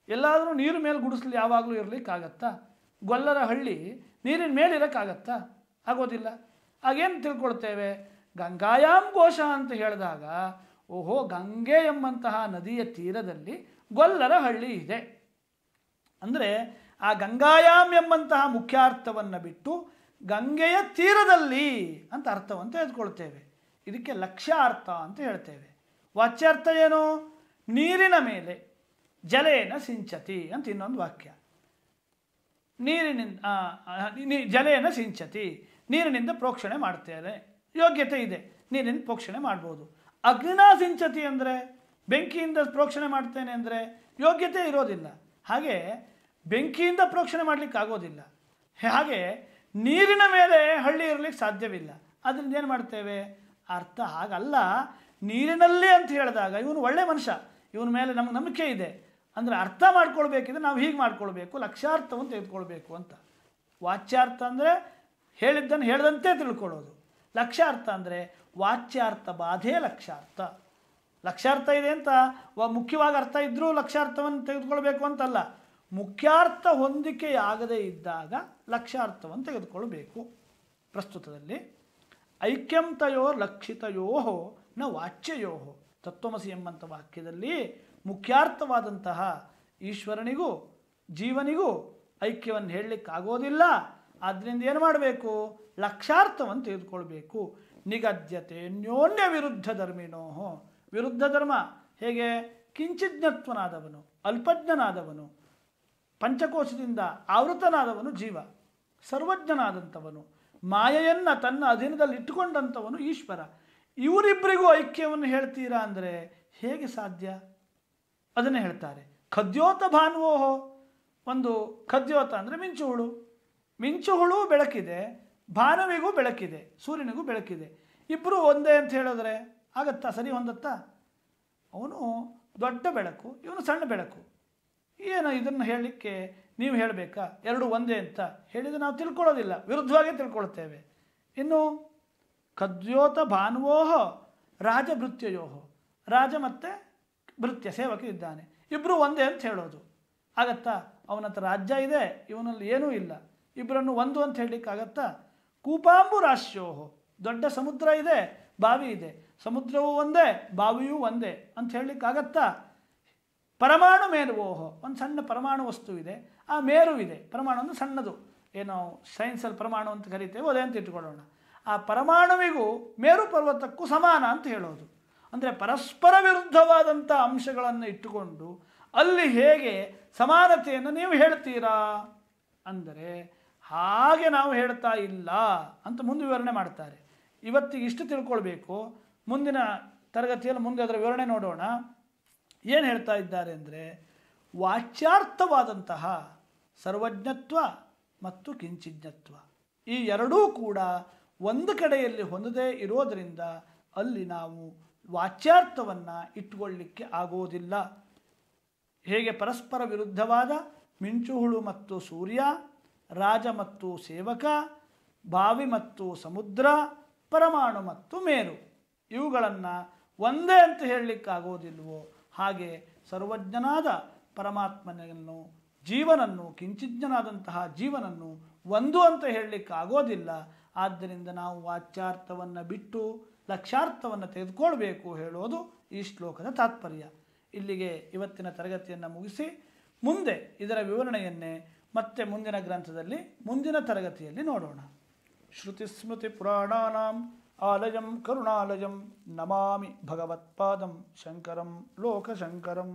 ಎಲ್ಲಾದರೂ ನೀರು ಮೇಲೆ ಗುಡಿಸಲು ಯಾವಾಗಲೂ ಇರಲಿಕ್ಕಾಗತ್ತಾ? ಗೊಲ್ಲರ ಹಳ್ಳಿ ನೀರಿನ ಮೇಲೆ ಇರೋಕ್ಕಾಗತ್ತಾ? ಆಗೋದಿಲ್ಲ. ಆಗೇನು ತಿಳ್ಕೊಳ್ತೇವೆ? ಗಂಗಾಯಾಮ್ ಘೋಷ ಅಂತ ಹೇಳಿದಾಗ ಓಹೋ, ಗಂಗೆ ಎಂಬಂತಹ ನದಿಯ ತೀರದಲ್ಲಿ ಗೊಲ್ಲರ ಹಳ್ಳಿ ಇದೆ ಅಂದರೆ ಆ ಗಂಗಾಯಾಮ್ ಎಂಬಂತಹ ಮುಖ್ಯಾರ್ಥವನ್ನು ಬಿಟ್ಟು ಗಂಗೆಯ ತೀರದಲ್ಲಿ ಅಂತ ಅರ್ಥವನ್ನು ತೆಗೆದುಕೊಳ್ತೇವೆ. ಇದಕ್ಕೆ ಲಕ್ಷ್ಯಾರ್ಥ ಅಂತ ಹೇಳ್ತೇವೆ. ವಾಚ್ಯಾರ್ಥ ಏನು? ನೀರಿನ ಮೇಲೆ ಜಲೇನ ಸಿಂಚತಿ ಅಂತ ಇನ್ನೊಂದು ವಾಕ್ಯ. ನೀರಿನಿಂದ ಜಲೇನ ಸಿಂಚತಿ, ನೀರಿನಿಂದ ಪ್ರೋಕ್ಷಣೆ ಮಾಡ್ತೇವೆ, ಯೋಗ್ಯತೆ ಇದೆ, ನೀರಿನಿಂದ ಪ್ರೋಕ್ಷಣೆ ಮಾಡ್ಬೋದು. ಅಗ್ನಿನಾ ಸಿಂಚತಿ ಅಂದರೆ ಬೆಂಕಿಯಿಂದ ಪ್ರೋಕ್ಷಣೆ ಮಾಡ್ತೇನೆ ಅಂದರೆ ಯೋಗ್ಯತೆ ಇರೋದಿಲ್ಲ. ಹಾಗೆ ಬೆಂಕಿಯಿಂದ ಪ್ರೋಕ್ಷಣೆ ಮಾಡಲಿಕ್ಕೆ ಆಗೋದಿಲ್ಲ. ಹಾಗೆ ನೀರಿನ ಮೇಲೆ ಹಳ್ಳಿ ಇರಲಿಕ್ಕೆ ಸಾಧ್ಯವಿಲ್ಲ. ಅದರಿಂದ ಏನು ಮಾಡ್ತೇವೆ? ಅರ್ಥ ಹಾಗಲ್ಲ, ನೀರಿನಲ್ಲಿ ಅಂತ ಹೇಳಿದಾಗ ಇವನು ಒಳ್ಳೆ ಮನುಷ್ಯ, ಇವನ ಮೇಲೆ ನಮಗೆ ನಂಬಿಕೆ ಇದೆ ಅಂದರೆ ಅರ್ಥ ಮಾಡ್ಕೊಳ್ಬೇಕಿದ್ರೆ ನಾವು ಹೀಗೆ ಮಾಡ್ಕೊಳ್ಬೇಕು, ಲಕ್ಷ್ಯಾರ್ಥವನ್ನು ತೆಗೆದುಕೊಳ್ಬೇಕು ಅಂತ. ವಾಚ್ಯಾರ್ಥ ಅಂದರೆ ಹೇಳಿದ್ದನ್ನು ಹೇಳಿದಂತೆ ತಿಳ್ಕೊಳ್ಳೋದು. ಲಕ್ಷ್ಯಾರ್ಥ ಅಂದರೆ ವಾಚ್ಯಾರ್ಥ ಬಾಧೆ ಲಕ್ಷ್ಯಾರ್ಥ. ಲಕ್ಷ್ಯಾರ್ಥ ಇದೆ ಅಂತ ಮುಖ್ಯವಾಗಿ ಅರ್ಥ ಇದ್ದರೂ ಲಕ್ಷ್ಯಾರ್ಥವನ್ನು ತೆಗೆದುಕೊಳ್ಬೇಕು ಅಂತಲ್ಲ, ಮುಖ್ಯಾರ್ಥ ಹೊಂದಿಕೆಯಾಗದೇ ಇದ್ದಾಗ ಲಕ್ಷ್ಯಾರ್ಥವನ್ನು ತೆಗೆದುಕೊಳ್ಬೇಕು. ಪ್ರಸ್ತುತದಲ್ಲಿ ಐಕ್ಯಂತಯೋ ಲಕ್ಷಿತಯೋ ನ ವಾಚ್ಯಯೋ ತತ್ವಮಸಿ ಎಂಬಂಥ ವಾಕ್ಯದಲ್ಲಿ ಮುಖ್ಯಾರ್ಥವಾದಂತಹ ಈಶ್ವರನಿಗೂ ಜೀವನಿಗೂ ಐಕ್ಯವನ್ನು ಹೇಳಲಿಕ್ಕಾಗೋದಿಲ್ಲ. ಆದ್ದರಿಂದ ಏನು ಮಾಡಬೇಕು? ಲಕ್ಷ್ಯಾರ್ಥವನ್ನು ತೆಗೆದುಕೊಳ್ಬೇಕು. ನಿಗದ್ಯತೆ ಅನ್ಯೋನ್ಯ ವಿರುದ್ಧ ಧರ್ಮಿನೋ. ವಿರುದ್ಧ ಧರ್ಮ ಹೇಗೆ? ಕಿಂಚಿಜ್ಞತ್ವನಾದವನು, ಅಲ್ಪಜ್ಞನಾದವನು, ಪಂಚಕೋಶದಿಂದ ಆವೃತನಾದವನು ಜೀವ, ಸರ್ವಜ್ಞನಾದಂಥವನು, ಮಾಯೆಯನ್ನು ತನ್ನ ಅಧೀನದಲ್ಲಿ ಇಟ್ಟುಕೊಂಡಂಥವನು ಈಶ್ವರ. ಇವರಿಬ್ಬರಿಗೂ ಐಕ್ಯವನ್ನು ಹೇಳ್ತೀರಾ ಅಂದರೆ ಹೇಗೆ ಸಾಧ್ಯ? ಅದನ್ನೇ ಹೇಳ್ತಾರೆ. ಖದ್ಯೋತ ಭಾನುವೋಹೋ. ಒಂದು ಖದ್ಯೋತ ಅಂದರೆ ಮಿಂಚುಹುಳು. ಮಿಂಚುಹುಳು ಬೆಳಕಿದೆ, ಭಾನುವಿಗೂ ಬೆಳಕಿದೆ, ಸೂರ್ಯನಿಗೂ ಬೆಳಕಿದೆ. ಇಬ್ಬರು ಒಂದೇ ಅಂತ ಹೇಳಿದ್ರೆ ಆಗತ್ತಾ? ಸರಿ ಹೊಂದತ್ತಾ? ಅವನು ದೊಡ್ಡ ಬೆಳಕು, ಇವನು ಸಣ್ಣ ಬೆಳಕು. ಏನು ಇದನ್ನು ಹೇಳಲಿಕ್ಕೆ ನೀವು ಹೇಳಬೇಕಾ ಎರಡು ಒಂದೇ ಅಂತ? ಹೇಳಿದರೆ ನಾವು ತಿಳ್ಕೊಳ್ಳೋದಿಲ್ಲ, ವಿರುದ್ಧವಾಗಿ ತಿಳ್ಕೊಳ್ತೇವೆ. ಇನ್ನು ಖದ್ಯೋತ ಭಾನುವೋಹ ರಾಜಭೃತ್ಯಯೋಹೋ. ರಾಜ ಮತ್ತು ಭೃತ್ಯ ಸೇವಕ ಇದ್ದಾನೆ, ಇಬ್ಬರು ಒಂದೇ ಅಂತ ಹೇಳೋದು ಆಗತ್ತಾ? ಅವನ ಹತ್ರ ರಾಜ್ಯ ಇದೆ, ಇವನಲ್ಲಿ ಏನೂ ಇಲ್ಲ, ಇಬ್ಬರನ್ನು ಒಂದು ಅಂತ ಹೇಳಲಿಕ್ಕಾಗತ್ತಾ? ಕೂಪಾಂಬು ರಾಶ್ಯೋಹೋ. ದೊಡ್ಡ ಸಮುದ್ರ ಇದೆ, ಬಾವಿ ಇದೆ, ಸಮುದ್ರವೂ ಒಂದೇ ಬಾವಿಯೂ ಒಂದೇ ಅಂತ ಹೇಳಲಿಕ್ಕಾಗತ್ತಾ? ಪರಮಾಣು ಮೇರುವೋಹೋ. ಒಂದು ಸಣ್ಣ ಪರಮಾಣು ವಸ್ತು ಇದೆ, ಆ ಮೇರು ಇದೆ. ಪರಮಾಣು ಒಂದು ಸಣ್ಣದು, ಏನೋ ಸೈನ್ಸಲ್ಲಿ ಪರಮಾಣು ಅಂತ ಕರಿತೇವೆ, ಅದೇ ಅಂತ ಇಟ್ಕೊಳ್ಳೋಣ. ಆ ಪರಮಾಣುವಿಗೂ ಮೇರು ಪರ್ವತಕ್ಕೂ ಸಮಾನ ಅಂತ ಹೇಳೋದು. ಅಂದರೆ ಪರಸ್ಪರ ವಿರುದ್ಧವಾದಂಥ ಅಂಶಗಳನ್ನು ಇಟ್ಟುಕೊಂಡು ಅಲ್ಲಿ ಹೇಗೆ ಸಮಾನತೆಯನ್ನು ನೀವು ಹೇಳ್ತೀರಾ ಅಂದರೆ ಹಾಗೆ ನಾವು ಹೇಳ್ತಾ ಇಲ್ಲ ಅಂತ ಮುಂದೆ ವಿವರಣೆ ಮಾಡ್ತಾರೆ. ಇವತ್ತಿಗೆ ಇಷ್ಟು ತಿಳ್ಕೊಳ್ಬೇಕು. ಮುಂದಿನ ತರಗತಿಯಲ್ಲಿ ಮುಂದೆ ಅದರ ವಿವರಣೆ ನೋಡೋಣ. ಏನು ಹೇಳ್ತಾ ಇದ್ದಾರೆ ಅಂದರೆ ವಾಚ್ಯಾರ್ಥವಾದಂತಹ ಸರ್ವಜ್ಞತ್ವ ಮತ್ತು ಕಿಂಚಿಜ್ಞತ್ವ ಈ ಎರಡೂ ಕೂಡ ಒಂದು ಕಡೆಯಲ್ಲಿ ಹೊಂದದೇ ಇರೋದರಿಂದ ಅಲ್ಲಿ ನಾವು ವಾಚ್ಯಾರ್ಥವನ್ನು ಇಟ್ಟುಕೊಳ್ಳಲಿಕ್ಕೆ ಆಗೋದಿಲ್ಲ. ಹೇಗೆ ಪರಸ್ಪರ ವಿರುದ್ಧವಾದ ಮಿಂಚುಹುಳು ಮತ್ತು ಸೂರ್ಯ, ರಾಜ ಮತ್ತು ಸೇವಕ, ಬಾವಿ ಮತ್ತು ಸಮುದ್ರ, ಪರಮಾಣು ಮತ್ತು ಮೇರು ಇವುಗಳನ್ನು ಒಂದೇ ಅಂತ ಹೇಳಲಿಕ್ಕಾಗೋದಿಲ್ವೋ ಹಾಗೆ ಸರ್ವಜ್ಞನಾದ ಪರಮಾತ್ಮನನ್ನು, ಜೀವನನ್ನು, ಕಿಂಚಿಜ್ಞನಾದಂತಹ ಜೀವನನ್ನು ಒಂದು ಅಂತ ಹೇಳಲಿಕ್ಕಾಗೋದಿಲ್ಲ. ಆದ್ದರಿಂದ ನಾವು ವಾಚ್ಯಾರ್ಥವನ್ನು ಬಿಟ್ಟು ಲಕ್ಷ್ಯಾರ್ಥವನ್ನು ತೆಗೆದುಕೊಳ್ಬೇಕು ಹೇಳೋದು ಈ ಶ್ಲೋಕದ ತಾತ್ಪರ್ಯ. ಇಲ್ಲಿಗೆ ಇವತ್ತಿನ ತರಗತಿಯನ್ನು ಮುಗಿಸಿ ಮುಂದೆ ಇದರ ವಿವರಣೆಯನ್ನೇ ಮತ್ತೆ ಮುಂದಿನ ಗ್ರಂಥದಲ್ಲಿ ಮುಂದಿನ ತರಗತಿಯಲ್ಲಿ ನೋಡೋಣ. ಶ್ರುತಿಸ್ಮೃತಿ ಪುರಾಣಾನಾಂ ಆಲಯಂ ಕರುಣಾಲಯಂ ನಮಾಮಿ ಭಗವತ್ಪಾದಂ ಶಂಕರಂ ಲೋಕಶಂಕರಂ.